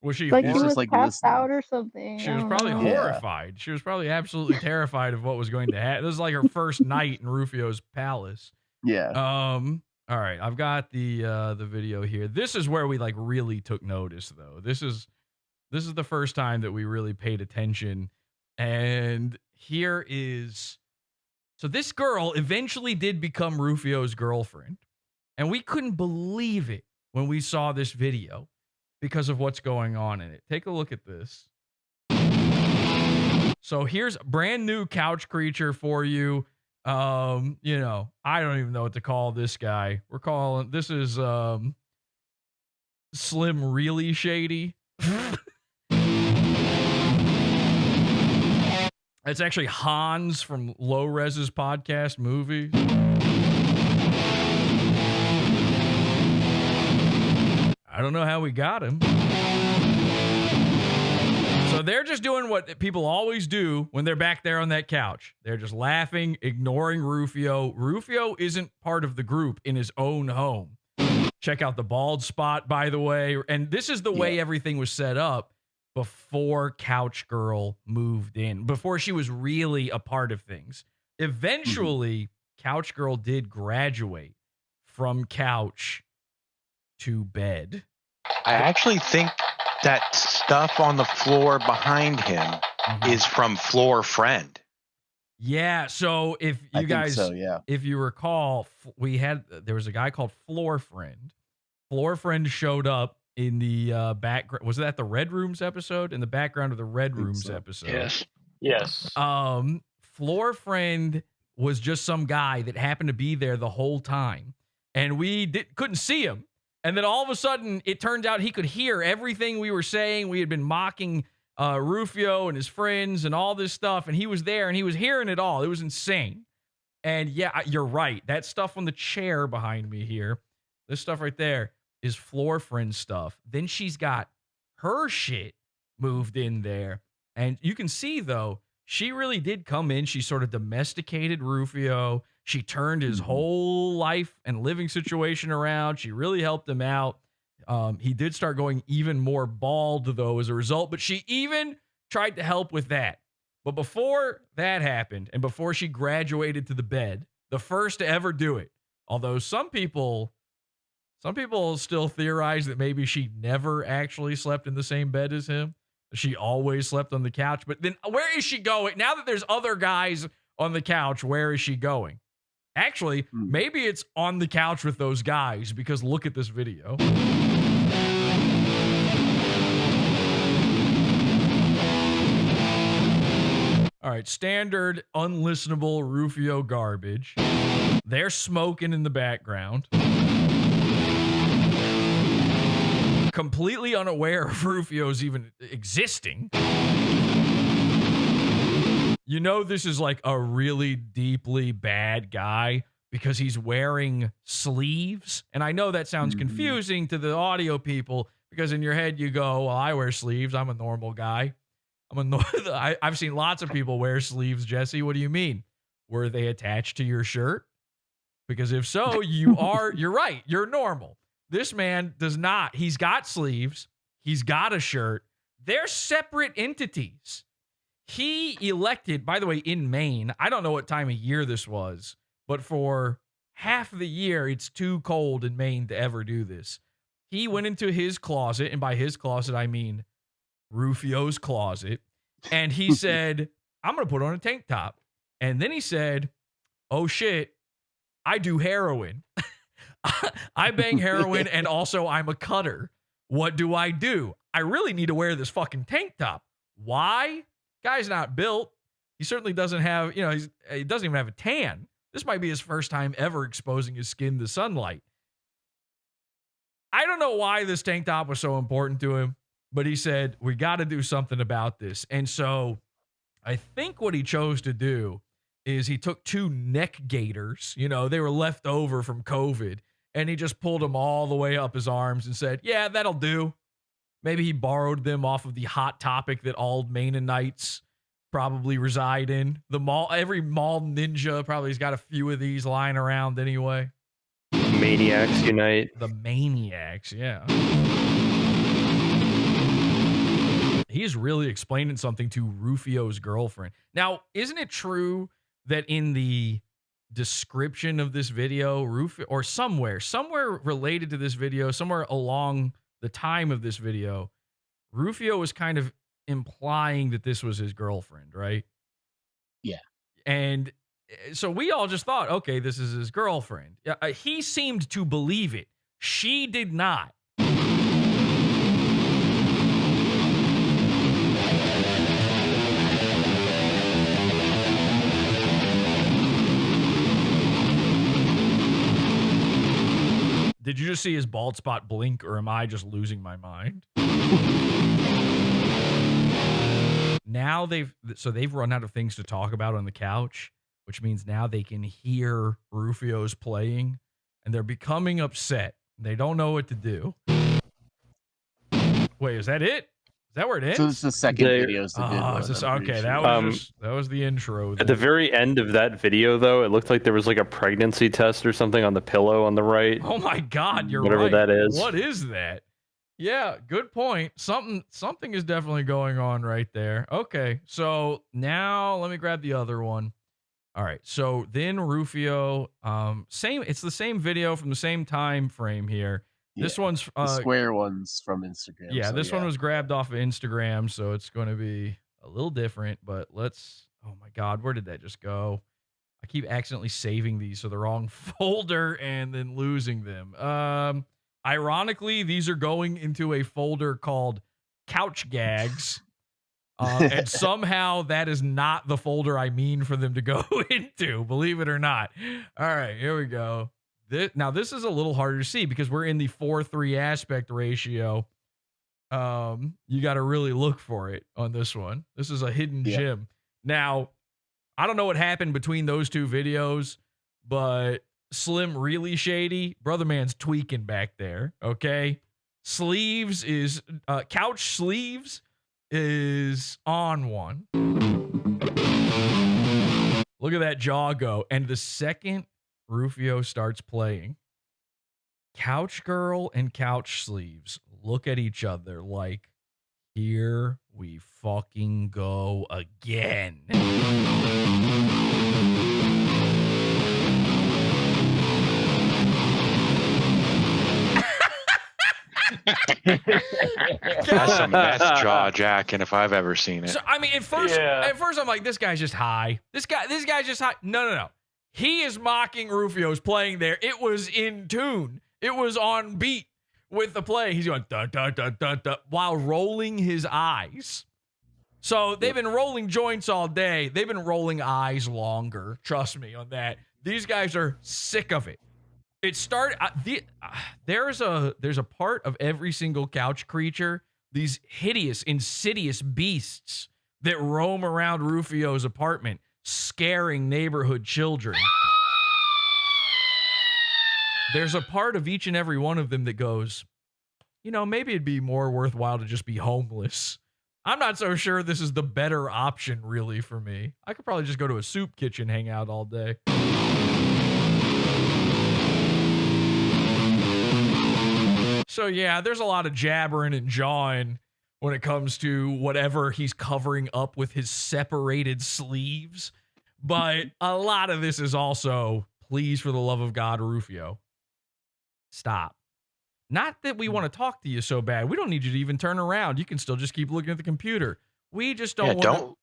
was she like she was just like passed listening. out or something? She was probably horrified. She was probably absolutely terrified of what was going to happen. This is like her first night in Rufio's palace. Yeah. All right, I've got the video here. This is where we like really took notice, though. This is the first time that we really paid attention. And here is, so this girl eventually did become Rufio's girlfriend, and we couldn't believe it when we saw this video because of what's going on in it. Take a look at this. So here's a brand new couch creature for you. I don't even know what to call this guy. This is Slim Really Shady. It's actually Hans from Low Res's podcast movie. I don't know how we got him. So they're just doing what people always do when they're back there on that couch. They're just laughing, ignoring Rufio. Rufio isn't part of the group in his own home. Check out the bald spot, by the way. And this is the way everything was set up before Couch Girl moved in, before she was really a part of things. Eventually, Couch Girl did graduate from couch to bed. I actually think that stuff on the floor behind him is from Floor Friend. Yeah, so if you guys, if you recall, there was a guy called Floor Friend. Floor Friend showed up in the background. Was that the Red Rooms episode? In the background of the Red Rooms episode. Yes. Floor Friend was just some guy that happened to be there the whole time, and we couldn't see him. And then all of a sudden, it turns out he could hear everything we were saying. We had been mocking Rufio and his friends and all this stuff, and he was there and he was hearing it all. It was insane. And yeah, you're right. That stuff on the chair behind me here, this stuff right there is Floor Friend stuff. Then she's got her shit moved in there. And you can see, though, she really did come in. She sort of domesticated Rufio. She turned his whole life and living situation around. She really helped him out. He did start going even more bald, though, as a result. But she even tried to help with that. But before that happened, and before she graduated to the bed, the first to ever do it, although some people still theorize that maybe she never actually slept in the same bed as him. She always slept on the couch. But then where is she going? Now that there's other guys on the couch, where is she going? Actually, maybe it's on the couch with those guys, because look at this video. All right, standard unlistenable Rufio garbage. They're smoking in the background. Completely unaware of Rufio's even existing. You know this is like a really deeply bad guy because he's wearing sleeves. And I know that sounds confusing to the audio people because in your head you go, well, I wear sleeves. I'm a normal guy. I'm annoyed. I've seen lots of people wear sleeves, Jesse. What do you mean? Were they attached to your shirt? Because if so, you're right. You're normal. This man does not. He's got sleeves. He's got a shirt. They're separate entities. He elected, by the way, in Maine, I don't know what time of year this was, but for half of the year, it's too cold in Maine to ever do this. He went into his closet, and by his closet, I mean Rufio's closet, and he said, I'm going to put on a tank top. And then he said, oh, shit, I do heroin. I bang heroin, and also I'm a cutter. What do? I really need to wear this fucking tank top. Why? Guy's not built. He certainly doesn't have, he doesn't even have a tan. This might be his first time ever exposing his skin to sunlight. I don't know why this tank top was so important to him, but he said, we got to do something about this. And so I think what he chose to do is he took 2 neck gaiters, they were left over from COVID, and he just pulled them all the way up his arms and said, yeah, that'll do. Maybe he borrowed them off of the Hot Topic that all Maine-anites probably reside in. The mall, every mall ninja probably has got a few of these lying around anyway. Maniacs unite. The Maniacs, yeah. He's really explaining something to Rufio's girlfriend. Now, isn't it true that in the description of this video, Rufio, or somewhere related to this video, somewhere along the time of this video, Rufio was kind of implying that this was his girlfriend, right? Yeah. And so we all just thought, okay, this is his girlfriend. He seemed to believe it. She did not. Did you just see his bald spot blink, or am I just losing my mind? Now they've run out of things to talk about on the couch, which means now they can hear Rufio's playing, and they're becoming upset. They don't know what to do. Wait, is that it? Is that where it ends? So it's the second video. Okay, that was the intro. At the very end of that video, though, it looked like there was like a pregnancy test or something on the pillow on the right. Oh my God, you're whatever right. That is. What is that? Yeah, good point. Something is definitely going on right there. Okay, so now let me grab the other one. All right, so then Rufio, it's the same video from the same time frame here. This one's the square ones from Instagram. Yeah, this one was grabbed off of Instagram, so it's going to be a little different, but oh my God, where did that just go? I keep accidentally saving these to the wrong folder and then losing them. Ironically, these are going into a folder called Couch Gags. And somehow that is not the folder I mean for them to go into, believe it or not. All right, here we go. This is a little harder to see because we're in the 4:3 aspect ratio. You got to really look for it on this one. This is a hidden gem. Now, I don't know what happened between those 2 videos, but Slim really shady. Brother man's tweaking back there. Okay. Couch sleeves is on one. Look at that jaw go. And the second Rufio starts playing, Couch Girl and Couch Sleeves look at each other like, here we fucking go again. That's some mess jaw jacking if I've ever seen it. So, I mean, at first I'm like, this guy's just high. This guy's just high. No. He is mocking Rufio's playing there. It was in tune. It was on beat with the play. He's going da da da da da while rolling his eyes. So they've been rolling joints all day. They've been rolling eyes longer. Trust me on that. These guys are sick of it. It started. There's a part of every single couch creature, these hideous, insidious beasts that roam around Rufio's apartment, scaring neighborhood children. There's a part of each and every one of them that goes, maybe it'd be more worthwhile to just be homeless I'm not so sure this is the better option, really, for me. I could probably just go to a soup kitchen, hang out all day. So, yeah, there's a lot of jabbering and jawing when it comes to whatever he's covering up with his separated sleeves. But a lot of this is also, please, for the love of God, Rufio, stop. Not that we want to talk to you so bad. We don't need you to even turn around. You can still just keep looking at the computer. We just don't want to.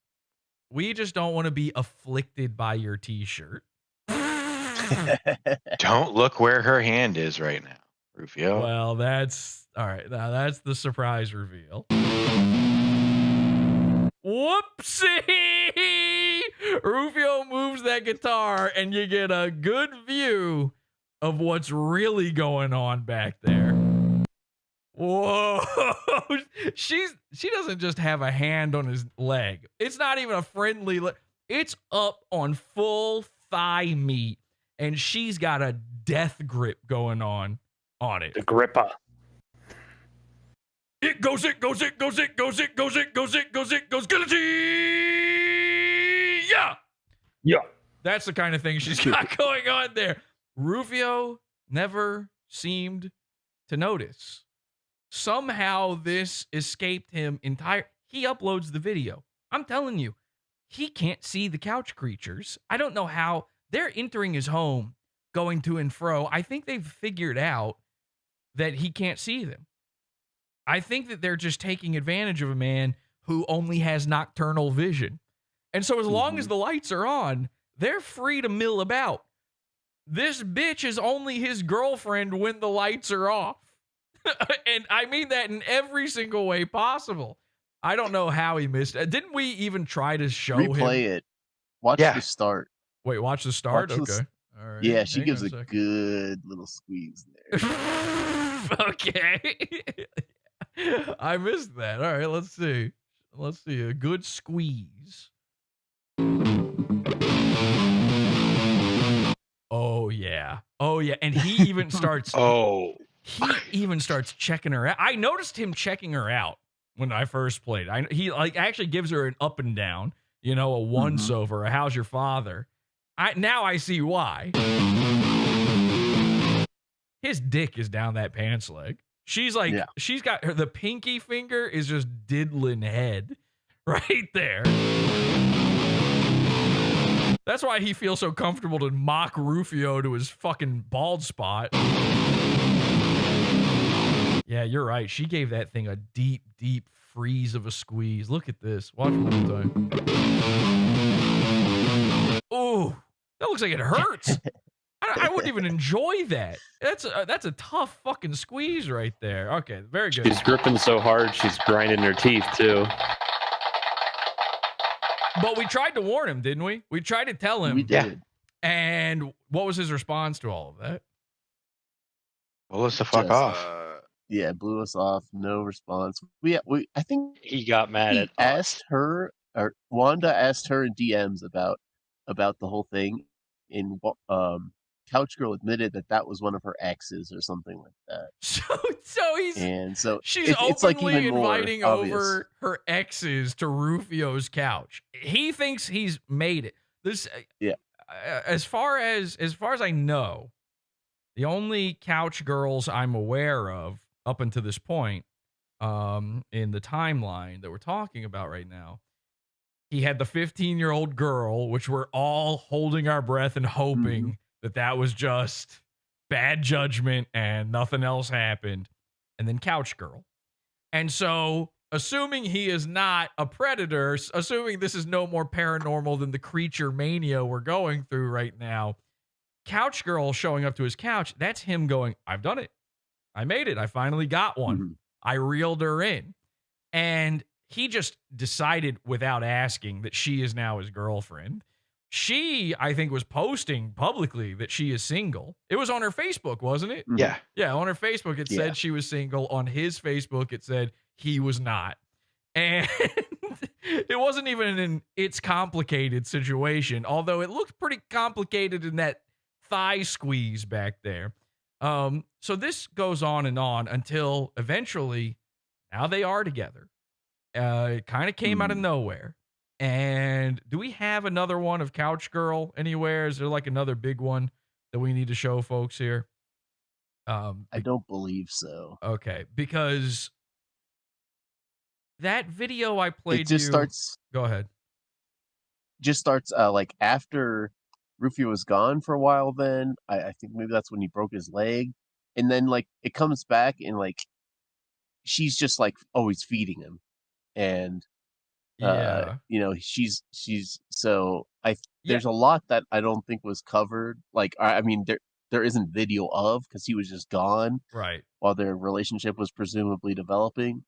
We just don't want to be afflicted by your T-shirt. Don't look where her hand is right now, Rufio. Well, that's all right. Now that's the surprise reveal. Whoopsie! Rufio moves that guitar, and you get a good view of what's really going on back there. Whoa! She doesn't just have a hand on his leg. It's not even a friendly leg. It's up on full thigh meat, and she's got a death grip going on it. The gripper. It goes, skeleton! Yeah! Yeah. That's the kind of thing she's got going on there. Rufio never seemed to notice. Somehow this escaped him entire. He uploads the video. I'm telling you, he can't see the couch creatures. I don't know how. They're entering his home, going to and fro. I think they've figured out that he can't see them. I think that they're just taking advantage of a man who only has nocturnal vision. And so as long as the lights are on, they're free to mill about. This bitch is only his girlfriend when the lights are off. And I mean that in every single way possible. I don't know how he missed it. Didn't we even try to show him? Replay it. Watch the start. Wait, watch the start? Watch Okay. the- All right. Yeah, she Hang gives on a second. good little squeeze there. Okay. I missed that. All right, let's see. Let's see. A good squeeze. Oh, yeah. Oh, yeah. And he even starts. He even starts checking her out. I noticed him checking her out when I first played. He like actually gives her an up and down, you know, a once over, a how's your father. Now I see why. His dick is down that pants leg. She's like, she's got her, the pinky finger is just diddling head right there. That's why he feels so comfortable to mock Rufio to his fucking bald spot. Yeah, you're right. She gave that thing a deep, deep freeze of a squeeze. Look at this. Watch one more time. Oh, that looks like it hurts. I wouldn't even enjoy that. That's a tough fucking squeeze right there. Okay, very good. She's gripping so hard, she's grinding her teeth, too. But we tried to warn him, didn't we? We tried to tell him. We did. And what was his response to all of that? Well, let's the fuck off. Yeah, blew us off. No response. I think he got mad at asked her, or Wanda asked her in DMs about the whole thing. And Couch Girl admitted that was one of her exes or something like that. So she's it's openly like even more inviting obvious. over her exes to Rufio's couch. He thinks he's made it. This, as far as I know, the only couch girls I'm aware of up until this point, in the timeline that we're talking about right now, he had the 15-year-old girl, which we're all holding our breath and hoping that was just bad judgment and nothing else happened. And then Couch Girl. And so, assuming he is not a predator, assuming this is no more paranormal than the creature mania we're going through right now, Couch Girl showing up to his couch, that's him going, I've done it. I made it. I finally got one. I reeled her in. And he just decided without asking that she is now his girlfriend. She, I think, was posting publicly that she is single. It was on her Facebook, wasn't it? Yeah. Yeah, on her Facebook, it said she was single. On his Facebook, it said he was not. And it wasn't even an it's complicated situation, although it looked pretty complicated in that thigh squeeze back there. So this goes on and on until eventually, now they are together. It kind of came out of nowhere. And do we have another one of Couch Girl anywhere? Is there like another big one that we need to show folks here? I don't believe so. Okay, because that video I played It just you. starts. Go ahead. Just starts like after Rufio was gone for a while. Then I think maybe that's when he broke his leg, and then like it comes back and like she's just like always feeding him, and Yeah. you know she's so there's a lot that I don't think was covered. Like I mean there isn't video of because he was just gone Right. while their relationship was presumably developing.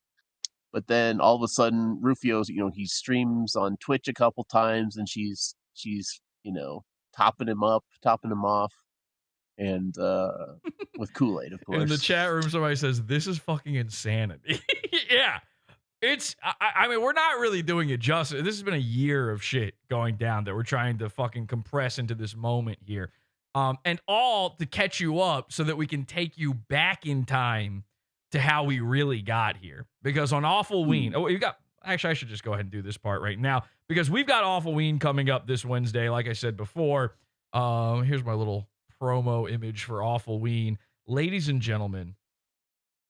But then all of a sudden, Rufio's, you know, he streams on Twitch a couple times, and she's, you know, topping him up, topping him off, and with Kool-Aid, of course. In the chat room, somebody says this is fucking insanity. Yeah, it's. I mean, we're not really doing it justice. This has been a year of shit going down that we're trying to fucking compress into this moment here, and all to catch you up so that we can take you back in time to how we really got here. Because on Awful Ween, you got. Actually, I should just go ahead and do this part right now because we've got Awful Ween coming up this Wednesday. Like I said before, here's my little promo image for Awful Ween. Ladies and gentlemen,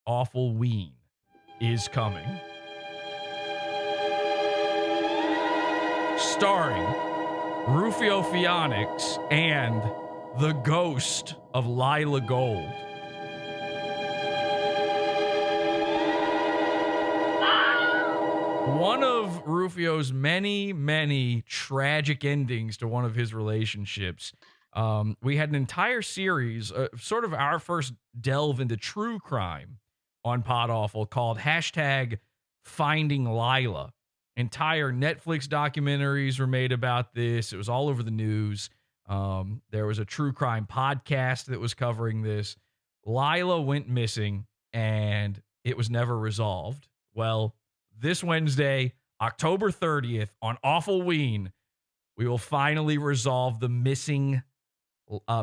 Awful Ween is coming. Starring Rufio Phoenix and the ghost of Lila Gold. One of Rufio's many, many tragic endings to one of his relationships. We had an entire series, sort of our first delve into true crime on Pod Awful called #Finding Lila. Entire Netflix documentaries were made about this. It was all over the news. There was a true crime podcast that was covering this. Lila went missing and it was never resolved. Well, this Wednesday, October 30th, on Awful Ween, we will finally resolve the missing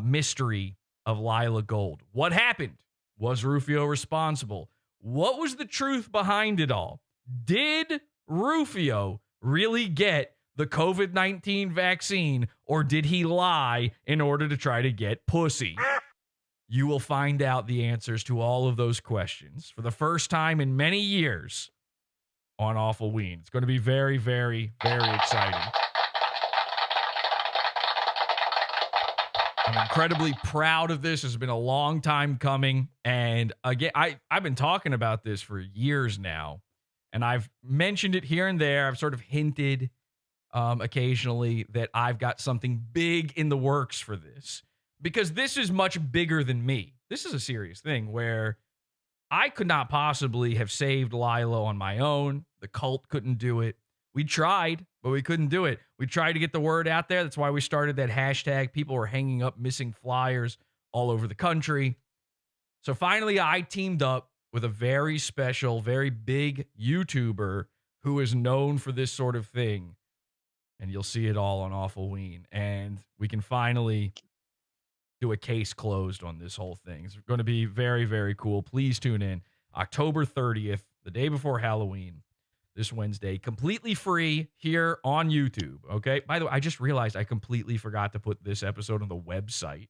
mystery of Lila Gold. What happened? Was Rufio responsible? What was the truth behind it all? Did Rufio really get the COVID-19 vaccine, or did he lie in order to try to get pussy? You will find out the answers to all of those questions for the first time in many years on Awful Ween. It's going to be very, very, very exciting. I'm incredibly proud of this. It's been a long time coming. And again, I've been talking about this for years now. And I've mentioned it here and there. I've sort of hinted occasionally that I've got something big in the works for this. Because this is much bigger than me. This is a serious thing where I could not possibly have saved Lila on my own. The cult couldn't do it. We tried, but we couldn't do it. We tried to get the word out there. That's why we started that hashtag. People were hanging up missing flyers all over the country. So finally, I teamed up with a very special, very big YouTuber who is known for this sort of thing. And you'll see it all on Awful Ween. And we can finally do a case closed on this whole thing. It's going to be very, very cool. Please tune in. October 30th, the day before Halloween, this Wednesday, completely free here on YouTube. Okay. By the way, I just realized I completely forgot to put this episode on the website.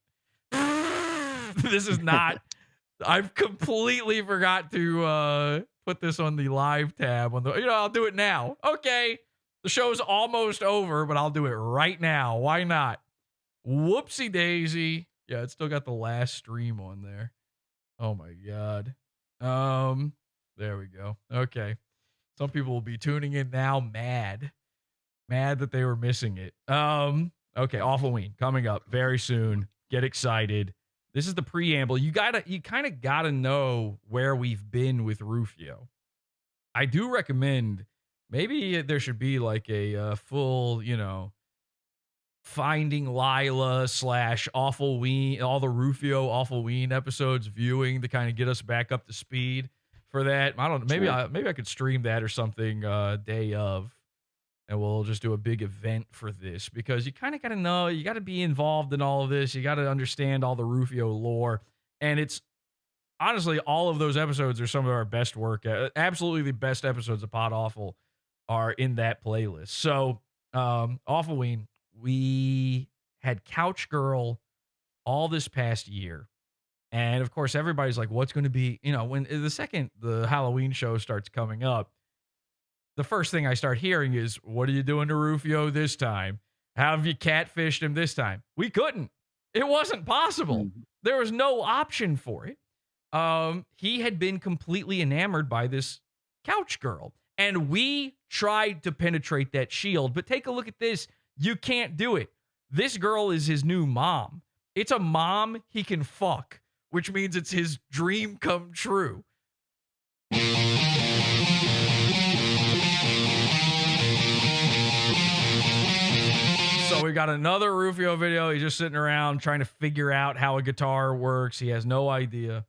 This is not, I've completely forgot to put this on the live tab on the, I'll do it now. Okay. The show's almost over, but I'll do it right now. Why not? Whoopsie daisy. Yeah, it's still got the last stream on there. Oh my God. There we go. Okay. Some people will be tuning in now mad that they were missing it. Okay, Awful Ween coming up very soon. Get excited. This is the preamble. You kind of gotta know where we've been with Rufio. I do recommend maybe there should be like a full, Finding Lila / Awful Ween, all the Rufio Awful Ween episodes viewing to kind of get us back up to speed for that. I don't know. Maybe I could stream that or something day of, and we'll just do a big event for this because you kind of got to know, you got to be involved in all of this. You got to understand all the Rufio lore. And it's honestly, all of those episodes are some of our best work. Absolutely the best episodes of Pod Awful are in that playlist. So, Awfulween, we had Couch Girl all this past year. And of course, everybody's like, what's going to be, when the second the Halloween show starts coming up, the first thing I start hearing is, what are you doing to Rufio this time? How have you catfished him this time? We couldn't. It wasn't possible. There was no option for it. He had been completely enamored by this Couch Girl. And we tried to penetrate that shield. But take a look at this. You can't do it. This girl is his new mom. It's a mom he can fuck, which means it's his dream come true. So we got another Rufio video. He's just sitting around trying to figure out how a guitar works. He has no idea.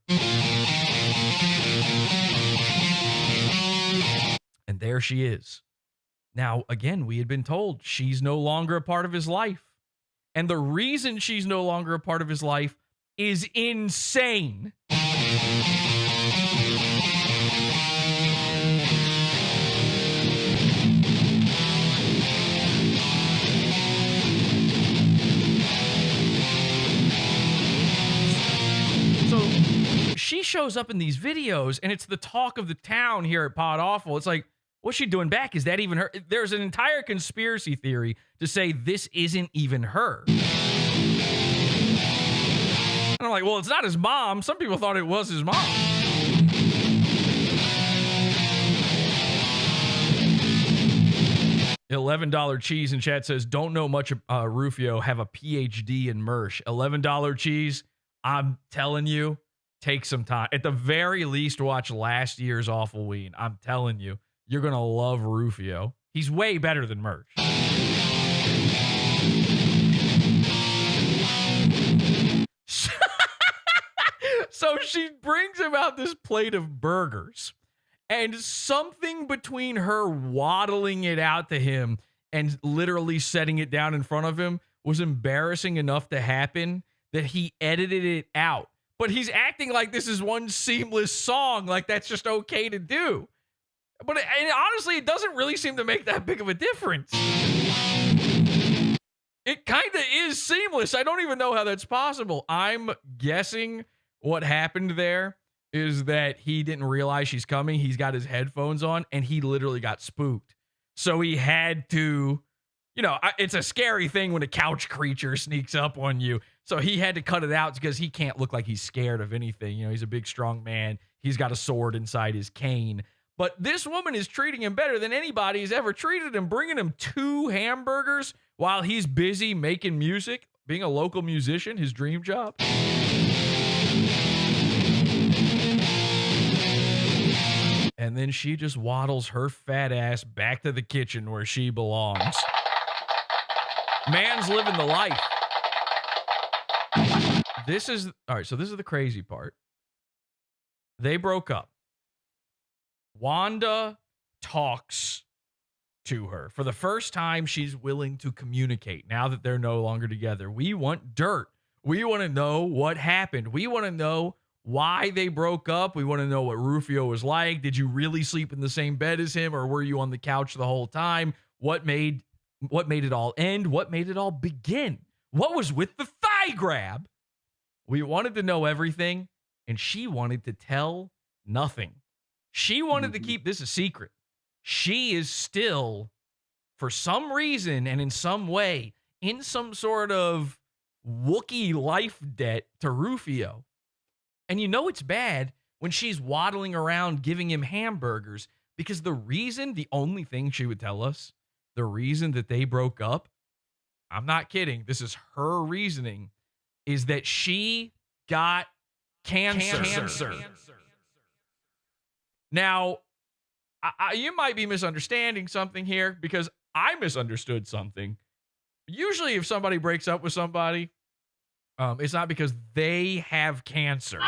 And there she is. Now, again, we had been told she's no longer a part of his life. And the reason she's no longer a part of his life is insane. So she shows up in these videos, and it's the talk of the town here at Pod Awful. It's like, what's she doing back? Is that even her? There's an entire conspiracy theory to say this isn't even her. And I'm like, well, it's not his mom. Some people thought it was his mom. $11 cheese in chat says, don't know much Rufio, have a PhD in Mersh. $11 cheese, I'm telling you, take some time. At the very least, watch last year's Awfulween. I'm telling you, you're going to love Rufio. He's way better than Mersh. So she brings him out this plate of burgers, and something between her waddling it out to him and literally setting it down in front of him was embarrassing enough to happen that he edited it out. But he's acting like this is one seamless song, like that's just okay to do. But honestly, it doesn't really seem to make that big of a difference. It kind of is seamless. I don't even know how that's possible. I'm guessing what happened there is that he didn't realize she's coming. He's got his headphones on, and he literally got spooked. So he had to, it's a scary thing when a couch creature sneaks up on you. So he had to cut it out because he can't look like he's scared of anything. He's a big, strong man. He's got a sword inside his cane. But this woman is treating him better than anybody has ever treated him, bringing him 2 hamburgers while he's busy making music, being a local musician, his dream job. And then she just waddles her fat ass back to the kitchen where she belongs. Man's living the life. This is the crazy part. They broke up. Wanda talks to her. For the first time, she's willing to communicate now that they're no longer together. We want dirt. We want to know what happened. We want to know why they broke up. We want to know what Rufio was like. Did you really sleep in the same bed as him, or were you on the couch the whole time? What made it all end? What made it all begin? What was with the thigh grab? We wanted to know everything, and she wanted to tell nothing. She wanted to keep this a secret. She is still, for some reason and in some way, in some sort of Wookiee life debt to Rufio. And it's bad when she's waddling around giving him hamburgers, because the only thing she would tell us, the reason that they broke up, I'm not kidding, this is her reasoning, is that she got cancer. Now, you might be misunderstanding something here, because I misunderstood something. Usually if somebody breaks up with somebody, it's not because they have cancer.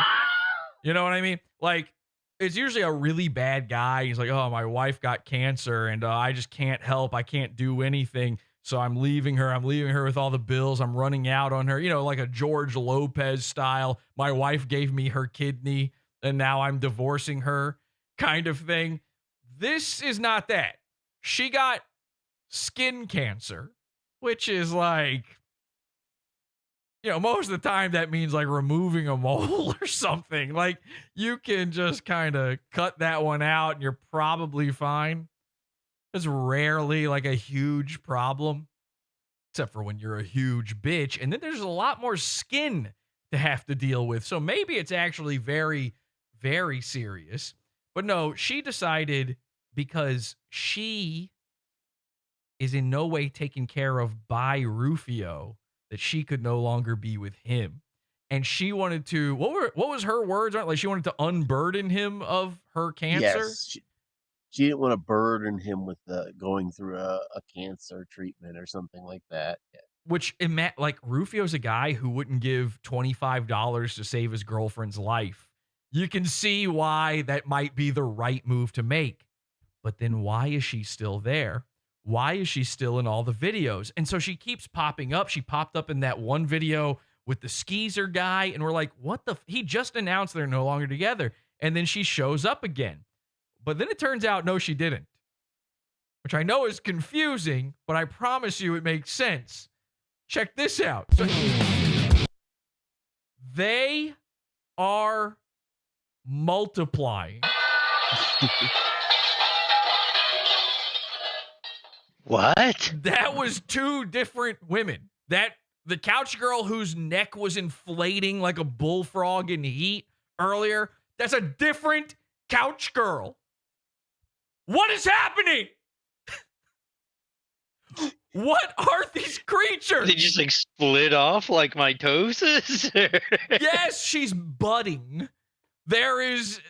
You know what I mean? Like, it's usually a really bad guy. He's like, oh, my wife got cancer, and I just can't help. I can't do anything. So I'm leaving her. I'm leaving her with all the bills. I'm running out on her, like a George Lopez style. My wife gave me her kidney, and now I'm divorcing her kind of thing. This is not that. she got skin cancer, which is like, most of the time that means like removing a mole or something. Like you can just kind of cut that one out and you're probably fine. It's rarely like a huge problem, except for when you're a huge bitch. And then there's a lot more skin to have to deal with. So maybe it's actually very, very serious. But no, she decided because she is in no way taken care of by Rufio that she could no longer be with him. And she wanted to, what was her words? Like she wanted to unburden him of her cancer. Yes, she didn't want to burden him with going through a cancer treatment or something like that. Yeah. Which, like, Rufio's a guy who wouldn't give $25 to save his girlfriend's life. You can see why that might be the right move to make. But then why is she still there? Why is she still in all the videos? And so she keeps popping up. She popped up in that one video with the skeezer guy, and we're like, what the? He just announced they're no longer together. And then she shows up again. But then it turns out, no, she didn't. Which I know is confusing, but I promise you it makes sense. Check this out. So, they are multiplying. What? That was two different women. That the couch girl whose neck was inflating like a bullfrog in heat earlier, that's a different couch girl. What is happening? What are these creatures? They just like split off like mitosis? Yes, she's budding. There is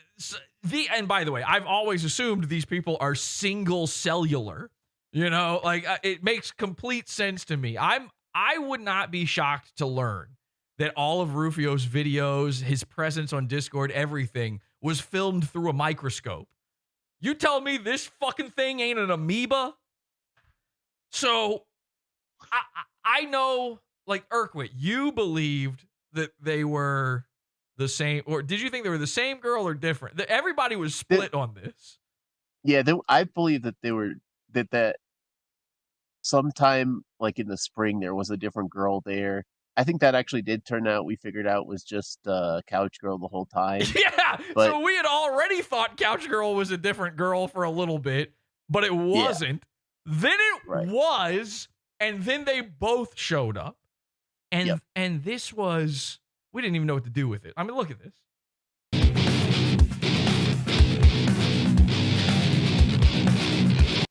and by the way, I've always assumed these people are single cellular. Like it makes complete sense to me. I would not be shocked to learn that all of Rufio's videos, his presence on Discord, everything was filmed through a microscope. You tell me this fucking thing ain't an amoeba? So, I know, like, Urquit, you believed that they were the same, or did you think they were the same girl or different? Everybody was split on this. Yeah, I believe that they were, that sometime, like in the spring, there was a different girl there. I think that actually did turn out, we figured out, was just Couch Girl the whole time. Yeah, but, so we had already thought Couch Girl was a different girl for a little bit, but it wasn't. Yeah. Then it was, and then they both showed up. And and this was, we didn't even know what to do with it. I mean, look at this.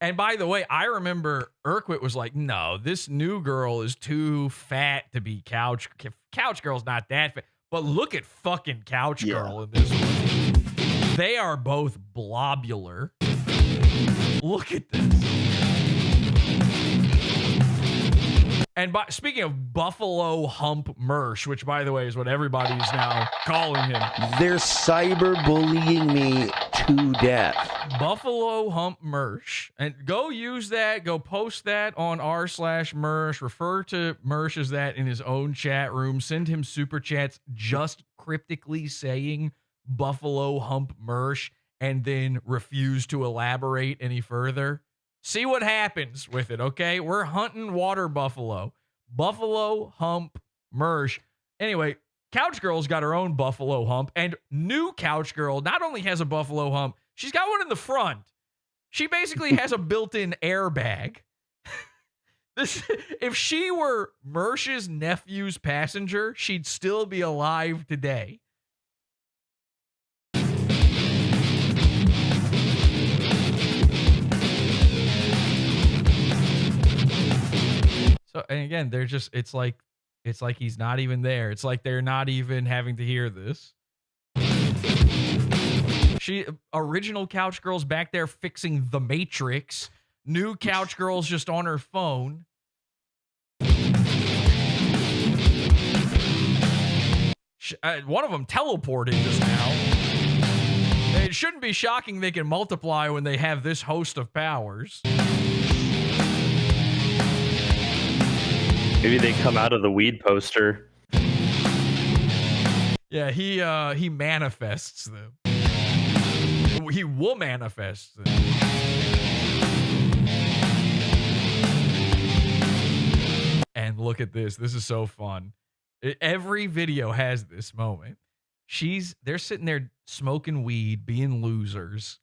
And by the way, I remember Urquit was like, no, this new girl is too fat to be Couch Girl's not that fat. But look at fucking Couch Girl in this one. They are both blobular. Look at this. And speaking of Buffalo Hump Mersh, which, by the way, is what everybody's now calling him. They're cyberbullying me to death. Buffalo Hump Mersh. And go use that. Go post that on r/Mersh. Refer to Mersh as that in his own chat room. Send him super chats just cryptically saying Buffalo Hump Mersh and then refuse to elaborate any further. See what happens with it, okay? We're hunting water buffalo. Buffalo Hump Mersh. Anyway, Couch Girl's got her own buffalo hump, and new Couch Girl not only has a buffalo hump, she's got one in the front. She basically has a built-in airbag. If she were Mersh's nephew's passenger, she'd still be alive today. So, and again, they're just, it's like he's not even there. It's like they're not even having to hear this. Original Couch Girl's back there fixing the Matrix. New Couch Girl's just on her phone. One of them teleported just now. It shouldn't be shocking they can multiply when they have this host of powers. Maybe they come out of the weed poster. Yeah, he manifests them. He will manifest them. man, look at this. This is so fun. Every video has this moment. They're sitting there smoking weed, being losers.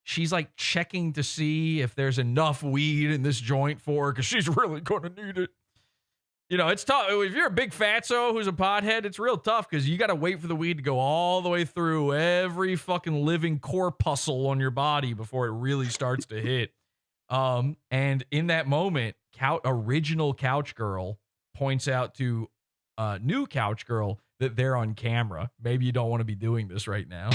She's like checking to see if there's enough weed in this joint for her because she's really going to need it. You know, it's tough. If you're a big fatso who's a pothead, it's real tough because you got to wait for the weed to go all the way through every fucking living corpuscle on your body before it really starts to hit. And in that moment, original couch girl points out to new couch girl that they're on camera. Maybe you don't want to be doing this right now.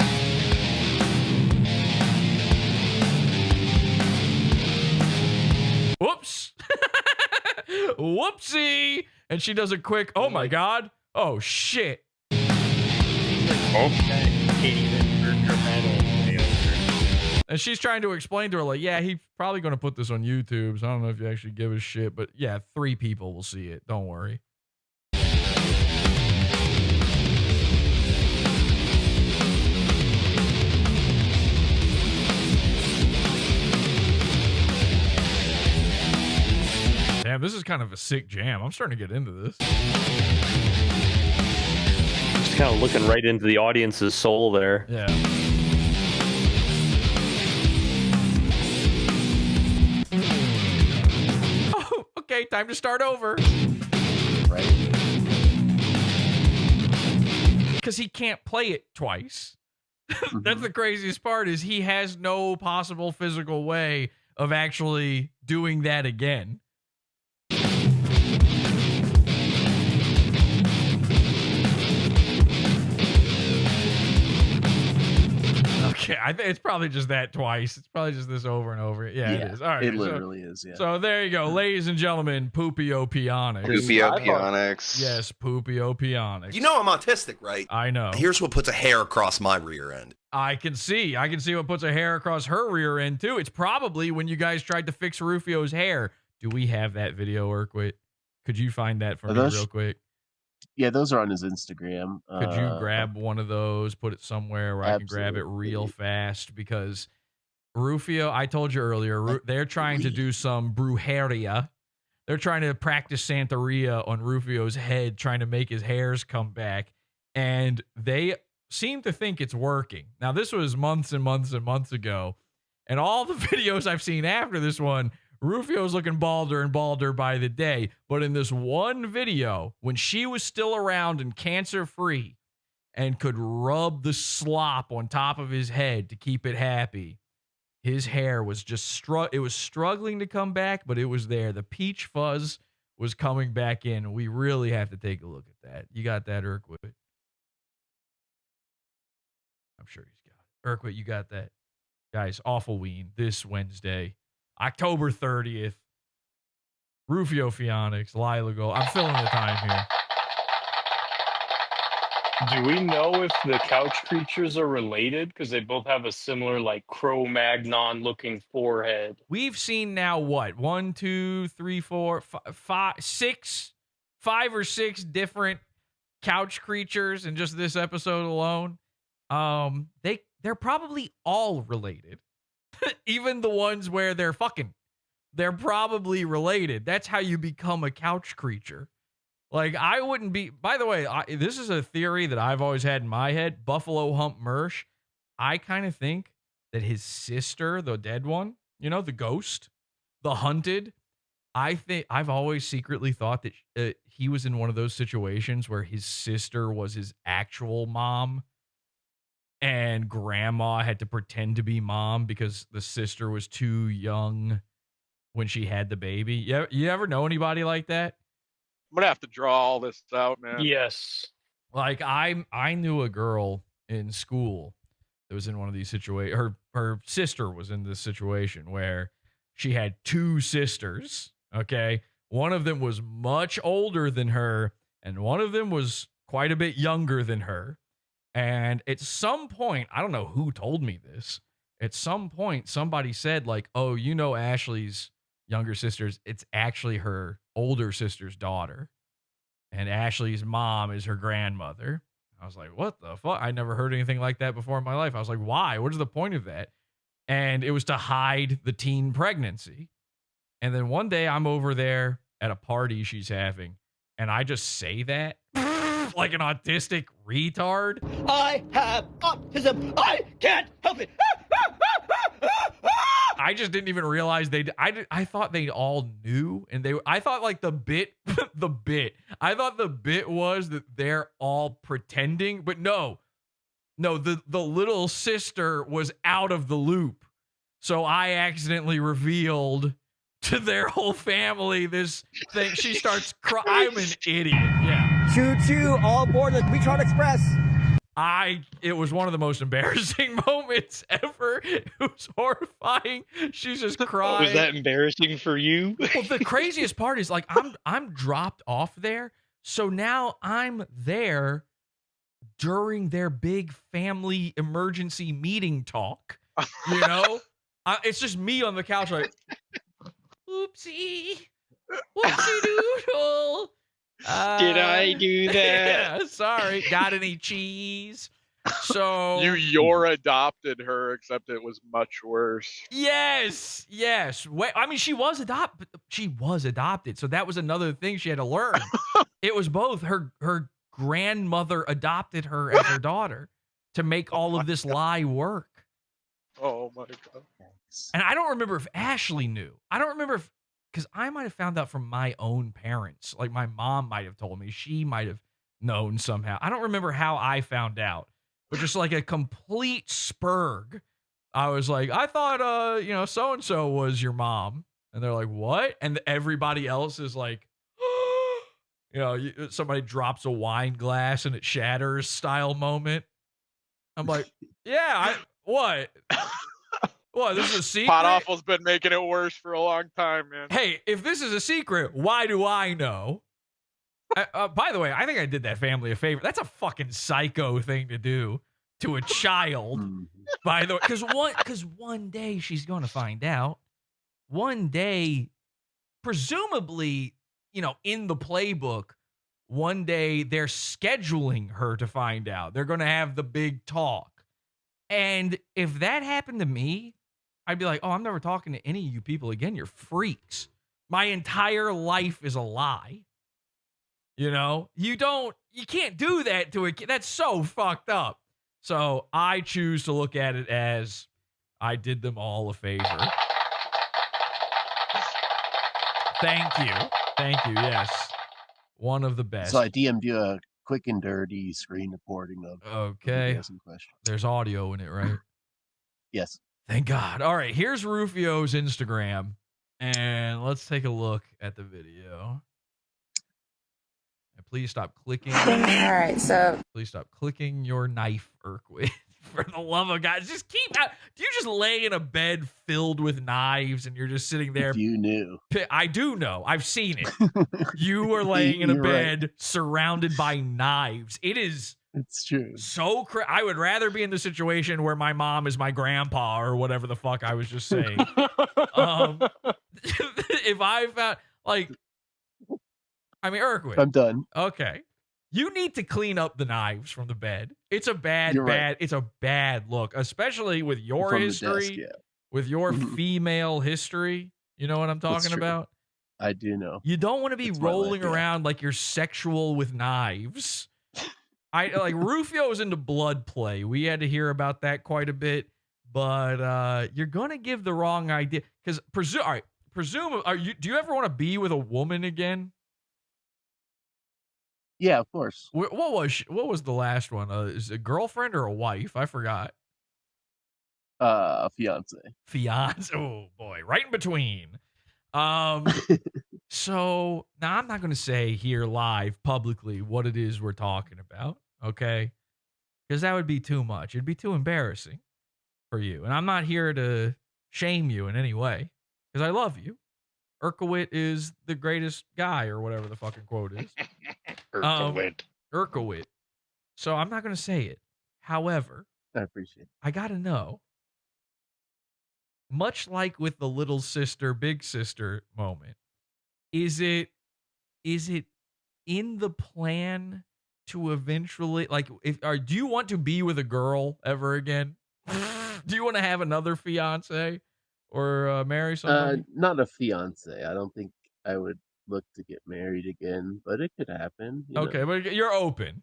Whoops. Whoopsie. And she does a quick, oh my God. Oh shit. And she's trying to explain to her, like, yeah, he's probably going to put this on YouTube, so I don't know if you actually give a shit. But yeah, 3 people will see it. Don't worry. Damn, this is kind of a sick jam. I'm starting to get into this. Just kind of looking right into the audience's soul there. Yeah. Oh, okay, time to start over. Right. Because he can't play it twice. That's the craziest part, is he has no possible physical way of actually doing that again. Okay, I think it's probably just that twice. It's probably just this over and over. Yeah, it is. All right, it literally is. Yeah. So there you go, ladies and gentlemen, Poopiopionics. Poopiopionics. Yes, Poopiopionics. You know I'm autistic, right? I know. Here's what puts a hair across my rear end. I can see what puts a hair across her rear end too. It's probably when you guys tried to fix Rufio's hair. Do we have that video, Urquit? Could you find that for me real quick? Yeah, those are on his Instagram. Could you grab one of those, put it somewhere where I can grab it real fast? Because Rufio, I told you earlier, they're trying to do some brujeria. They're trying to practice Santeria on Rufio's head, trying to make his hairs come back. And they seem to think it's working. Now, this was months and months and months ago. And all the videos I've seen after this one, Rufio's looking balder and balder by the day. But in this one video, when she was still around and cancer-free and could rub the slop on top of his head to keep it happy, his hair was just it was struggling to come back, but it was there. The peach fuzz was coming back in. We really have to take a look at that. You got that, Urquit? I'm sure he's got it. Urquit, you got that? Guys, Awful Ween this Wednesday, October 30th. Rufio Phoenix, Lila Gold. I'm filling the time here. Do we know if the couch creatures are related? Because they both have a similar, like, Cro-Magnon looking forehead. We've seen now what? 1, 2, 3, 4, 5, 6, 5 or 6 different couch creatures in just this episode alone. They're probably all related. Even the ones where they're fucking. They're probably related. That's how you become a couch creature. Like, I wouldn't be... By the way, this is a theory that I've always had in my head. Buffalo Hump Mersh. I kind of think that his sister, the dead one, you know, the ghost, the hunted, I've always secretly thought that he was in one of those situations where his sister was his actual mom and grandma had to pretend to be mom because the sister was too young when she had the baby. You ever know anybody like that? I'm gonna have to draw all this out, man. Yes. Like I knew a girl in school that was in one of these situations. Her sister was in this situation where she had 2 sisters. Okay. One of them was much older than her, and one of them was quite a bit younger than her. And at some point, I don't know who told me this. At some point, somebody said, like, oh, you know, Ashley's younger sisters, it's actually her older sister's daughter. And Ashley's mom is her grandmother. I was like, what the fuck? I never heard anything like that before in my life. I was like, why? What is the point of that? And it was to hide the teen pregnancy. And then one day I'm over there at a party she's having, and I just say that like an autistic retard. I have autism. I can't help it. I just didn't even realize I thought they all knew, and I thought like the bit I thought the bit was that they're all pretending, but no, the little sister was out of the loop. So I accidentally revealed to their whole family this thing. She starts crying. I'm an idiot. Yeah. Choo choo, all aboard the Retard Express. It was one of the most embarrassing moments ever. It was horrifying. She's just crying. Was that embarrassing for you? Well, the craziest part is like I'm dropped off there. So now I'm there during their big family emergency meeting talk. You know? It's just me on the couch like, oopsie. Whoopsie doodle. Did I do that? Yeah, sorry. Got any cheese? So you're adopted her, except it was much worse. Yes. Wait, I mean, she was adopted. So that was another thing she had to learn. It was both her grandmother adopted her as her daughter to make all of this lie work. Oh my God. And I don't remember if Ashley knew. I don't remember because I might have found out from my own parents. Like my mom might have told me. She might have known somehow. I don't remember how I found out, but just like a complete spurg. I was like, I thought, so-and-so was your mom. And they're like, what? And everybody else is like, somebody drops a wine glass and it shatters style moment. I'm like, yeah, what? What, this is a secret? Pot Awful's been making it worse for a long time, man. Hey, if this is a secret, why do I know? By the way, I think I did that family a favor. That's a fucking psycho thing to do to a child. By the way, because one day she's going to find out. One day, presumably, in the playbook, one day they're scheduling her to find out. They're going to have the big talk. And if that happened to me, I'd be like, oh, I'm never talking to any of you people again. You're freaks. My entire life is a lie. You can't do that to a kid. That's so fucked up. So I choose to look at it as I did them all a favor. Thank you. Yes. One of the best. So I DM'd you a quick and dirty screen recording of okay. There's audio in it, right? Yes. Thank God. All right, here's Rufio's Instagram, and let's take a look at the video. And please stop clicking. All right, so please stop clicking your knife, Urquid. For the love of God, just keep out. Do you just lay in a bed filled with knives and you're just sitting there? If you knew. I do know. I've seen it. You are laying in a bed surrounded by knives. It's true. So I would rather be in the situation where my mom is my grandpa or whatever the fuck I was just saying. If I found Urquid. I'm done. Okay. You need to clean up the knives from the bed. It's a bad look, especially with your from history, the desk, yeah. With your female history. You know what I'm talking about? I do know. You don't want to be rolling around like you're sexual with knives. Rufio's into blood play. We had to hear about that quite a bit, but you're gonna give the wrong idea because do you ever want to be with a woman again? Yeah, of course. What was the last one? Is it a girlfriend or a wife? I forgot. Fiance. Oh boy, right in between. So now I'm not going to say here live publicly what it is we're talking about, okay? Because that would be too much. It'd be too embarrassing for you, and I'm not here to shame you in any way because I love you. Urquid is the greatest guy, or whatever the fucking quote is. Urquid. So I'm not going to say it. However, I appreciate it. I got to know, much like with the little sister, big sister moment, is it in the plan to eventually, do you want to be with a girl ever again? Do you want to have another fiance or marry somebody? Not a fiance. I don't think I would look to get married again, but it could happen. Okay, but you're open.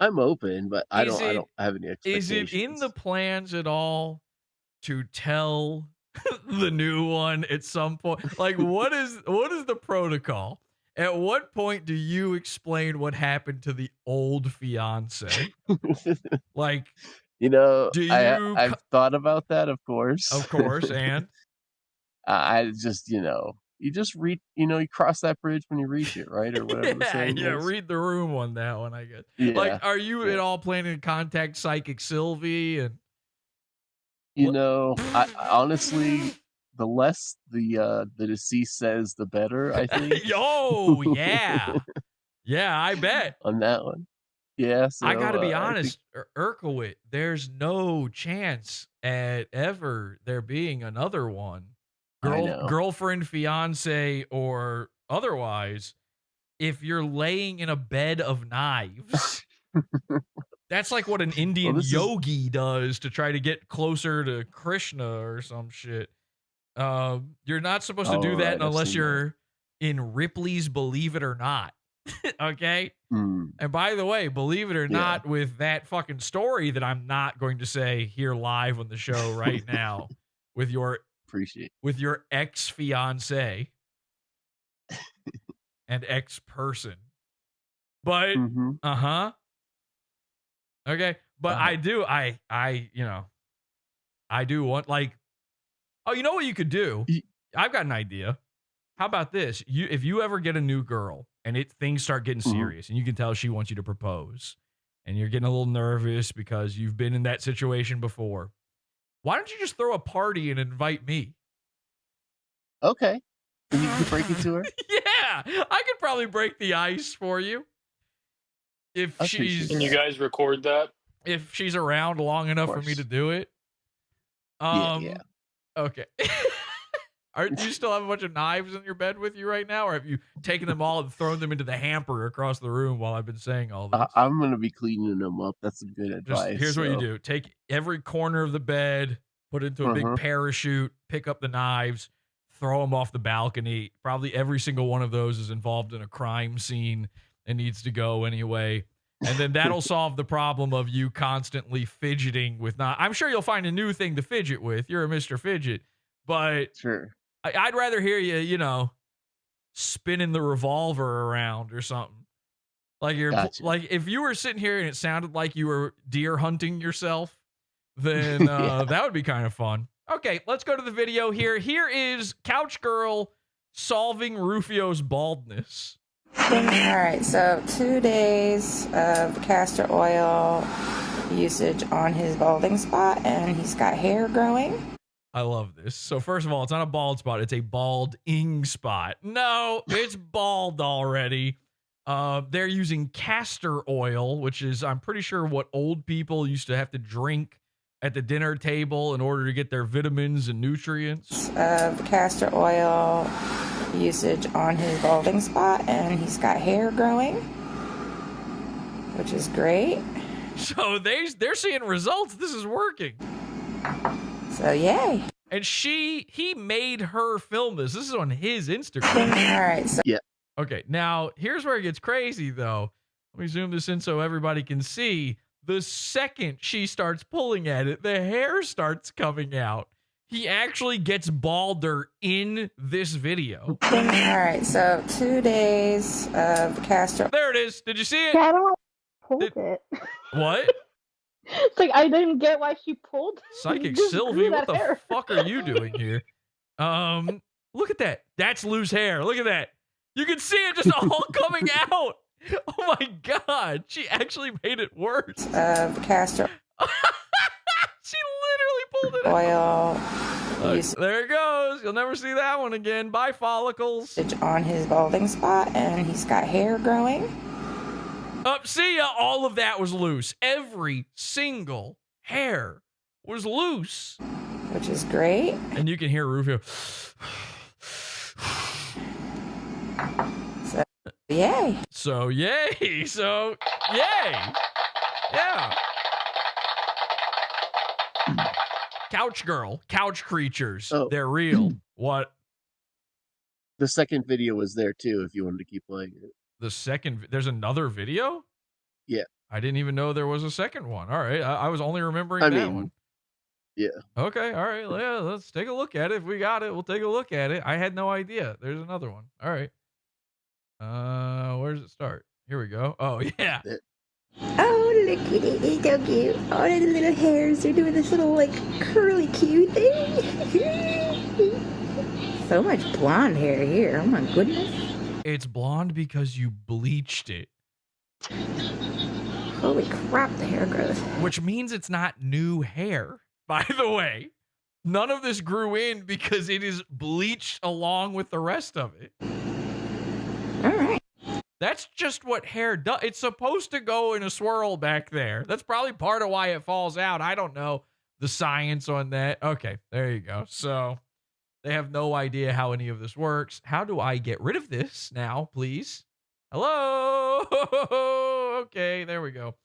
I'm open, but I Is don't have any Is expectations. it in the plans at all to tell the new one at some point? Like, what is the protocol? At what point do you explain what happened to the old fiance? Like, do you? I've thought about that, of course. Of course, and I just, you just read, you cross that bridge when you reach it, right, or whatever the saying is. Read the room on that one, I guess. Yeah, Like, are you at all planning to contact Psychic Sylvie and? I honestly, the less the deceased says, the better, I think. Oh, yeah. Yeah, I bet. On that one. Yeah, so, I got to be I honest, Urkowitz, there's no chance at ever there being another one. I know. Girlfriend, fiance, or otherwise, if you're laying in a bed of knives. That's like what an Indian yogi does to try to get closer to Krishna or some shit. You're not supposed to do that unless you're in Ripley's Believe It or Not. Okay? And by the way, believe it or not, with that fucking story that I'm not going to say here live on the show right now with your ex-fiance and ex-person. But okay, but I do want, like, oh, you know what you could do? I've got an idea. How about this? If you ever get a new girl and things start getting serious and you can tell she wants you to propose and you're getting a little nervous because you've been in that situation before, why don't you just throw a party and invite me? Okay. And you can break it to her? Yeah, I could probably break the ice for you. If she's, can you guys record that? If she's around long enough for me to do it. Yeah. Okay. Do you still have a bunch of knives in your bed with you right now, or have you taken them all and thrown them into the hamper across the room while I've been saying all this? I'm going to be cleaning them up. That's some good advice. Here's what you do. Take every corner of the bed, put it into a big parachute, pick up the knives, throw them off the balcony. Probably every single one of those is involved in a crime scene and needs to go anyway. And then that'll solve the problem of you constantly fidgeting with I'm sure you'll find a new thing to fidget with. You're a Mr. Fidget. But sure. I'd rather hear you, spinning the revolver around or something. Like like if you were sitting here and it sounded like you were deer hunting yourself, then that would be kind of fun. Okay, let's go to the video here. Here is Couch Girl solving Rufio's baldness. All right, so 2 days of castor oil usage on his balding spot, and he's got hair growing. I love this. So first of all, it's not a bald spot. It's a balding spot. No, it's bald already. They're using castor oil, which is, I'm pretty sure, what old people used to have to drink at the dinner table in order to get their vitamins and nutrients. Of castor oil usage on his balding spot, and he's got hair growing, which is great. So they're seeing results. This is working. So yay. And he made her film this. This is on his Instagram. All right. So yeah. Okay, now here's where it gets crazy though. Let me zoom this in so everybody can see. The second she starts pulling at it, the hair starts coming out. He actually gets balder in this video. All right, so 2 days of castor. There it is. Did you see it? Yeah, I don't know why she pulled it. What? It's like I didn't get why she pulled. Psychic Just Sylvie, grew what that the hair. fuck are you doing here? Look at that. That's loose hair. Look at that. You can see it just all coming out. Oh my god. She actually made it worse. Of castor. She literally pulled it oil. There it goes. You'll never see that one again. Bye, follicles. On his balding spot, and he's got hair growing. See ya. All of that was loose. Every single hair was loose. Which is great. And you can hear Rufio. So, yay. So, yay. So, yay. Yeah. Couch girl, couch creatures. They're real. What? The second video was there too. If you wanted to keep playing it. There's another video? Yeah. I didn't even know there was a second one. All right. I was only remembering that one. Yeah. Okay. All right. Yeah, let's take a look at it. If we got it, we'll take a look at it. I had no idea. There's another one. All right. Where does it start? Here we go. Oh, yeah. Oh, look at it. It's so cute. All the little hairs are doing this little, like, curly cute thing. So much blonde hair here. Oh, my goodness. It's blonde because you bleached it. Holy crap, the hair growth. Which means it's not new hair, by the way. None of this grew in because it is bleached along with the rest of it. All right. That's just what hair does. It's supposed to go in a swirl back there. That's probably part of why it falls out. I don't know the science on that. Okay, there you go. So they have no idea how any of this works. How do I get rid of this now, please? Hello? Okay, there we go.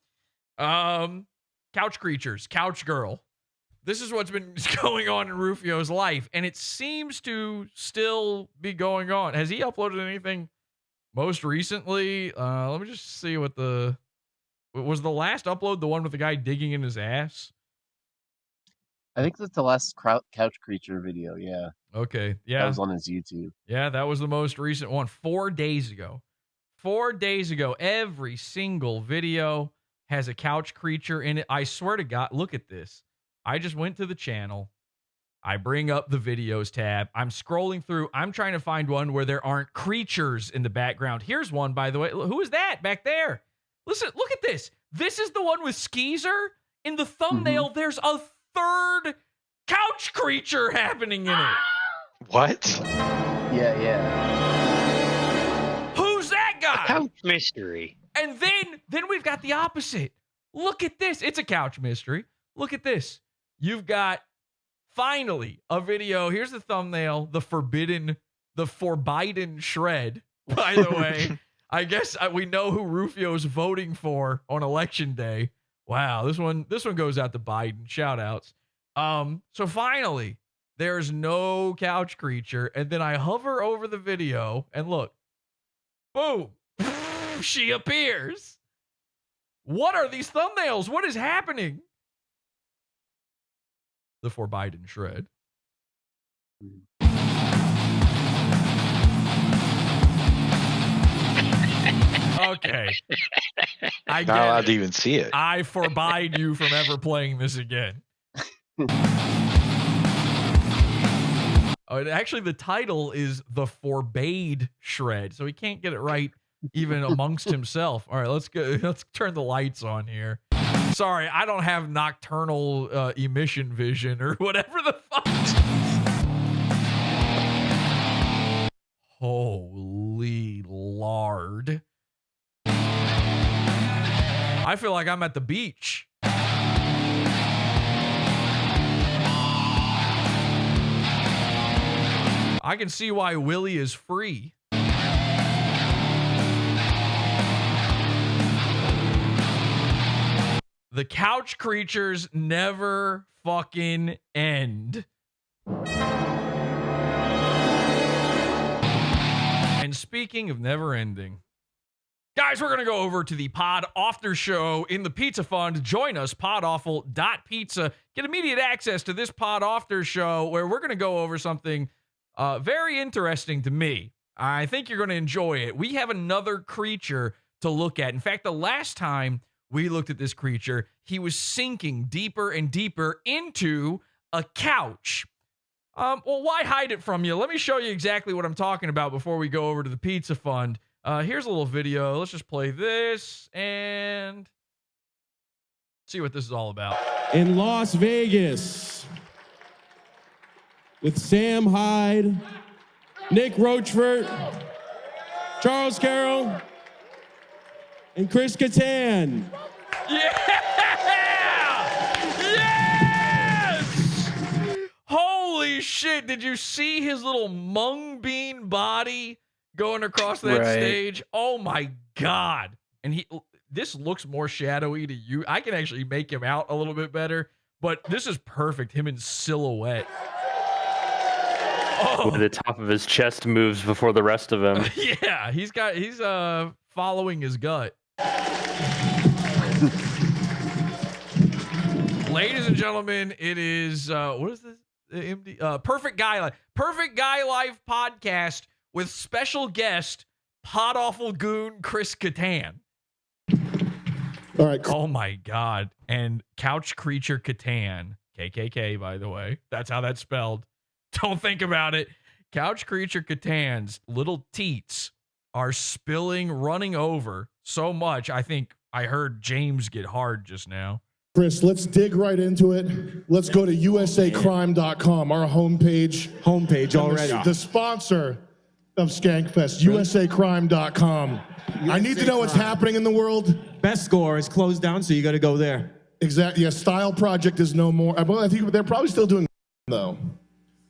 Couch creatures, couch girl. This is what's been going on in Rufio's life, and it seems to still be going on. Has he uploaded anything most recently? Let me just see what was the last upload, the one with the guy digging in his ass? I think that's the last couch creature video. Yeah. Okay. Yeah. That was on his YouTube. Yeah, that was the most recent one. 4 days ago. 4 days ago, every single video has a couch creature in it. I swear to God, look at this. I just went to the channel. I bring up the videos tab. I'm scrolling through. I'm trying to find one where there aren't creatures in the background. Here's one, by the way. Who is that back there? Listen, look at this. This is the one with Skeezer. In the thumbnail, there's a third couch creature happening in it. What? Yeah. Who's that guy? Couch mystery. And then we've got the opposite. Look at this. It's a couch mystery. Look at this. You've got finally a video. Here's the thumbnail. The forbidden shred. By the way, I guess we know who Rufio's voting for on election day. Wow, this one goes out to Biden. Shout outs. So finally, there's no couch creature, and then I hover over the video and look. Boom. She appears. What are these thumbnails? What is happening? The for Biden shred. Okay. I Not get allowed it. to even see it. I forbid you from ever playing this again. Oh, and actually, the title is the forbade shred, so he can't get it right even amongst himself. All right, let's go. Let's turn the lights on here. Sorry, I don't have nocturnal emission vision or whatever the fuck. Holy lard. I feel like I'm at the beach. I can see why Willie is free. The couch creatures never fucking end. And speaking of never ending, guys, we're going to go over to the Pod After Show in the Pizza Fund. Join us, podawful.pizza. Get immediate access to this Pod After Show where we're going to go over something very interesting to me. I think you're going to enjoy it. We have another creature to look at. In fact, the last time we looked at this creature, he was sinking deeper and deeper into a couch. Well, why hide it from you? Let me show you exactly what I'm talking about before we go over to the Pizza Fund. Here's a little video. Let's just play this and see what this is all about. In Las Vegas, with Sam Hyde, Nick Rochford, Charles Carroll, and Chris Kattan. Yeah! Yes! Holy shit, did you see his little mung bean body going across that stage? Oh my God. And this looks more shadowy to you. I can actually make him out a little bit better, but this is perfect. Him in silhouette. Where the top of his chest moves before the rest of him. Yeah, he's following his gut. Ladies and gentlemen, it is what is this? Perfect Guy Life. Perfect Guy Life podcast with special guest Pod Awful Goon Chris Kattan. All right. Oh my God. And Couch Creature Kattan. KKK, by the way. That's how that's spelled. Don't think about it. Couch Creature Kattan's little teats are running over so much. I think I heard James get hard just now. Chris, let's dig right into it. Let's go to usacrime.com, our homepage. Homepage already. The sponsor of Skankfest, usacrime.com. I need to know what's happening in the world. Best Score is closed down, so you got to go there. Exactly. Yeah, Style Project is no more. I think they're probably still doing though.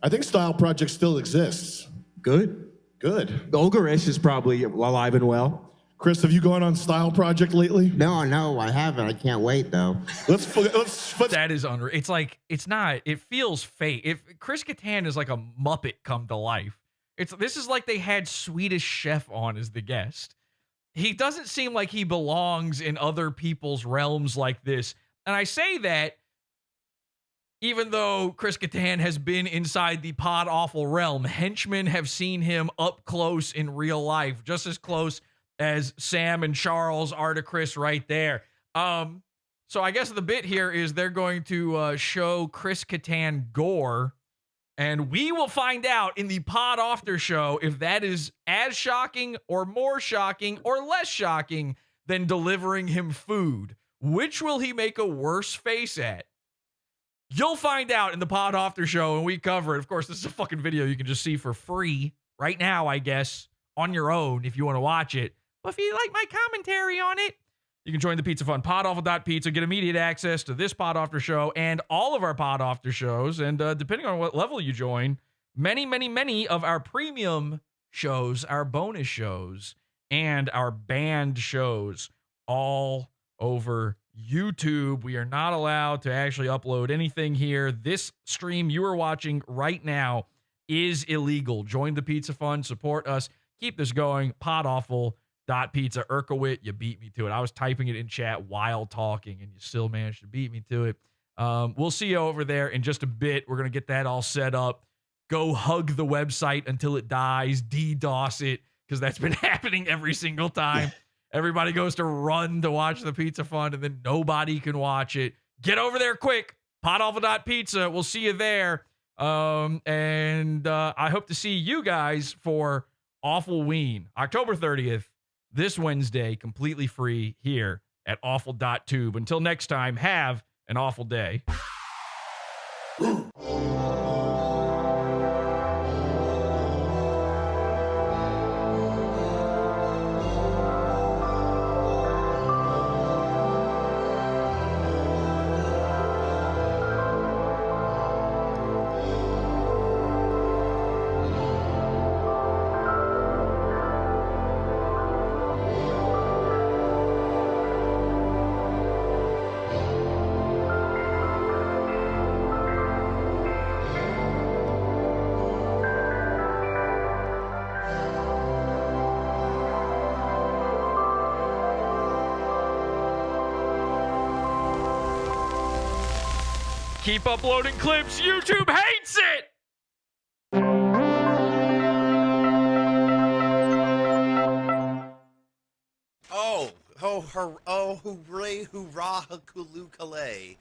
I think Style Project still exists. Good. Ogreish is probably alive and well. Chris, have you gone on Style Project lately? No, I haven't. I can't wait though. That is unreal. It's like it's not. It feels fake. If Chris Kattan is like a Muppet come to life, this is like they had Swedish Chef on as the guest. He doesn't seem like he belongs in other people's realms like this. And I say that even though Chris Kattan has been inside the Pod Awful realm, henchmen have seen him up close in real life, just as close as Sam and Charles are to Chris right there. So I guess the bit here is they're going to show Chris Kattan gore, and we will find out in the Pod After show if that is as shocking or more shocking or less shocking than delivering him food. Which will he make a worse face at? You'll find out in the Pod After show, and we cover it. Of course, this is a fucking video you can just see for free right now, I guess, on your own if you want to watch it. But if you like my commentary on it, you can join the Pizza Fund, podawful.pizza, get immediate access to this Pod After show and all of our Pod After shows. And depending on what level you join, many, many, many of our premium shows, our bonus shows, and our banned shows all over YouTube. We are not allowed to actually upload anything here. This stream you are watching right now is illegal. Join the Pizza Fund, support us, keep this going. Podawful.pizza. Urkowit, you beat me to it. I was typing it in chat while talking, and you still managed to beat me to it. We'll see you over there in just a bit. We're going to get that all set up. Go hug the website until it dies. DDoS it, because that's been happening every single time. Everybody goes to run to watch the Pizza Fund, and then nobody can watch it. Get over there quick. Podawful.pizza. We'll see you there. And I hope to see you guys for Awfulween, October 30th, this Wednesday, completely free here at awful.tube. Until next time, have an awful day. Keep uploading clips. YouTube hates it. Oh, hooray, hoorah, kulukale.